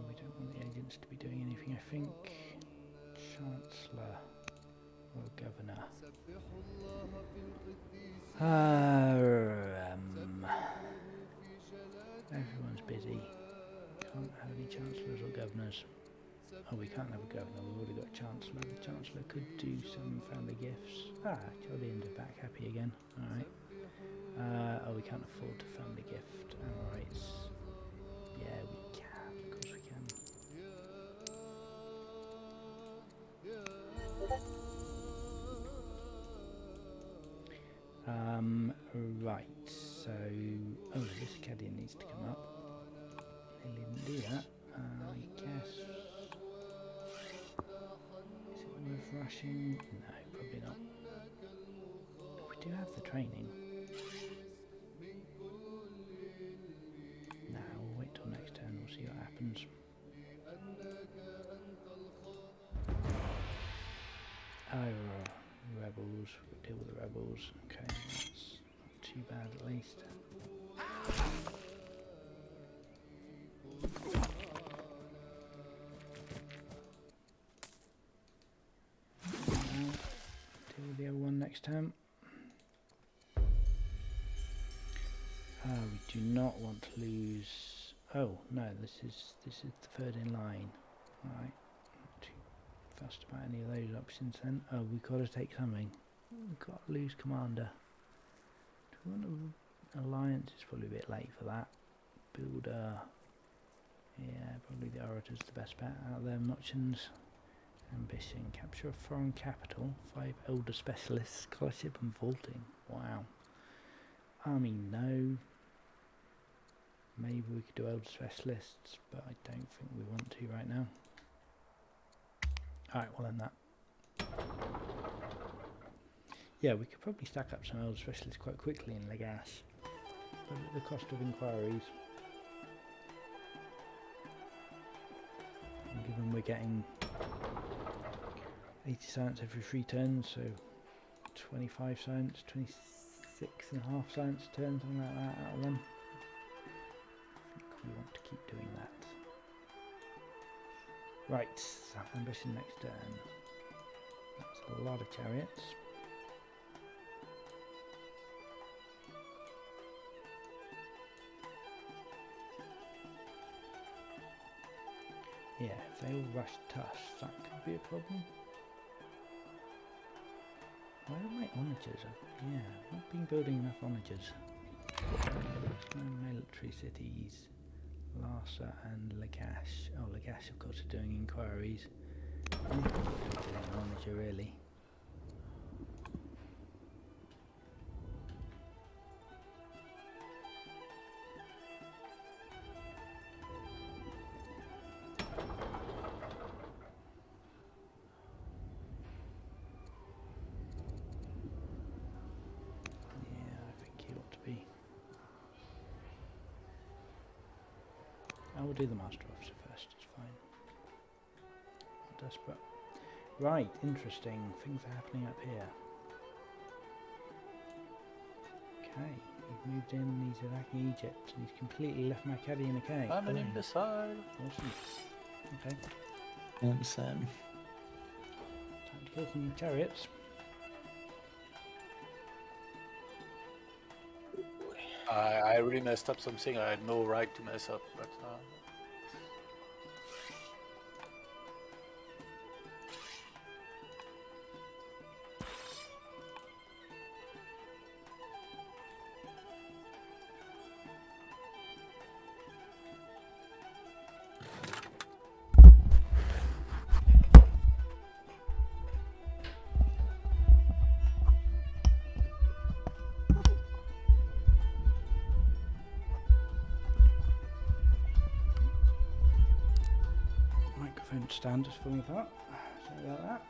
We don't want the agents to be doing anything, I think. Chancellor or Governor. Everyone's busy. Can't have any chancellors or governors. Oh, we can't have a governor, we've already got a chancellor. The chancellor could do some family gifts. Jolion's back happy again. Alright. Oh, we can't afford a family gift. Alright. Yeah, we can. Of course we can. Right, so... Oh, this Acadian needs to come up. They didn't do that. I guess... Is it worth rushing? No, probably not. We do have the training. No, we'll wait till next turn, we'll see what happens. Oh, rebels, we'll deal with the rebels. Okay, that's not too bad at least. Deal with the other one next time. We do not want to lose. Oh no, this is the third in line. Alright, not too fussed about any of those options then. Oh, we've got to take something. We've got to lose commander. Do we want an alliance? It's probably a bit late for that. Builder. Yeah, probably the orator's the best bet out of them options. Ambition. Capture a foreign capital. 5 elder specialists. Scholarship and vaulting. Wow. Army, no. Maybe we could do elder specialists, but I don't think we want to right now. Alright, we'll end that. Yeah, we could probably stack up some elder specialists quite quickly in Legash, but at the cost of inquiries. And given we're getting 80 science every 3 turns, so 25 science, 26.5 science a turn, something like that out of them. I think we want to keep doing that. Right, ambition next turn. That's a lot of chariots. Yeah, if they all rush Tusk, that could be a problem. Where are my onagers? Yeah, I've not been building enough onagers. No military cities. Larsa and Legash. Oh, Legash of course are doing inquiries. Doing an onager really. I will do the master officer first, it's fine. Not desperate. Right, interesting. Things are happening up here. Okay, he's moved in and he's attacking Egypt and he's completely left my caddy in a cave. I'm an imbecile. Awesome. Okay. Sam. Time to kill some chariots. I really messed up something I had no right to mess up, but Microphone stand is falling apart. Sorry about that.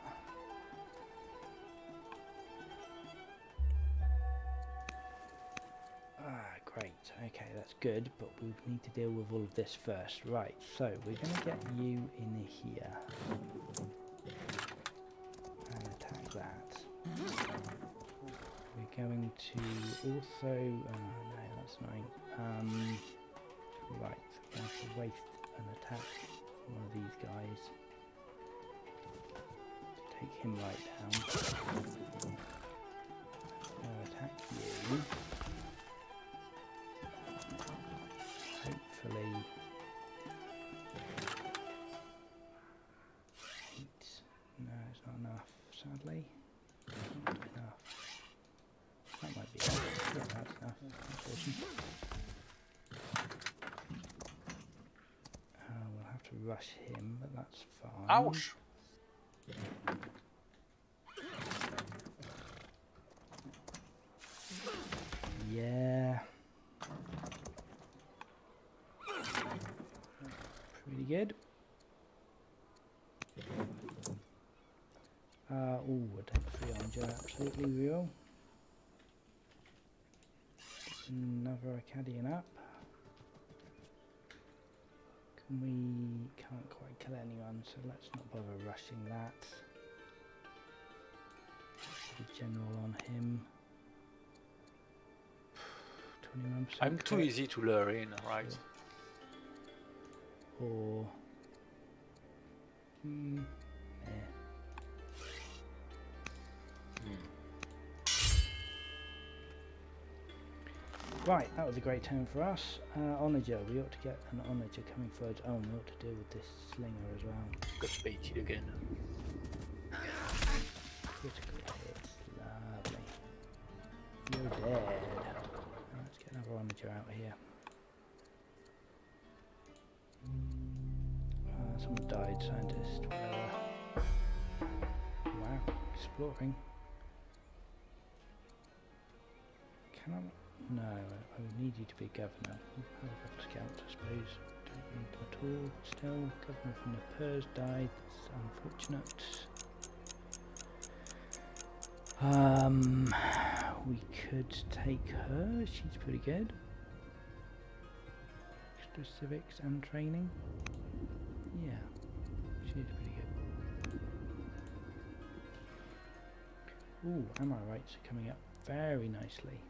Okay, that's good, but we need to deal with all of this first. Right, so we're going to get you in here and attack that. We're going to also... no, that's annoying. Right, we're going to waste an attack one of these guys. Take him right down. I'll attack you. Hopefully... 8. No, it's not enough, sadly. Not enough. That might be enough. Yeah, that's enough. That's awesome. We'll have to rush him, but that's fine. Ouch! Yeah. Pretty good. Ooh, attack 3 on Joe, absolutely real. Another Acadian up. Can't quite kill anyone, so let's not bother rushing that. The general on him. 21%. I'm too easy to lure in, right? Or... yeah. Right, that was a great turn for us. Onager, we ought to get an Onager coming forward. Oh, and we ought to deal with this slinger as well. Got baited again. Critical hit, lovely. You're dead. Let's get another Onager out here. Someone died, scientist, whatever. Wow, exploring. Can I... No, I would need you to be governor. Have a couple of scouts, I suppose. Don't need them at all. Still, governor from the Purs died. That's unfortunate. We could take her. She's pretty good. Extra civics and training. Yeah, she's pretty good. Ooh, am I right? So coming up very nicely.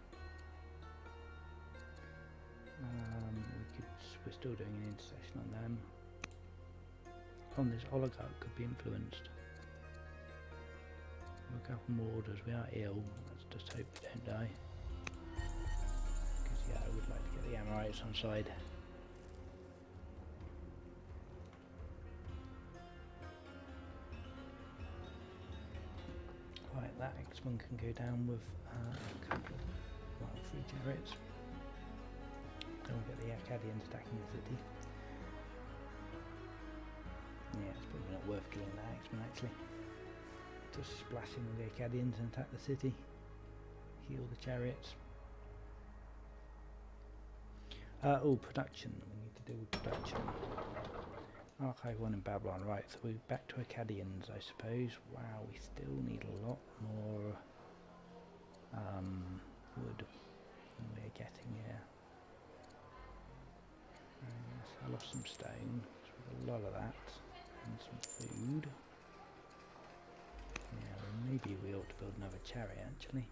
We're still doing an intercession on them. On this oligarch could be influenced. We'll go for more orders. We are ill. Let's just hope we don't die. Because yeah, I would like to get the Amorites on side. Right, that X1 can go down with a couple of, well, 3 chariots. Then we'll get the Acadians attacking the city. Yeah, it's probably not worth killing that X1 actually. Just splashing with the Acadians and attack the city. Heal the chariots. Oh, production. We need to do with production. Archive 1 in Babylon. Right, so we're back to Acadians, I suppose. Wow, we still need a lot more wood than we're getting here. Sell off some stone, so we've got a lot of that, and some food. Yeah, well, maybe we ought to build another chariot actually.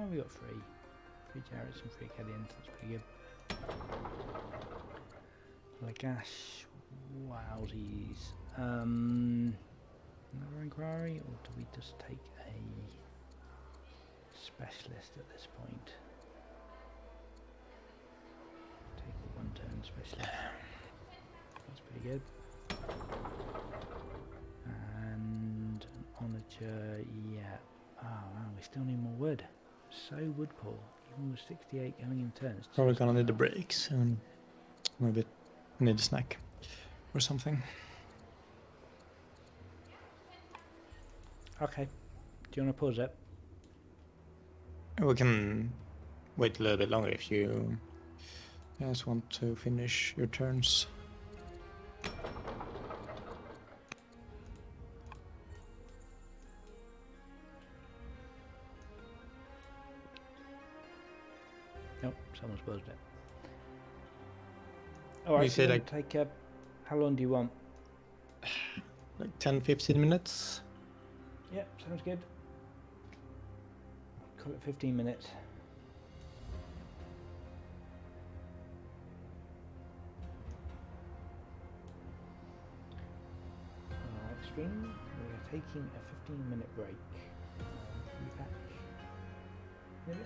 We got 3 chariots and 3 Acadians, that's pretty good. Lagash, wowsies. Another inquiry, or do we just take a specialist at this point? Take a 1-turn specialist. That's pretty good. And an onager, yeah. Oh wow, we still need more wood. So wood poor. Even with 68 going in turns. Probably gonna need a break soon. Maybe need a snack or something. Okay. Do you want to pause it? We can wait a little bit longer if you guys want to finish your turns. Nope, someone's paused it. All right. You Do say you want like to take a? How long do you want? 10-15 minutes. Yep, sounds good. Call it 15 minutes. Alright, stream. We are taking a 15-minute break. Be back in a bit.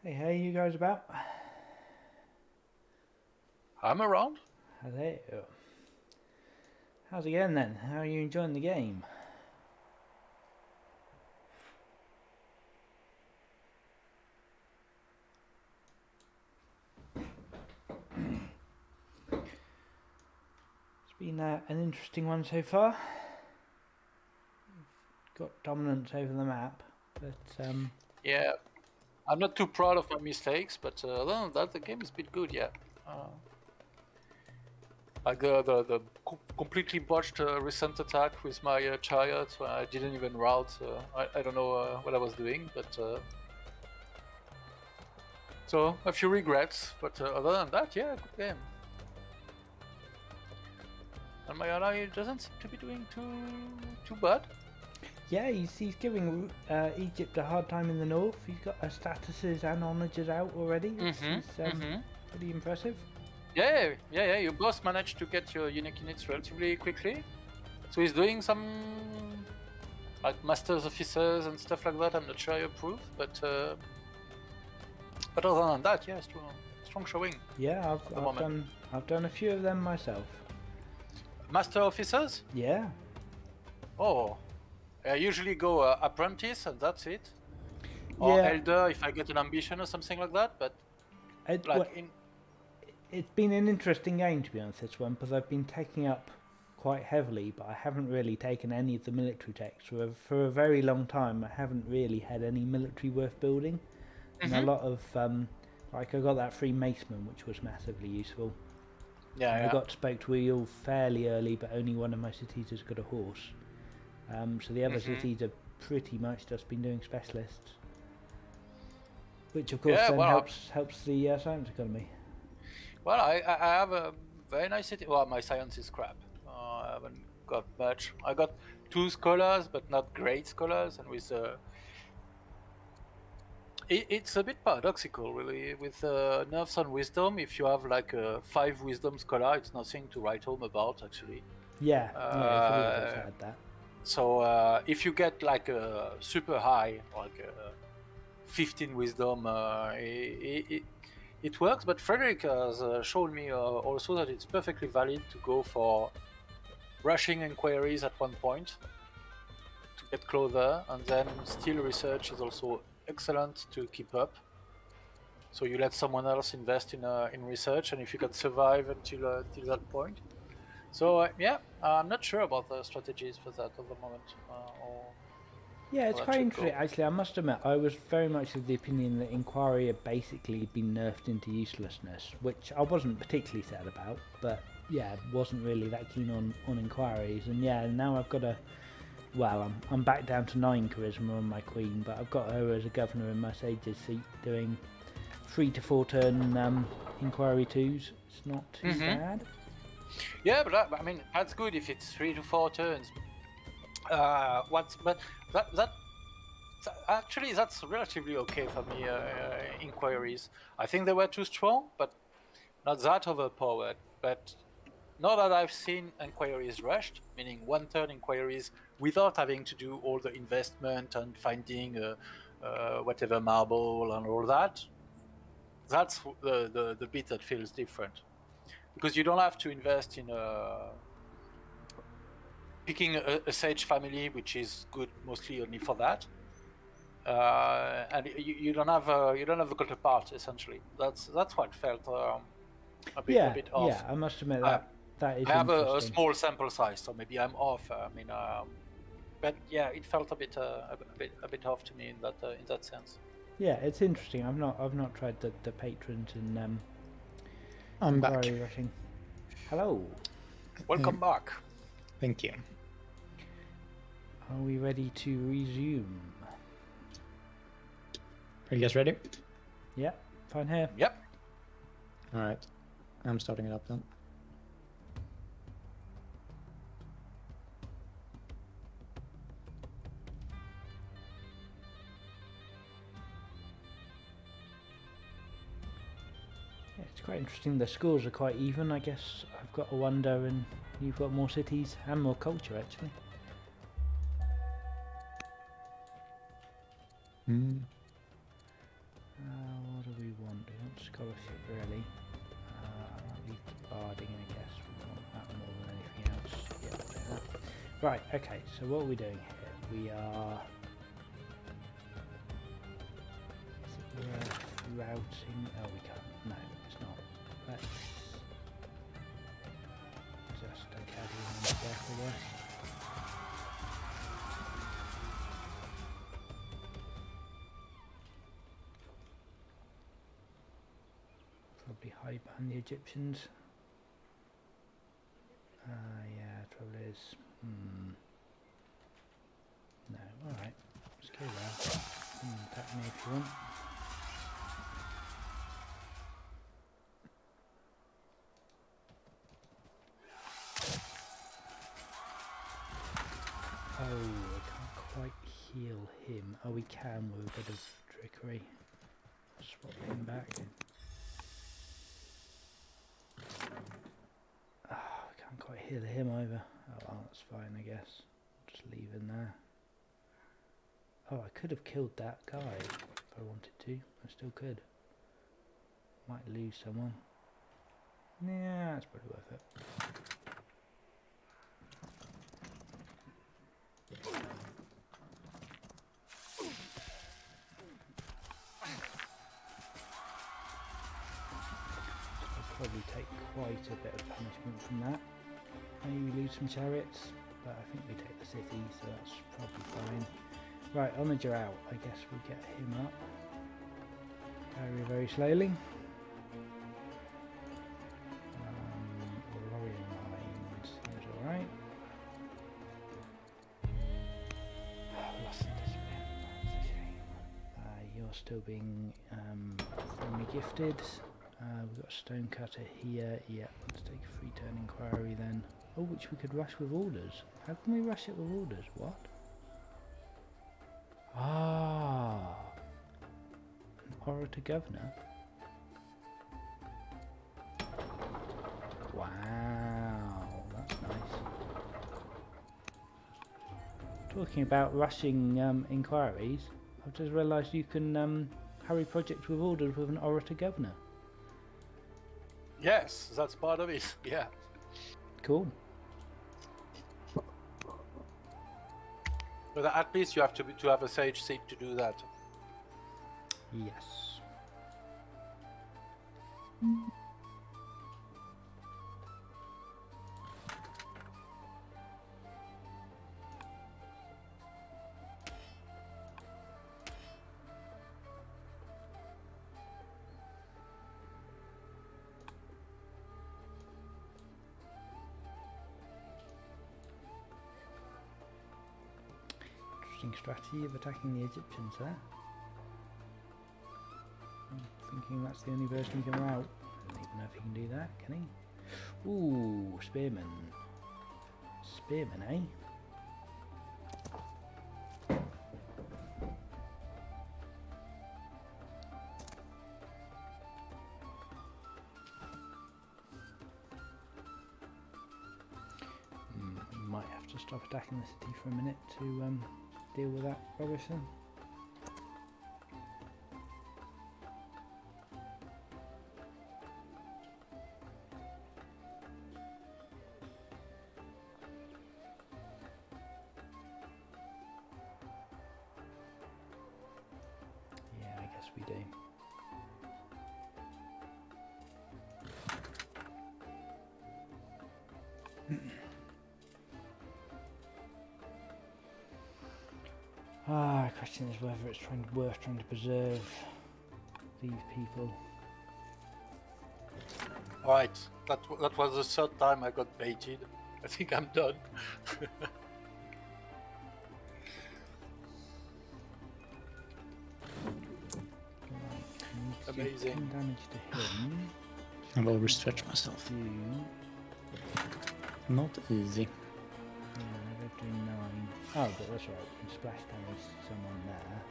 Hey, how you guys about? I'm around. Hello. How's it going then? How are you enjoying the game? It's been an interesting one so far. Got dominance over the map, but Yeah, I'm not too proud of my mistakes, but other than that, the game has been good. Yeah. Like the completely botched recent attack with my chariot. I didn't even route. I don't know what I was doing, but so a few regrets. But other than that, yeah, good game. And my ally doesn't seem to be doing too bad. yeah, he's giving Egypt a hard time in the north. He's got statuses and honages out already. It's pretty impressive. Yeah. You both managed to get your unique units relatively quickly. So he's doing some like masters officers and stuff like that. I'm not sure I approve, but other than that, yeah, strong showing. Yeah, I've done a few of them myself. Master officers? Yeah. Oh, I usually go apprentice and that's it. Or Yeah. elder if I get an ambition or something like that. But it's been an interesting game, to be honest, this one, because I've been taking up quite heavily, but I haven't really taken any of the military techs. For a very long time, I haven't really had any military worth building. And a lot of, like I got that free maceman, which was massively useful. Yeah. I got spoked wheel fairly early, but only one of my cities has got a horse. So the other cities have pretty much just been doing specialists. Which of course helps the science economy. Well, I have a very nice city. Well, my science is crap. I haven't got much. I got 2 scholars, but not great scholars, and with it's a bit paradoxical, really. With nerfs on wisdom, if you have like a 5 wisdom scholar, it's nothing to write home about, actually. Yeah, it's a little bit sad, that. So if you get like a super high, like 15 wisdom, it works. But Frederick has shown me also that it's perfectly valid to go for rushing inquiries at one point to get closer, and then still research is also excellent to keep up. So you let someone else invest in research, and if you can survive until that point. So yeah, I'm not sure about the strategies for that at the moment. Yeah, it's quite interesting. Actually, I must admit, I was very much of the opinion that Inquiry had basically been nerfed into uselessness, which I wasn't particularly sad about, but yeah, wasn't really that keen on Inquiries. And yeah, now I've got I'm back down to 9 charisma on my queen, but I've got her as a governor in my sage's seat doing 3 to 4 turn Inquiry 2s. It's not too bad. Yeah, but I mean, that's good if it's 3 to 4 turns. Actually, that's relatively okay for me. Inquiries. I think they were too strong, but not that overpowered. But now that I've seen inquiries rushed, meaning 1 turn inquiries without having to do all the investment and finding whatever marble and all that, that's the bit that feels different. Because you don't have to invest in picking a sage family, which is good mostly only for that, and you don't have a counterpart essentially. That's what felt a bit off. Yeah, I must admit that is. I have a small sample size, so maybe I'm off. I mean, but yeah, it felt a bit off to me in that sense. Yeah, it's interesting. I've not tried the patrons and I'm back. Rushing. Hello. Welcome back. Thank you. Are we ready to resume? Are you guys ready? Yeah, fine here. Yep. All right, I'm starting it up then. It's quite interesting. The scores are quite even. I guess I've got a wonder, and you've got more cities and more culture actually. scholarship really. I'll leave the barding, I guess. We want that more than anything else. Yeah, we'll do that. Right, okay, so what are we doing here? We are... Is it worth routing? Oh, we can't. No, it's not. Let's just take out the death, I guess. Probably hide behind the Egyptians. Yeah, trouble is. No, alright. Let's go there. Attack me if you want. Oh, I can't quite heal him. Oh, we can with a bit of trickery. Swap him back. Oh, I can't quite heal him either. Oh well, that's fine I guess. Just leave him there. Oh, I could have killed that guy if I wanted to. I still could. Might lose someone. Yeah, that's probably worth it. I'll probably take quite a bit of punishment from that. Maybe lose some chariots, but I think we take the city, so that's probably fine. Right, Onager out. I guess we'll get him up. Very, very slowly. Lorien Mines seems alright. Lost and discipline. That's a shame. You're still being firmly gifted. We've got a stonecutter here. Yeah, let's take a free turn inquiry then. Oh, which we could rush with orders. How can we rush it with orders? What? Ah, an orator governor. Wow, that's nice. Talking about rushing inquiries, I've just realised you can hurry projects with orders with an orator governor. Yes, that's part of it. Yeah. Cool. But at least you have to have a sage seat to do that. Yes. Interesting strategy of attacking the Egyptians there. I'm thinking that's the only person he can rout. I don't even know if he can do that, can he? Ooh, spearman. Spearman, eh? Might have to stop attacking the city for a minute to deal with that rubbish then. Yeah, I guess we do. Question is whether it's worth trying to preserve these people. Right, that was the third time I got baited. I think I'm done. Right, Amazing. 10 damage to him. I've overstretched myself. Do Not easy. they're doing 9. Oh, but that's right. We can splash damage someone there.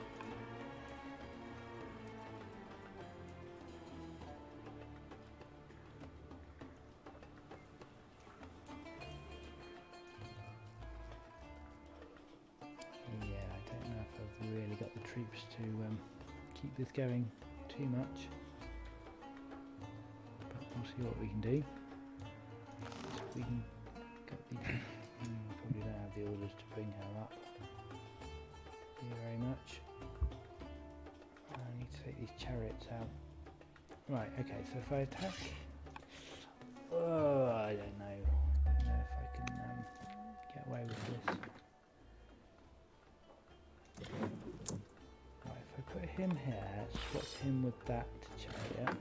Yeah, I don't know if I've really got the troops to keep this going too much. see what we can do. So we can get these. Probably don't have the orders to bring her up. Thank you very much. I need to take these chariots out. Right, okay, so if I attack... Oh, I don't know. I don't know if I can get away with this. Right, if I put him here, swap him with that chariot.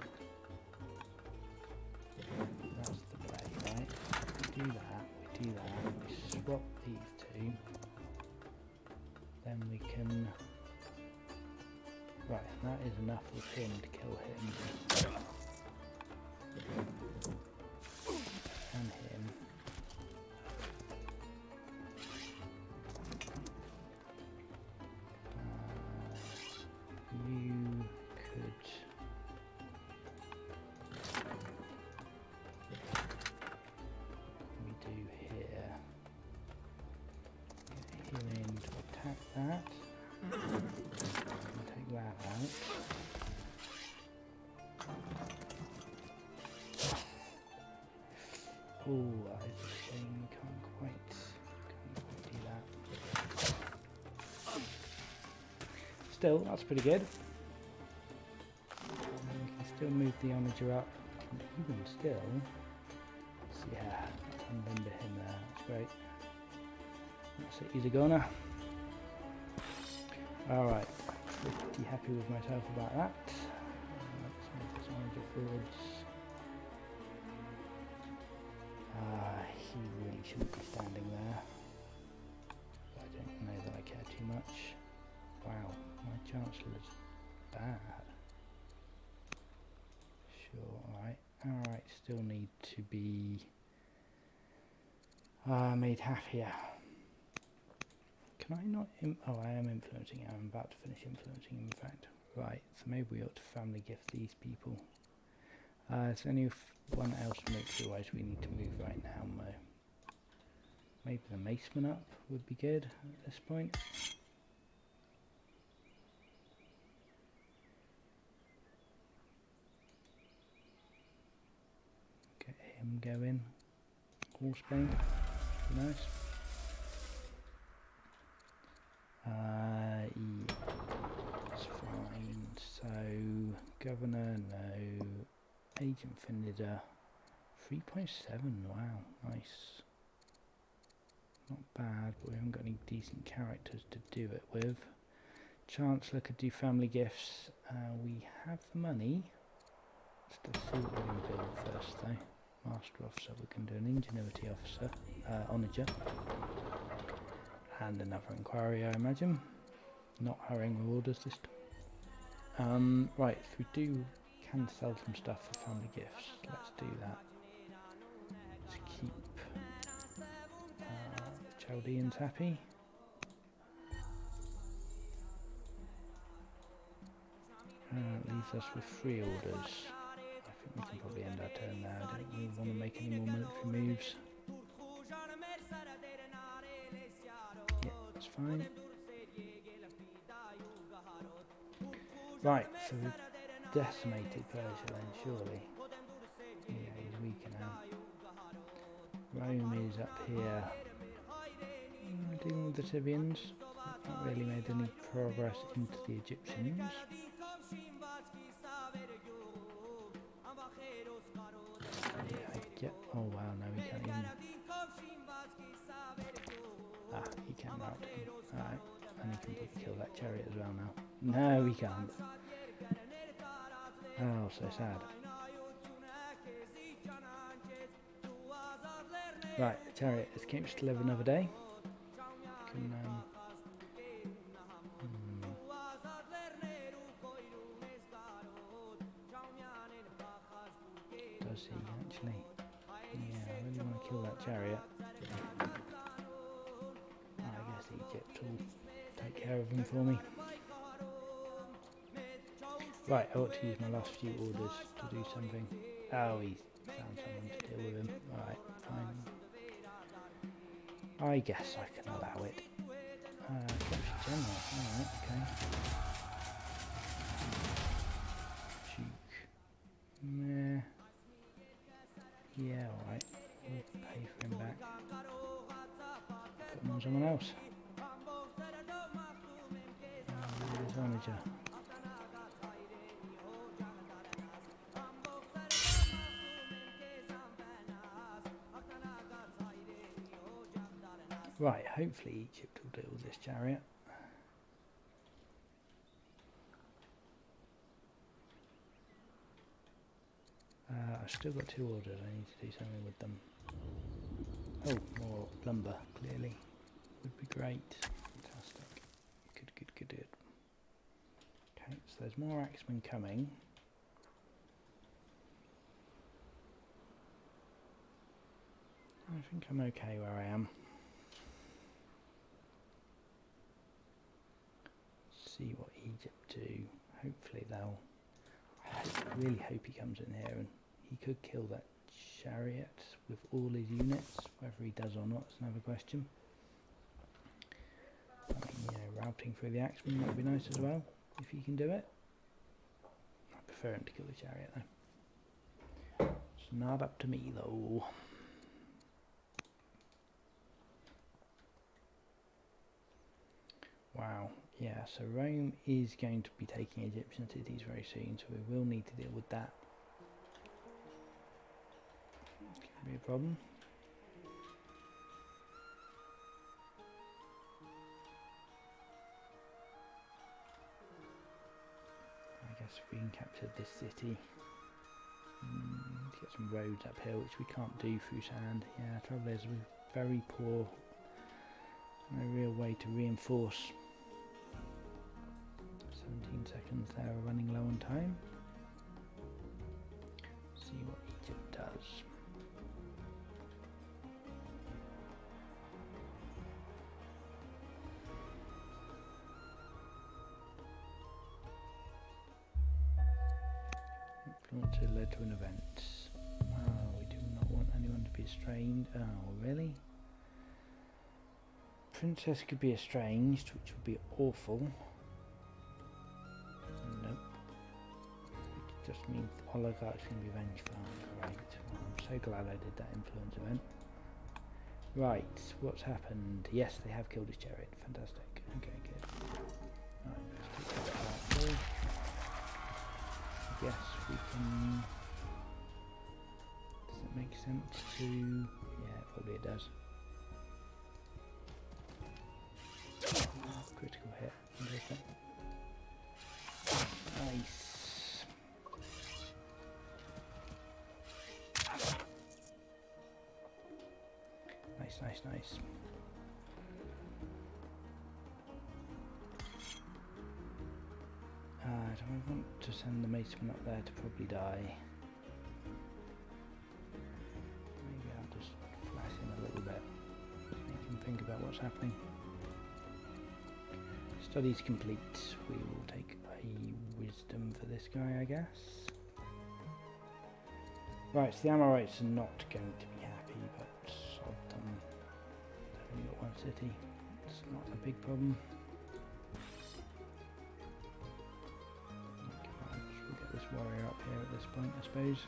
That's the play, right? We do that, we swap these two. Then we can... Right, that is enough with him to kill him. And him. You could... We do here. Get him in to attack that. Take that out. Oh, that is a shame. We can't quite do that. Still, that's pretty good. We can still move the onager up. And even still, yeah, unbender him there. That's great. That's it. He's a goner. Alright, pretty happy with myself about that. Let's move this onager forwards. He really shouldn't be standing there. I don't know that I care too much. Wow, my Chancellor's bad. Sure, alright, still need to be made happier. Can I not? Oh, I am influencing. I'm about to finish influencing him, in fact. Right, so maybe we ought to family gift these people. Is anyone else to make sure we need to move right now, Mo? Maybe the maceman up would be good at this point. Get him going. Horsebane, nice. Yeah, that's fine. So, Governor, no. Agent Finida, 3.7, wow, nice. Not bad, but we haven't got any decent characters to do it with. Chancellor could do family gifts. We have the money. Let's see what we can build first though. Master officer, we can do an ingenuity officer, onager. And another inquiry, I imagine. Not hurrying with orders this time. Right, if we can sell some stuff for family gifts, let's do that. Let's keep the Chaldeans happy. Leaves us with 3 orders. I think we can probably end our turn now. I don't really want to make any more military moves. Yeah, that's fine. Right, so we've decimated Persia then, surely. Yeah, he's weaker now. Rome is up here. Dealing with the Scythians. Not really made any progress into the Egyptians. Yeah, oh wow, no, he can't even... Ah, he can rout him. Alright, and he can probably kill that chariot as well now. No, he can't. Oh, so sad. Right, the chariot escapes to live another day. Can, does he actually? Yeah, I really want to kill that chariot. I guess Egypt will take care of him for me. Right, I ought to use my last few orders to do something. Oh, he's found someone to deal with him. Alright, fine. I guess I can allow it. Capture General, alright, okay. Duke. Meh. Yeah, alright. We'll pay for him back. Put him on someone else. This onager. Right, hopefully Egypt will deal with this chariot. I've still got 2 orders, I need to do something with them. Oh, more lumber, clearly. Would be great. Fantastic. Good, good, good, good. Okay, so there's more axemen coming. I think I'm okay where I am. See what Egypt do. Hopefully they'll... I really hope he comes in here, and he could kill that chariot with all his units. Whether he does or not is another question. I mean, you know, routing through the axemen might be nice as well, if he can do it. I prefer him to kill the chariot though. It's not up to me though. Wow, yeah, so Rome is going to be taking Egyptian cities very soon, so we will need to deal with that. Could be a problem. I guess if we can capture this city, get some roads up here, which we can't do through sand. Yeah, trouble is we're very poor. No real way to reinforce. 17 seconds there, we're running low on time. See what Egypt does. Influencer led to an event. Oh, we do not want anyone to be estranged. Oh, really? Princess could be estranged, which would be awful. Nope. It just means the oligarchs can be vengeful. Great. Well, I'm so glad I did that influence event. Right, what's happened? Yes, they have killed his chariot. Fantastic. Okay, good. Right, let's take that out. Yes, we can... Does it make sense to... Yeah, probably it does. Critical hit. Interesting. Nice. Nice, nice, nice. Do I want to send the maceman up there to probably die? Maybe I'll just flash him a little bit. Make him think about what's happening. Studies complete. We will take a wisdom for this guy, I guess. Right, so the Amorites are not going to be happy, but sod them. They've only got 1 city. It's not a big problem. We'll get this warrior up here at this point, I suppose.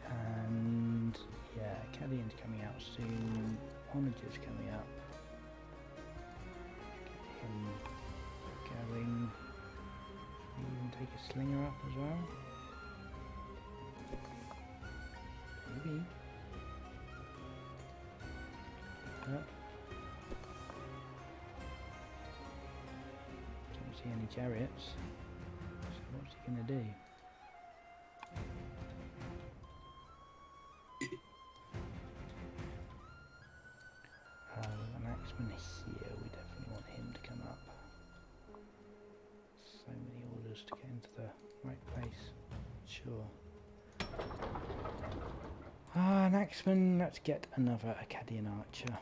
And yeah, Cadian's coming out soon. Onager's coming up. Going. Even take a slinger up as well. Maybe. Don't see any chariots. So what's he gonna do? An axeman here. We definitely want him to come up. So many orders to get into the right place. Sure. An axeman, let's get another Akkadian archer. I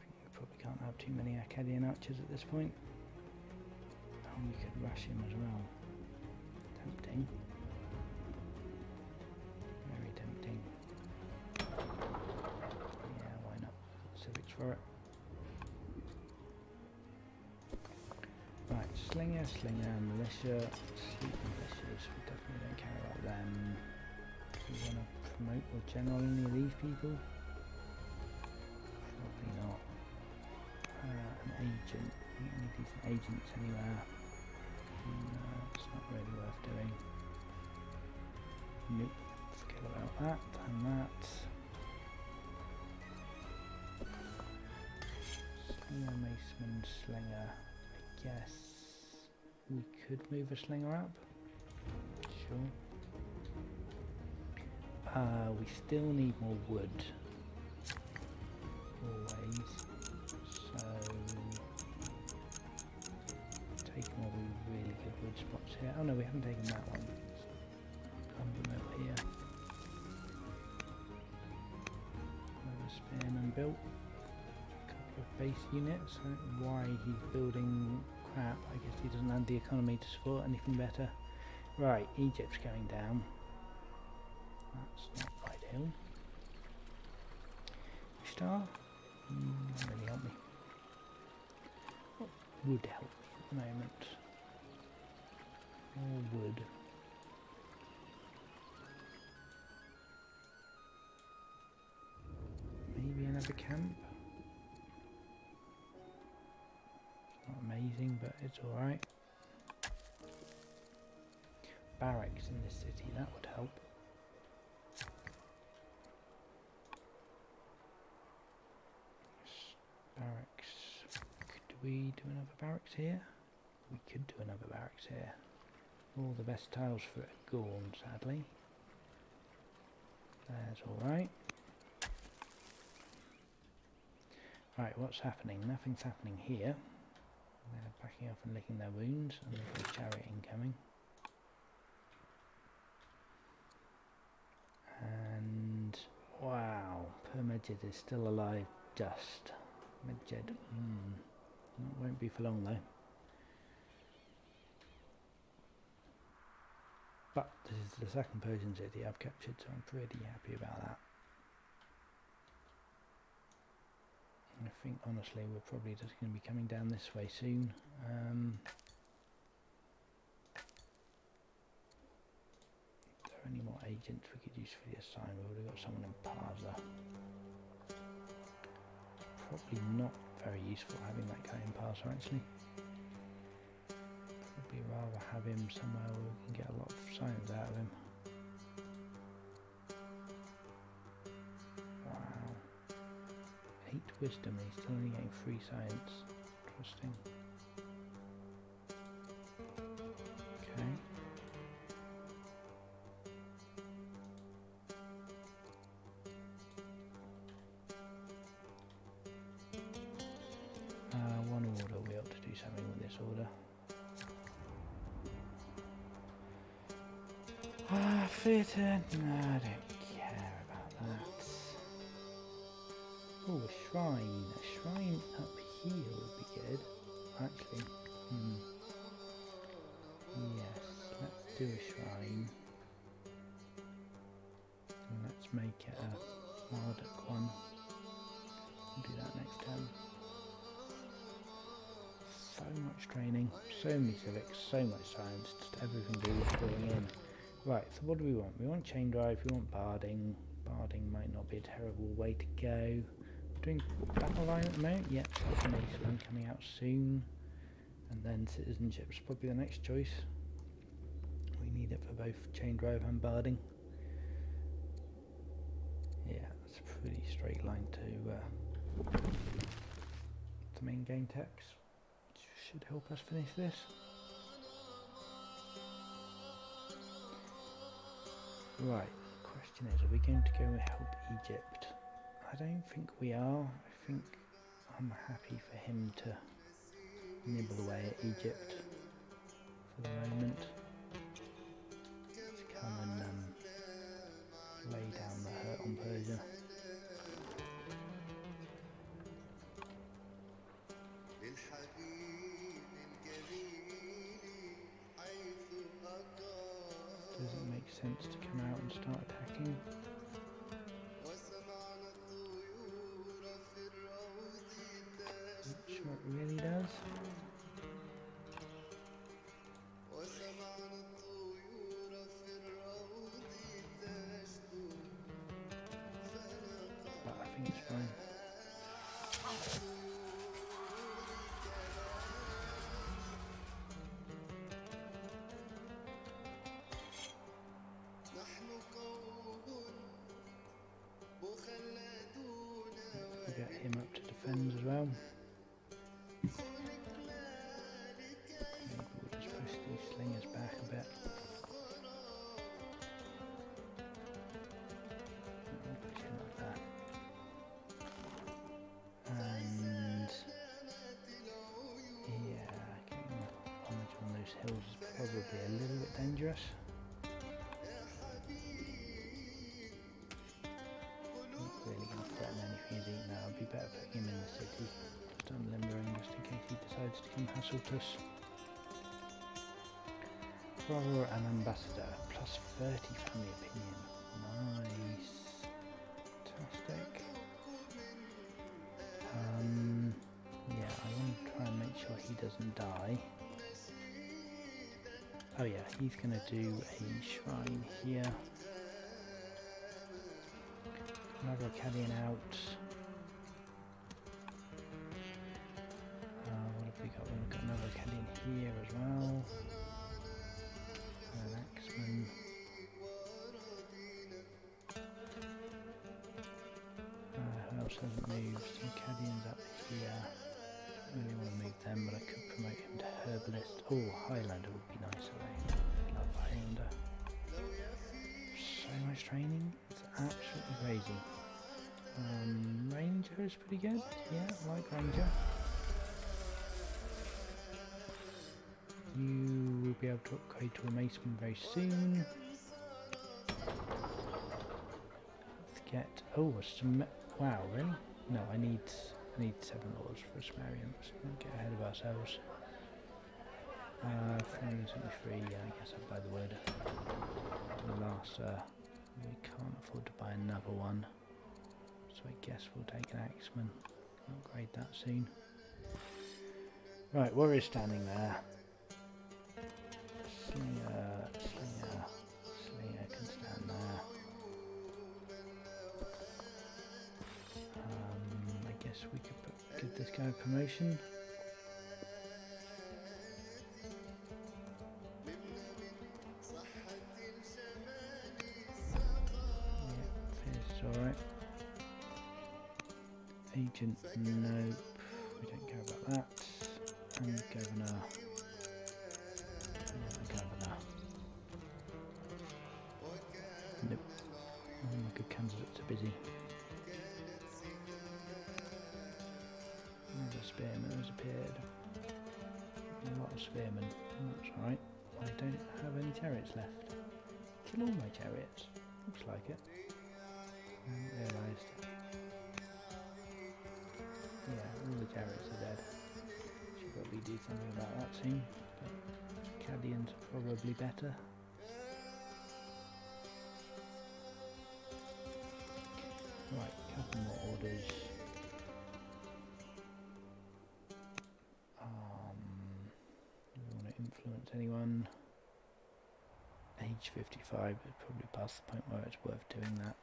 think we probably can't have too many Akkadian archers at this point. Oh, we could rush him as well. Tempting. Very tempting. Yeah, why not? Got civics for it. Right, Slinger, militia, sleep militias. We definitely don't care about them. Do we want to promote or general any of these people? Probably not. An agent. Do we get any decent agents anywhere? No, it's not really worth doing. Nope. Forget about that and that. Slinger, Maceman, Slinger. I guess we could move a Slinger up. Sure. We still need more wood. Always. So taking all the really good wood spots here. Oh no, we haven't taken that one. Come up here. Another spearman built. Couple of base units. I don't know why he's building crap. I guess he doesn't have the economy to support anything better. Right, Egypt's going down. That's not ideal. Star? Not really help me. What would help me at the moment? More wood. Maybe another camp? It's not amazing, but it's alright. Barracks in this city, that would help. Barracks. Could we do another barracks here? We could do another barracks here. All the best tiles for it are gone, sadly. That's alright. Right, what's happening? Nothing's happening here. They're backing off and licking their wounds, and they've got a chariot incoming. And wow, Permejid is still alive, just. Medjed. It won't be for long though. But this is the second Persian city I've captured, so I'm pretty happy about that. I think honestly we're probably just going to be coming down this way soon. If there are any more agents we could use for the assignment, we've already got someone in Parza. Probably not very useful having that guy in Parza actually. Probably rather have him somewhere where we can get a lot of science out of him. Wow. 8 wisdom and he's still only getting 3 science. Interesting. Okay. One order, we ought to do something with this order. Theatre? No, I don't care about that. Oh, a shrine. A shrine up here would be good. Actually, yes, let's do a shrine. And let's make it a Marduk one. We'll do that next time. So much training, so many civics, so much science, just everything going in. Right, so what do we want? We want chain drive, we want barding. Barding might not be a terrible way to go. We're doing battle line at the moment, yep, that's a nice one coming out soon. And then citizenship's probably the next choice. We need it for both chain drive and barding. Yeah, it's a pretty straight line to the main game text. Should help us finish this. Right, the question is, are we going to go and help Egypt? I don't think we are. I think I'm happy for him to nibble away at Egypt for the moment. To come and lay down the hurt on Persia. Does it make sense to come out and start attacking? Not sure it really does. him up to defend as well. Maybe we'll just push these slingers back a bit. We'll push him up there. And yeah, getting damage on those hills is probably a little bit dangerous. Not really going to threaten anything he's eaten now. It'd be better putting him in the city, just unlimbering, just in case he decides to come hassle us. Brother and ambassador, plus 30 family opinion. Nice. Fantastic. Yeah, I want to try and make sure he doesn't die. Oh yeah, he's going to do a shrine here. Another Acadian out. What have we got? We've got another Acadian here as well. An Axeman. Who else hasn't moved? Some Acadians up here. Don't really want to move them, but I could promote him to Herbalist. Oh, Highlander would be nice, though. Love Highlander. So much training. It's absolutely crazy. Ranger is pretty good. Yeah, I like Ranger. You will be able to upgrade to a Maceman very soon. Let's get... Oh, wow, really? No, I need 7 ores for a Sumerian. Let's not get ahead of ourselves. 373, yeah, I guess I'll buy the wood. The last, we can't afford to buy another one. So I guess we'll take an Axeman. Upgrade that soon. Right, warrior standing there. Slinger can stand there. I guess we could give this guy a promotion. Yeah, this is alright. Agent, nope. We don't care about that. And governor. Governor. Nope. All my good candidates are busy. Another spearman has appeared. A lot of spearmen. That's right. I don't have any chariots left. Kill all my chariots. Looks like it. I haven't realised. Yeah, all the chariots are dead. Should probably do something about that soon. But Cadians are probably better. Right, couple more orders. Do we want to influence anyone? Age 55 is probably past the point where it's worth doing that.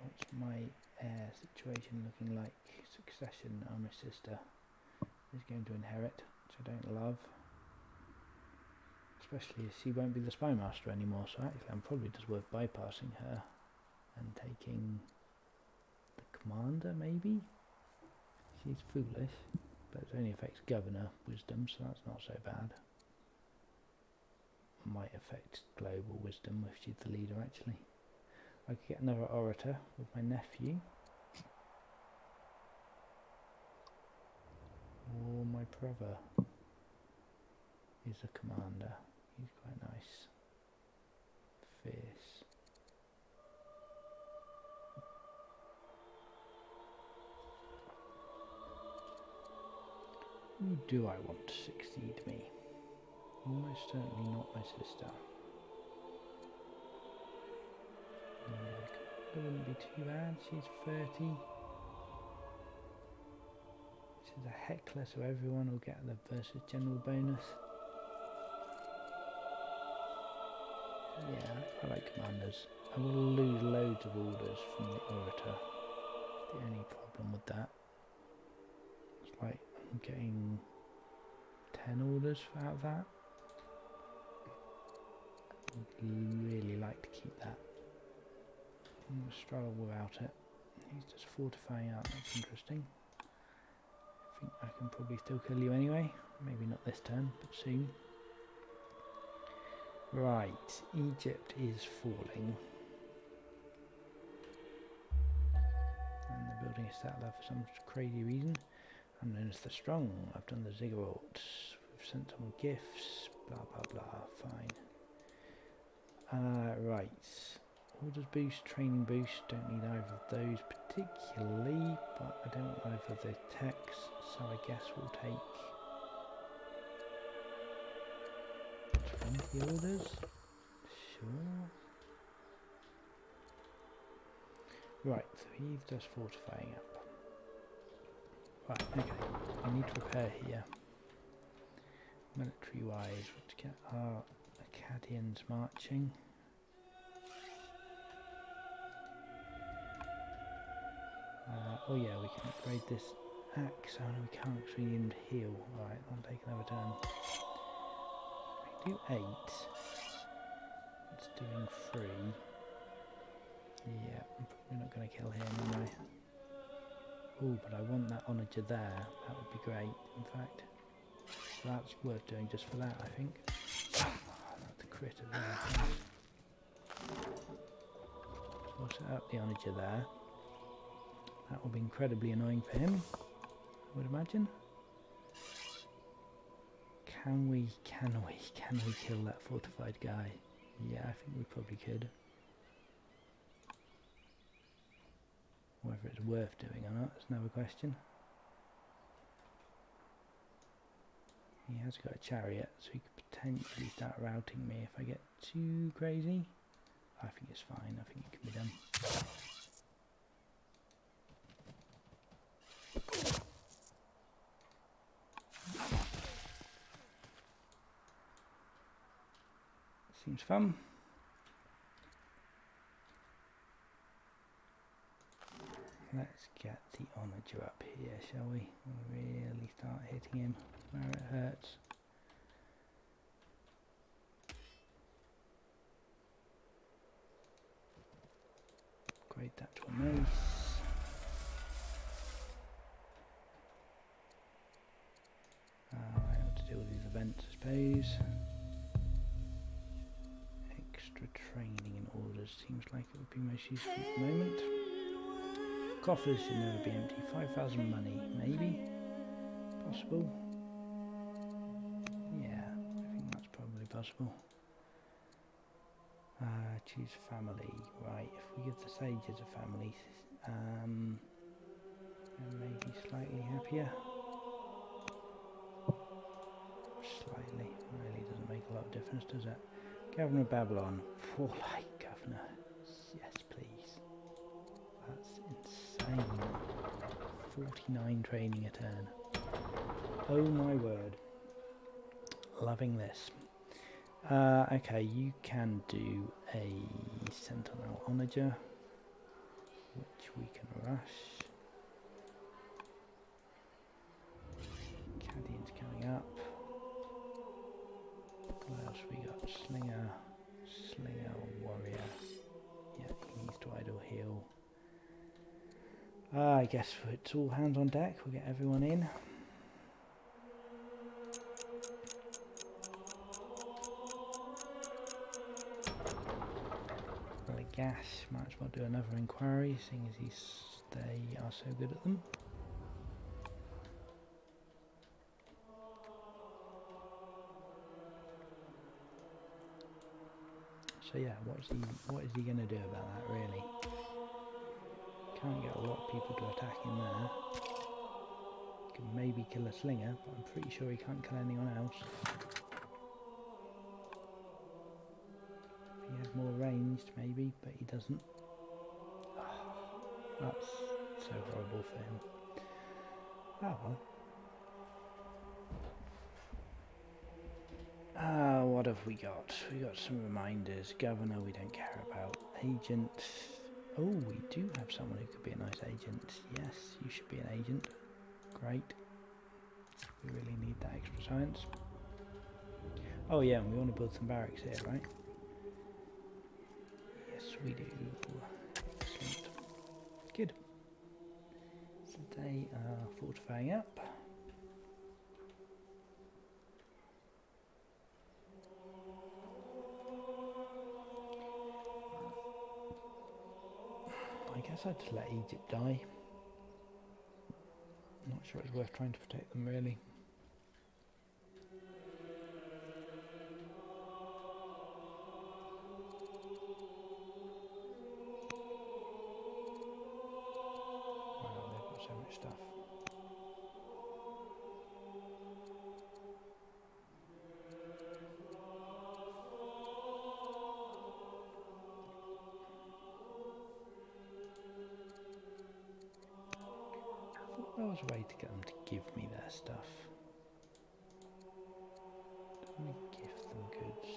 What's my heir situation looking like? Succession, my sister is going to inherit, which I don't love. Especially as she won't be the spymaster anymore, so actually I'm probably just worth bypassing her and taking the commander, maybe? She's foolish, but it only affects governor wisdom, so that's not so bad. Might affect global wisdom if she's the leader, actually. I could get another orator with my nephew. Or my brother is a commander. He's quite nice. Fierce. Who do I want to succeed me? Almost certainly not my sister. Yeah, it wouldn't be too bad. She's 30. She's a heckler, so everyone will get the versus general bonus. Yeah, I like commanders. I will lose loads of orders from the orator. The only problem with that. It's like I'm getting 10 orders out of that. I'd really like to keep that. I'm going to struggle without it. He's just fortifying up, that's interesting. I think I can probably still kill you anyway. Maybe not this turn, but soon. Right, Egypt is falling. And they're building a settler for some crazy reason. I'm known as the strong. I've done the ziggurat. We've sent some gifts. Blah blah blah. Fine. Right. Orders boost, training boost. Don't need either of those particularly, but I don't want either of those techs, so I guess we'll take 20 orders. Sure. Right, so he's just fortifying up. Right, okay. We need to prepare here. Military wise, let's get our Akkadians marching. Oh yeah, we can upgrade this axe. Oh no, we can't because we need him to heal. Alright, I'll take another turn. We do 8. It's doing 3. Yeah, I'm probably not going to kill him, am I? Oh, but I want that onager there. That would be great, in fact. So that's worth doing just for that, I think. Oh, that's a crit as well. So we'll set up the onager there. That will be incredibly annoying for him, I would imagine. Can we kill that fortified guy? Yeah, I think we probably could. Whether it's worth doing or not is another question. He has got a chariot, so he could potentially start routing me if I get too crazy. I think it's fine, I think it can be done. Seems fun. Let's get the onager up here, shall we? Really start hitting him where it hurts. Upgrade that to a mace. I have to deal with these events, I suppose. Extra training and orders seems like it would be most useful at the moment. Coffers should never be empty. 5,000 money, maybe? Possible? Yeah, I think that's probably possible. Choose family. Right, if we give the sages a family, they're maybe slightly happier. Slightly. Really doesn't make a lot of difference, does it? Governor of Babylon. Warlike governor. Yes, please. That's insane. 49 training a turn. Oh my word. Loving this. Okay, you can do a Sentinel Onager, which we can rush. Akkadian's coming up. What else we got? Slinger, warrior. Yeah, he needs to idle heal. I guess it's all hands on deck. We'll get everyone in. Gas, might as well do another inquiry, seeing as they are so good at them. So yeah, what is he going to do about that, really? Can't get a lot of people to attack in there. Can maybe kill a slinger, but I'm pretty sure he can't kill anyone else. If he had more ranged, maybe, but he doesn't. Oh, that's so horrible for him. Oh well. What have we got? We got some reminders. Governor, we don't care about. Agent. Oh, we do have someone who could be a nice agent. Yes, you should be an agent. Great. We really need that extra science. Oh yeah, and we want to build some barracks here, right? Yes, we do. Excellent. Good. They are fortifying up. I guess I'd just let Egypt die. Not sure it's worth trying to protect them really. Wow, they've got so much stuff. I thought there was a way to get them to give me their stuff. Can we gift them goods?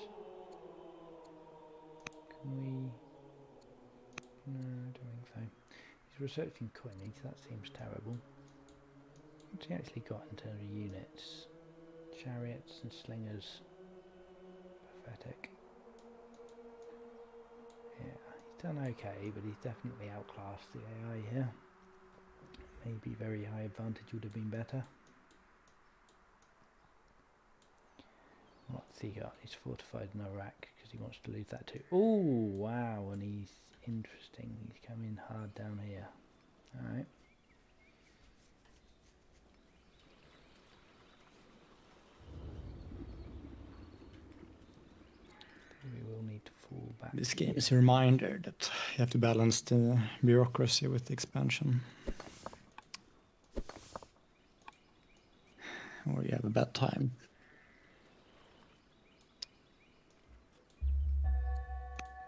Can we? No, I don't think so. He's researching coinage, that seems terrible. What's he actually got in terms of units? Chariots and slingers. Pathetic. Yeah, he's done okay, but he's definitely outclassed the AI here. Maybe very high advantage would have been better. What's he got? He's fortified in Iraq because he wants to lose that too. Oh, wow, and he's interesting. He's coming hard down here. Alright. We will need to fall back. This game is a reminder that you have to balance the bureaucracy with the expansion. Or you have a bad time.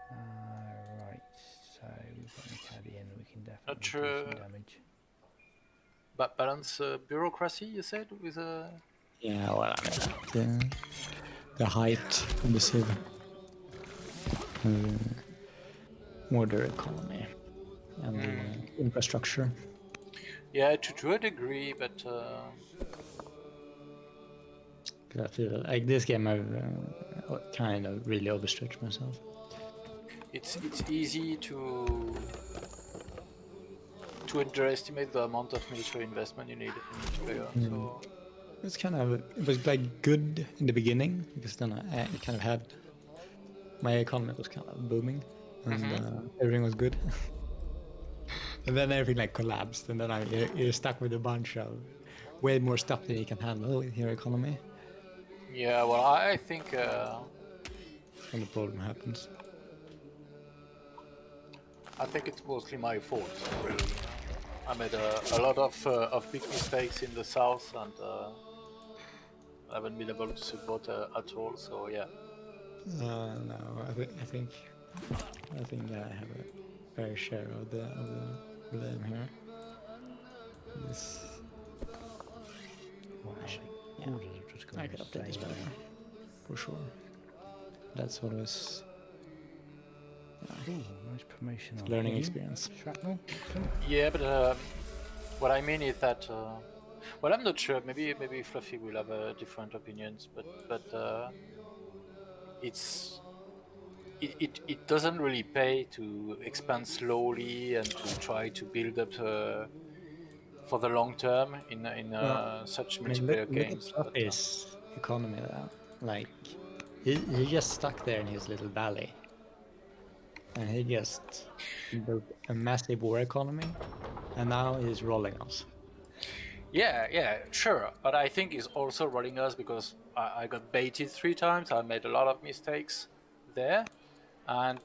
Right, so we've got an Acadian, we can definitely Not do sure. some damage. But balance bureaucracy, you said, with a. Yeah, well, I mean, the height of the civil order economy and the infrastructure. Yeah, to a degree, but. I feel like this game I've kind of really overstretched myself. It's easy to underestimate the amount of military investment you need in each player. So It's kind of it was like good in the beginning because then I kind of had my economy was kind of booming and everything was good. And then everything like collapsed, and then you're stuck with a bunch of way more stuff than you can handle with your economy. yeah, well, I think When the problem happens. I think it's mostly my fault, really. I made a lot of big mistakes in the south, and I haven't been able to support at all. So yeah. No, I think I have a fair share of the blame here. This. Wow, Yeah. orders have just gone I could have played this insane. better, for sure. That's what was Ooh, nice promotion on learning him. experience. Shrapnel, excellent. Yeah, but what I mean is that well, I'm not sure. Maybe Fluffy will have different opinions, but it doesn't really pay to expand slowly and to try to build up for the long term in such I mean, multiplayer look at games. But Fluffy's economy there. Like, he just stuck there in his little valley. And he just built a massive war economy. And now he's rolling us. yeah, sure. But I think it's also rolling us because I got baited 3 times. I made a lot of mistakes there. And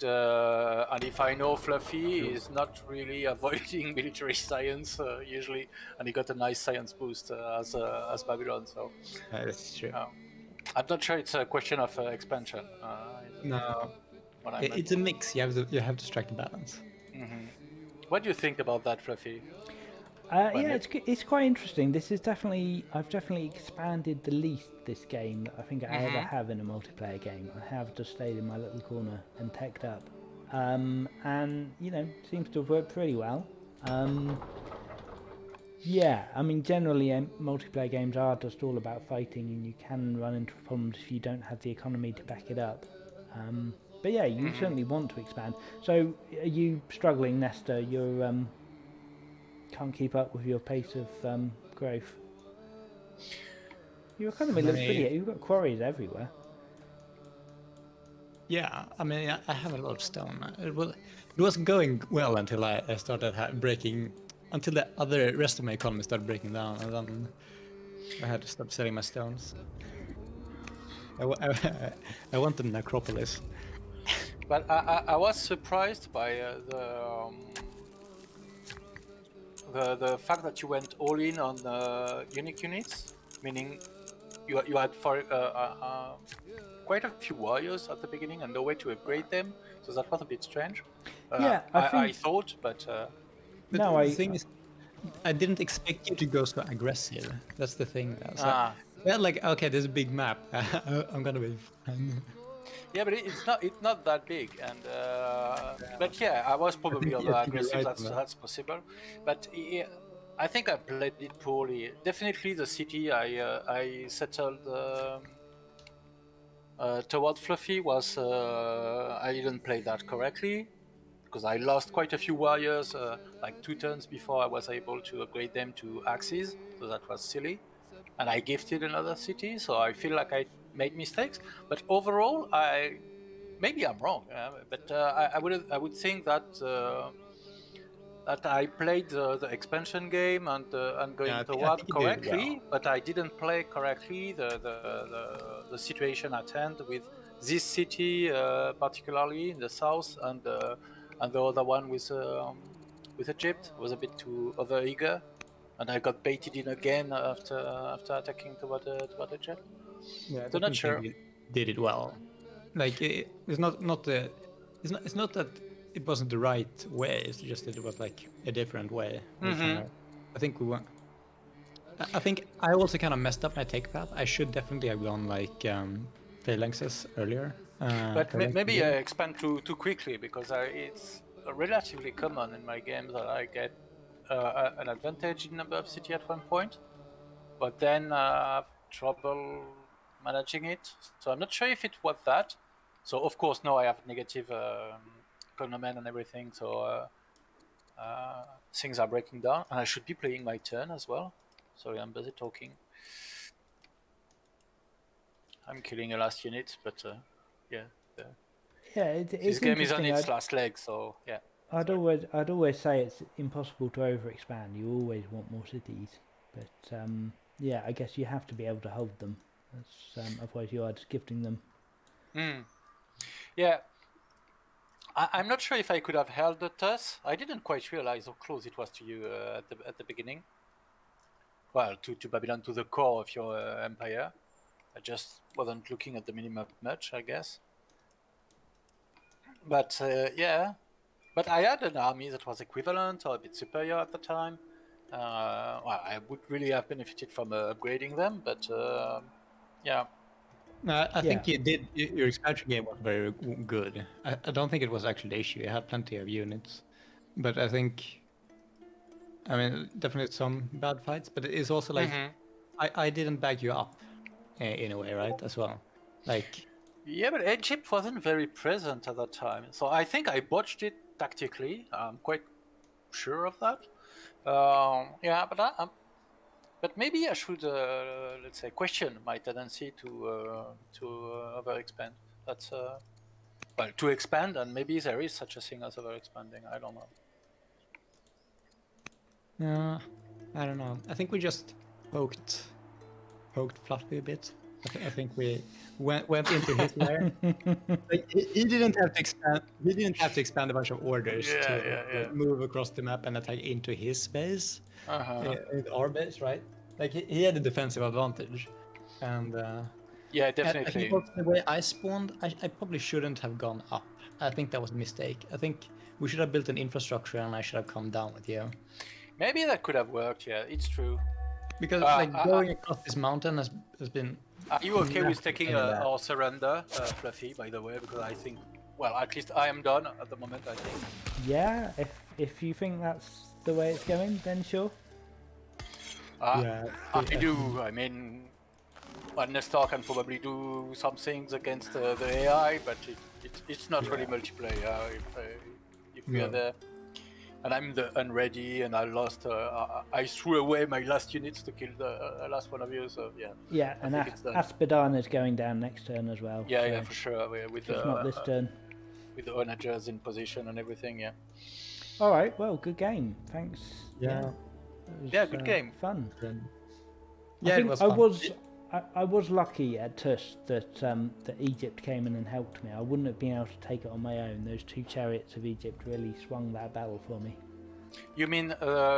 if I know Fluffy is not really avoiding military science usually, and he got a nice science boost as Babylon. So That's true. I'm not sure it's a question of expansion. No, What I meant. it's a mix. You have to strike the balance. What do you think about that, Fluffy? Yeah, it's quite interesting. This is definitely I've definitely expanded the least this game that I think I ever have in a multiplayer game. I have just stayed in my little corner and teched up, and you know seems to have worked pretty well. Yeah, I mean generally multiplayer games are just all about fighting, and you can run into problems if you don't have the economy to back it up. But yeah, you certainly want to expand. So are you struggling, Nestor? You're can't keep up with your pace of growth. Your economy looks pretty. You've got quarries everywhere. Yeah, I mean, I have a lot of stone. It was going well until I started breaking, until the rest of my economy started breaking down, and then I had to stop selling my stones. I want the necropolis. But I was surprised by the fact that you went all in on unique units, meaning you had quite a few warriors at the beginning and no way to upgrade them, so that was a bit strange. Yeah, I thought, but But no, the thing is, I didn't expect you to go so aggressive. That's the thing. So, yeah, like, okay, there's a big map. I'm gonna be fine. yeah, but it's not that big, and but yeah, I was probably I over think you're aggressive. right on that. That's possible, but yeah, I think I played it poorly. Definitely, the city I settled toward Fluffy was I didn't play that correctly because I lost quite a few warriors, like 2 turns before I was able to upgrade them to axes, so that was silly. And I gifted another city, so I feel like I made mistakes. But overall, maybe I'm wrong, but I would think that that I played the expansion game and going Yeah, I toward think you did correctly, well. but I didn't play correctly the situation at hand with this city, particularly in the south, and the other one with Egypt was a bit too overeager, and I got baited in again after attacking toward Egypt. Yeah, I So not definitely think sure. you did it well. Like, it's it's not that it wasn't the right way. It's just that it was like a different way. We kind of, I think we went. I think I also kind of messed up my take path. I should definitely have gone like phalanxes earlier. But maybe I earlier. expand too quickly because it's relatively common in my games that I get an advantage in number of city at one point, but then I have trouble managing it. So I'm not sure if it was that. So of course now I have negative cognomen and everything. So things are breaking down, and I should be playing my turn as well. Sorry, I'm busy talking. I'm killing a last unit, but yeah. yeah, it's This game is on interesting. its last leg, so yeah. I'd always say it's impossible to overexpand. You always want more cities, but yeah, I guess you have to be able to hold them. Otherwise, you are just gifting them. Yeah, I'm not sure if I could have held the toss. I didn't quite realize how close it was to you at the beginning. Well, to Babylon, to the core of your empire. I just wasn't looking at the minimap much, I guess. But yeah, but I had an army that was equivalent or a bit superior at the time. Well, I would really have benefited from upgrading them, but yeah. I think you did. Your expansion game was very good. I don't think it was actually the issue. You had plenty of units, but I think, I mean, definitely some bad fights. But it's also like I didn't back you up in a way, right? As well, like. Yeah, but Egypt wasn't very present at that time, so I think I botched it tactically. I'm quite sure of that. Yeah, but maybe I should let's say question my tendency to overexpand. That's well, to expand, and maybe there is such a thing as overexpanding. I don't know. I don't know. I think we just poked Fluffy a bit. I think we went into his lair. Like, he didn't have to expand. He didn't have to expand a bunch of orders to move across the map and attack into his base, our base, right? Like he had a defensive advantage, and yeah, I think definitely. also the way I spawned, I probably shouldn't have gone up. I think that was a mistake. I think we should have built an infrastructure, and I should have come down with you. Maybe that could have worked. Yeah, it's true. Because like going across this mountain has been. Are you okay with taking our surrender, Fluffy? By the way, because I think, well, at least I am done at the moment. I think. Yeah, if you think that's the way it's going, then sure. Yeah, I do. I mean, well, Nestor can probably do some things against the AI, but it's not really multiplayer if we are there. and I'm the unready, and I lost. I threw away my last units to kill the last one of you. So yeah. Yeah, I and think it's done. Aspidana's going down next turn as well. Yeah, so yeah, for sure. With just not this turn. With the onagers in position and everything. Yeah. All right. Well, good game. Thanks. Yeah. It was, Yeah, good game. Fun. Yeah, I think it was I fun. I was lucky at Tusk that that Egypt came in and helped me. I wouldn't have been able to take it on my own. Those 2 chariots of Egypt really swung that battle for me. You mean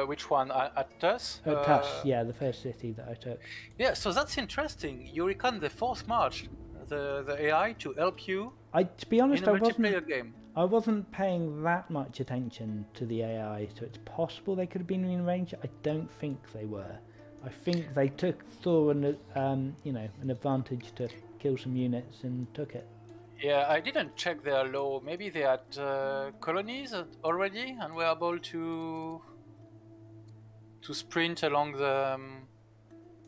which one at Tusk? At Tusk, yeah, the first city that I took. Yeah, so that's interesting. You reckon the force marched the AI to help you To be honest, in a multiplayer game. I wasn't paying that much attention to the AI, so it's possible they could have been in range. I don't think they were. I think they saw an advantage to kill some units and took it. Yeah, I didn't check their law. Maybe they had colonies already and were able to sprint along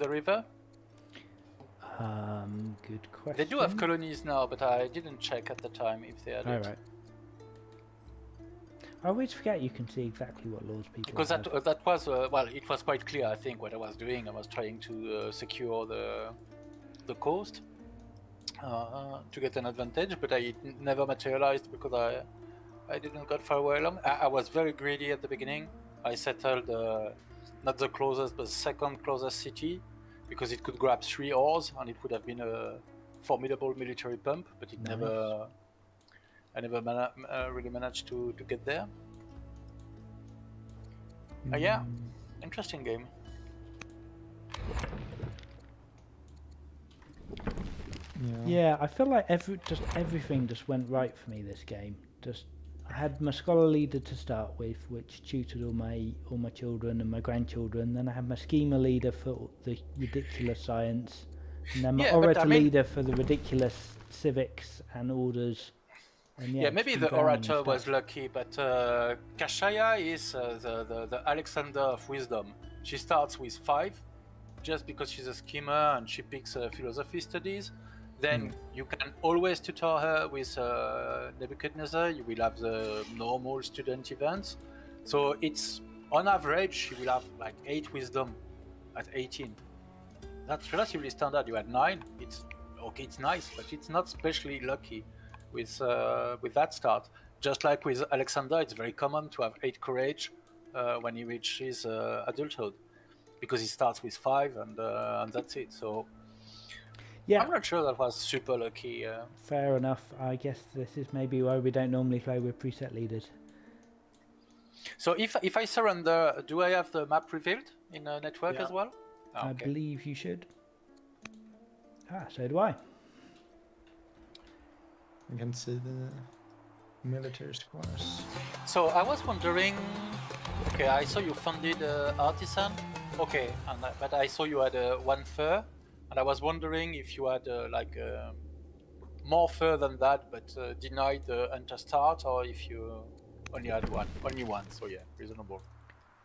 the river. Good question. They do have colonies now, but I didn't check at the time if they had it. Right. I always forget you can see exactly what laws people Because have. that was it was quite clear. I think what I was doing, I was trying to secure the coast to get an advantage, but it never materialized because I didn't got far away along. I was very greedy at the beginning. I settled not the closest, but the second closest city, because it could grab 3 ores and it would have been a formidable military pump, but it never. I never really managed to get there. Yeah, interesting game. Yeah, I feel like everything just went right for me this game. I had my scholar leader to start with, which tutored all my children and my grandchildren. Then I had my schema leader for the ridiculous science, and then my orator leader for the ridiculous civics and orders. And yeah, maybe the orator was lucky, but Kashaya is the Alexander of wisdom. She starts with 5, just because she's a schemer and she picks philosophy studies. Then you can always tutor her with Nebuchadnezzar. You will have the normal student events. So it's, on average, she will have like 8 wisdom at 18. That's relatively standard. You had 9. It's okay, it's nice, but it's not especially lucky with that start. Just like with Alexander, it's very common to have 8 courage when he reaches adulthood, because he starts with 5 and that's it. So yeah, I'm not sure that was super lucky. Fair enough. I guess this is maybe why we don't normally play with preset leaders. So if I surrender, do I have the map revealed in a network as well? Oh, I believe you should. So do I. You can see the military squares. So I was wondering, okay, I saw you funded Artisan, okay, but I saw you had 1 fur, and I was wondering if you had more fur than that, but denied the enter start, or if you only had only one. So yeah, reasonable.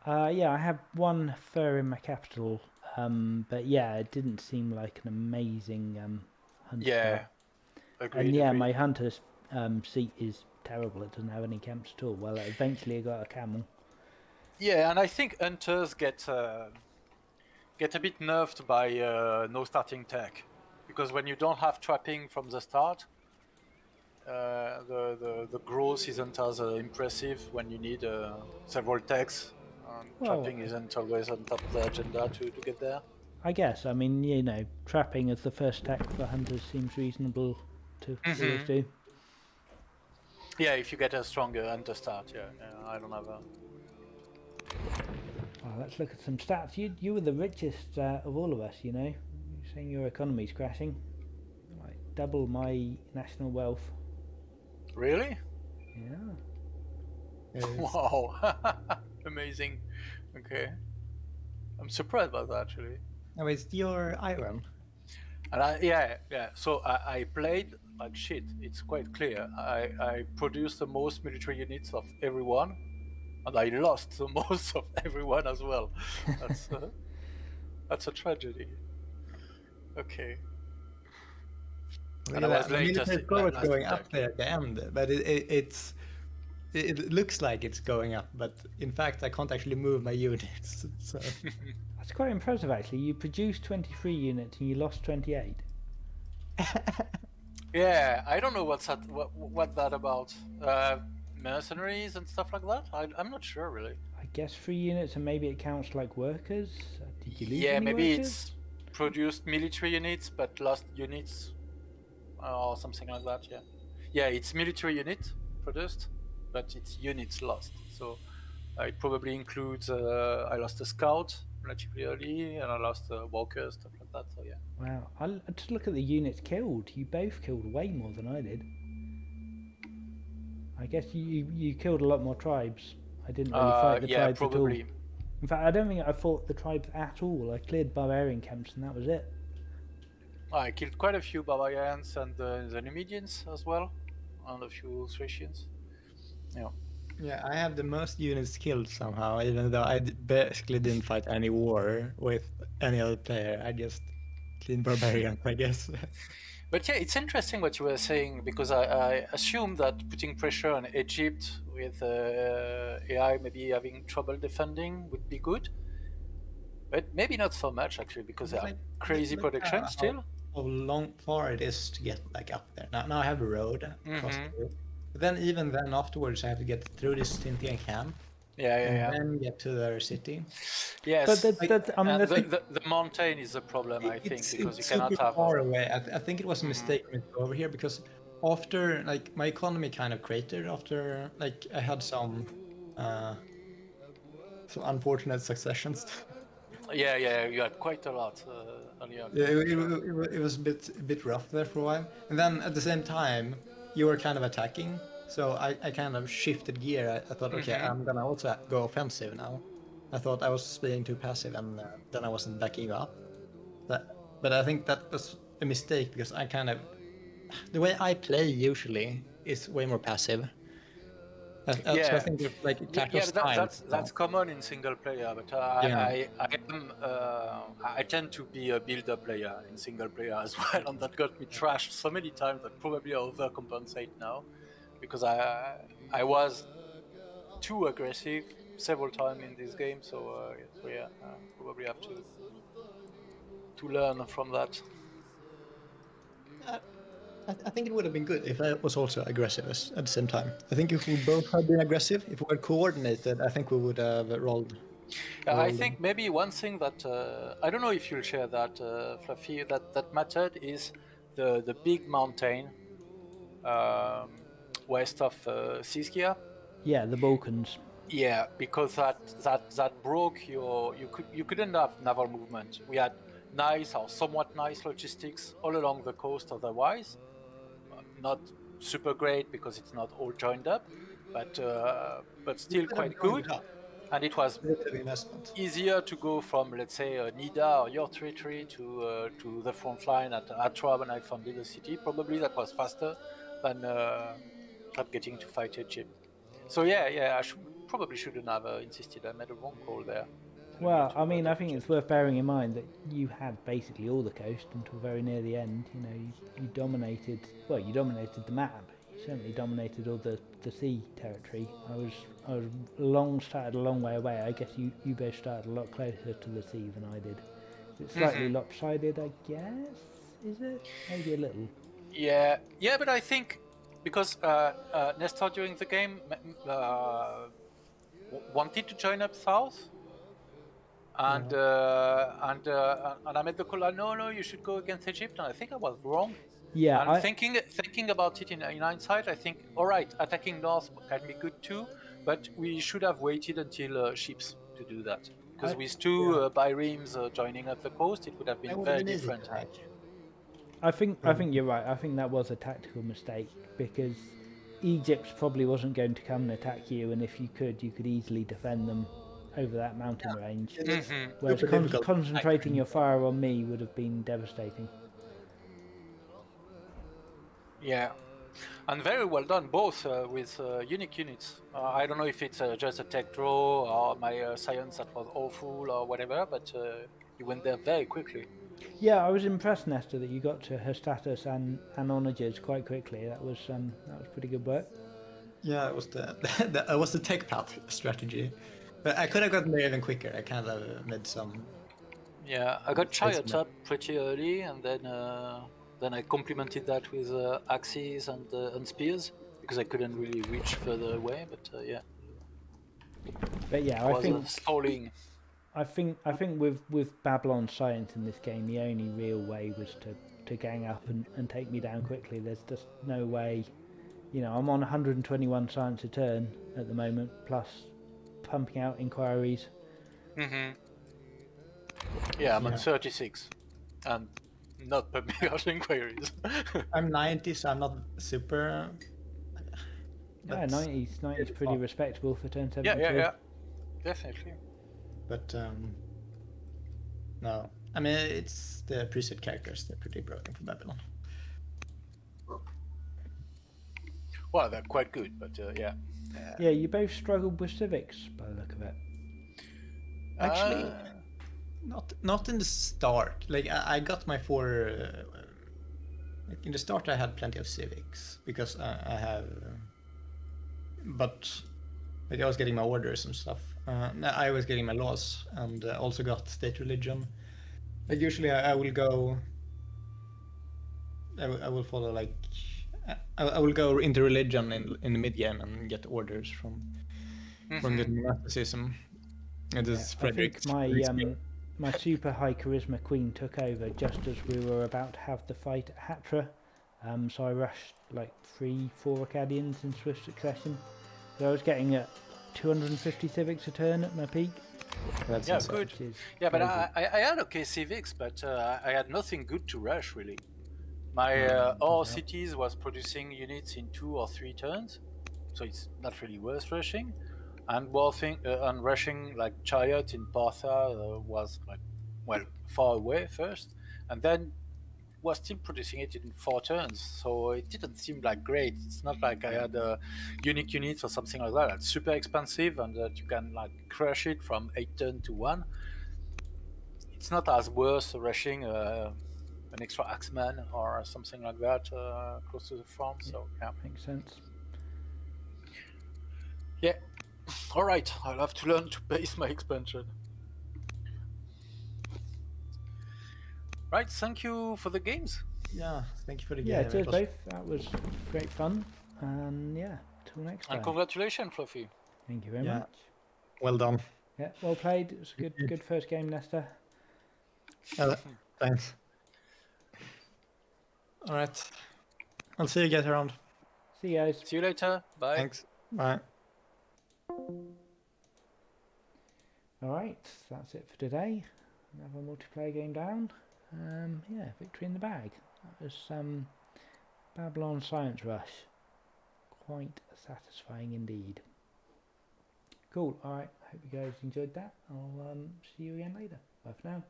Yeah, I have 1 fur in my capital, but yeah, it didn't seem like an amazing hunter. Yeah. Agreed, and yeah, agreed. My hunter's seat is terrible. It doesn't have any camps at all. Well, eventually I got a camel. Yeah, and I think hunters get a bit nerfed by no starting tech, because when you don't have trapping from the start, the growth isn't as impressive when you need several techs. Trapping isn't always on top of the agenda to get there. I guess. I mean, trapping as the first tech for hunters seems reasonable to always do. Yeah, if you get a stronger hunter start, yeah, I don't have a... Well, let's look at some stats. You were the richest of all of us, you know. You're saying your economy's crashing. Like double my national wealth. Really? Yeah. Wow. Amazing. Okay. I'm surprised by that, actually. Oh, it's your iron. And yeah. So I played like shit. It's quite clear. I produced the most military units of everyone, and I lost the most of everyone as well. That's a tragedy. Okay. And I was latest. The military score was going up there at the end, but it looks like it's going up, but in fact I can't actually move my units. So That's quite impressive, actually. You produced 23 units and you lost 28. Yeah, I don't know what that about. Mercenaries and stuff like that. I'm not sure really. I guess 3 units, and maybe it counts like workers. Did you lose Yeah, any maybe workers? it's produced military units but lost units or something like that. Yeah, yeah, it's military unit produced, but it's units lost. So it probably includes I lost a scout relatively early, and I lost walkers, stuff like that. So yeah. Wow. I just look at the units killed. You both killed way more than I did. I guess you killed a lot more tribes. I didn't really fight the Yeah, tribes at all. probably. In fact, I don't think I fought the tribes at all. I cleared barbarian camps and that was it. I killed quite a few barbarians and the Numidians as well, and a few Thracians. Yeah. yeah, I have the most units killed somehow, even though I basically didn't fight any war with any other player. I just clean barbarians, I guess. But yeah, it's interesting what you were saying, because I assume that putting pressure on Egypt with AI maybe having trouble defending would be good. But maybe not so much actually, because they It's have like, crazy look production how still. far it is to get like up there. Now I have a road across Mhm. the road. But then even then afterwards I have to get through this Scythian camp Yeah, yeah, and yeah. then get to their city. Yes. But I mean, And that's the mountain is a problem, I think, because you It's cannot super have. far away. I think it was a Mhm. mistake for me to go over here because after like my economy kind of cratered after like I had some unfortunate successions. Yeah, yeah, you had quite a lot early on. Yeah, it was a bit rough there for a while, and then at the same time you were kind of attacking, so I kind of shifted gear. I thought, okay, Mhm. I'm gonna also go offensive now. I thought I was being too passive, and then I wasn't backing you up. But I think that was a mistake because I kind of the way I play usually is way more passive. So I Yeah, think if, like tactical yeah, but style. that's common in single player. But Yeah. I tend to be a builder player in single player as well, and that got me trashed so many times that probably I overcompensate now, because I was too aggressive several times in this game. So yeah, probably have to learn from that. I, I think it would have been good if I was also aggressive at the same time. I think if we both had been aggressive, if we were coordinated, I think we would have I rolled. think maybe one thing that I don't know if you'll share that, Fluffy, that mattered is the big mountain um, west of Siskia. yeah, the Balkans. Yeah, because that broke you couldn't have naval movement. We had nice or somewhat nice logistics all along the coast. Otherwise, not super great because it's not all joined up, but We still could have quite joined good. it up. And it was A bit of investment. easier to go from, let's say, Nida or your territory to the front line at Atra when I founded the city. Probably that was faster than not getting to fight Egypt. So yeah, probably shouldn't have insisted. I made a wrong call there, telling you Well, I to mean, I attack think it's Egypt. worth bearing in mind that you had basically all the coast until very near the end. You know, you dominated. Well, you dominated the map. You certainly dominated all the sea territory. I was started a long way away. I guess you both started a lot closer to the sea than I did. It's slightly lopsided, I guess. Is it? Maybe a little. Yeah, but I think because Nestor during the game wanted to join up south, and Yeah. and I made the call. No, you should go against Egypt, and I think I was wrong. Yeah, And I thinking about it in hindsight, I think, all right, attacking north can be good too, but we should have waited until ships to do that. Because I with two Yeah. biremes joining up the coast, it would have That been would have very been easy different. to hack. I think you're right. I think that was a tactical mistake because Egypt probably wasn't going to come and attack you, and if you could easily defend them over that mountain range. It is Hmm. Whereas super difficult to hack concentrating during your the game. fire on me would have been devastating. Yeah, and very well done, both with unique units. I don't know if it's just a tech draw or my science that was awful or whatever, but you went there very quickly. Yeah, I was impressed, Nestor, that you got to her status and onagers quite quickly. That was pretty good work. Yeah, it was it was the tech path strategy, but I could have gotten there even quicker. I kind of made some. Yeah, I got Space chariots up pretty early, and then I complemented that with axes and spears because I couldn't really reach further away. But yeah, But yeah, it was stalling. I think with Babylon Science in this game, the only real way was to gang up and take me down quickly. There's just no way. You know, I'm on 121 science a turn at the moment, plus pumping out inquiries. Hmm. Yeah, I'm on Yeah. 36, and not pumping out inquiries. I'm 90, so I'm not super. Yeah, But 90's pretty respectable for turn Yeah, 72. yeah, definitely. But no, I mean it's the preset characters. They're pretty broken for Babylon. Well, they're quite good, but yeah. Yeah, you both struggled with civics by the look of it. Actually, not in the start. Like I got my 4. Like in the start, I had plenty of civics because I have, but like I was getting my orders and stuff. I was getting my laws and also got state religion. Like usually, I will go. I will follow like. I will go into religion in the mid game and get orders from getting monasticism. It is I think Frederick's my super high charisma queen took over just as we were about to have the fight at Hatra. So I rushed like 3-4 Acadians in swift succession. So I was getting at 250 civics a turn at my peak. That's Yeah, insane. good. Yeah, but I had okay civics, but I had nothing good to rush really. My all cities was producing units in 2 or 3 turns, so it's not really worth rushing. And rushing like chariot in Partha was like, well, far away first, and then was still producing it in 4 turns, so it didn't seem like great. It's not like I had unique units or something like that. It's super expensive, and that you can like crush it from 8 turn to 1. It's not as worth rushing an extra axeman or something like that close to the front. So yeah, Makes sense. yeah. All right, I'll have to learn to pace my expansion. Right, thank you for the games. Yeah, thank you for the Yeah, game. cheers both. That was great fun. And yeah, till next time. And congratulations, Fluffy. Thank you very much. Well done. Yeah, well played. It was a good first game, Nestor. Thanks. All right. I'll see you guys around. See you guys. See you later. Bye. Thanks. Bye. Alright, that's it for today. Another multiplayer game down. Yeah, victory in the bag. That was Babylon Science Rush. Quite satisfying indeed. Cool, alright, hope you guys enjoyed that. I'll see you again later. Bye for now.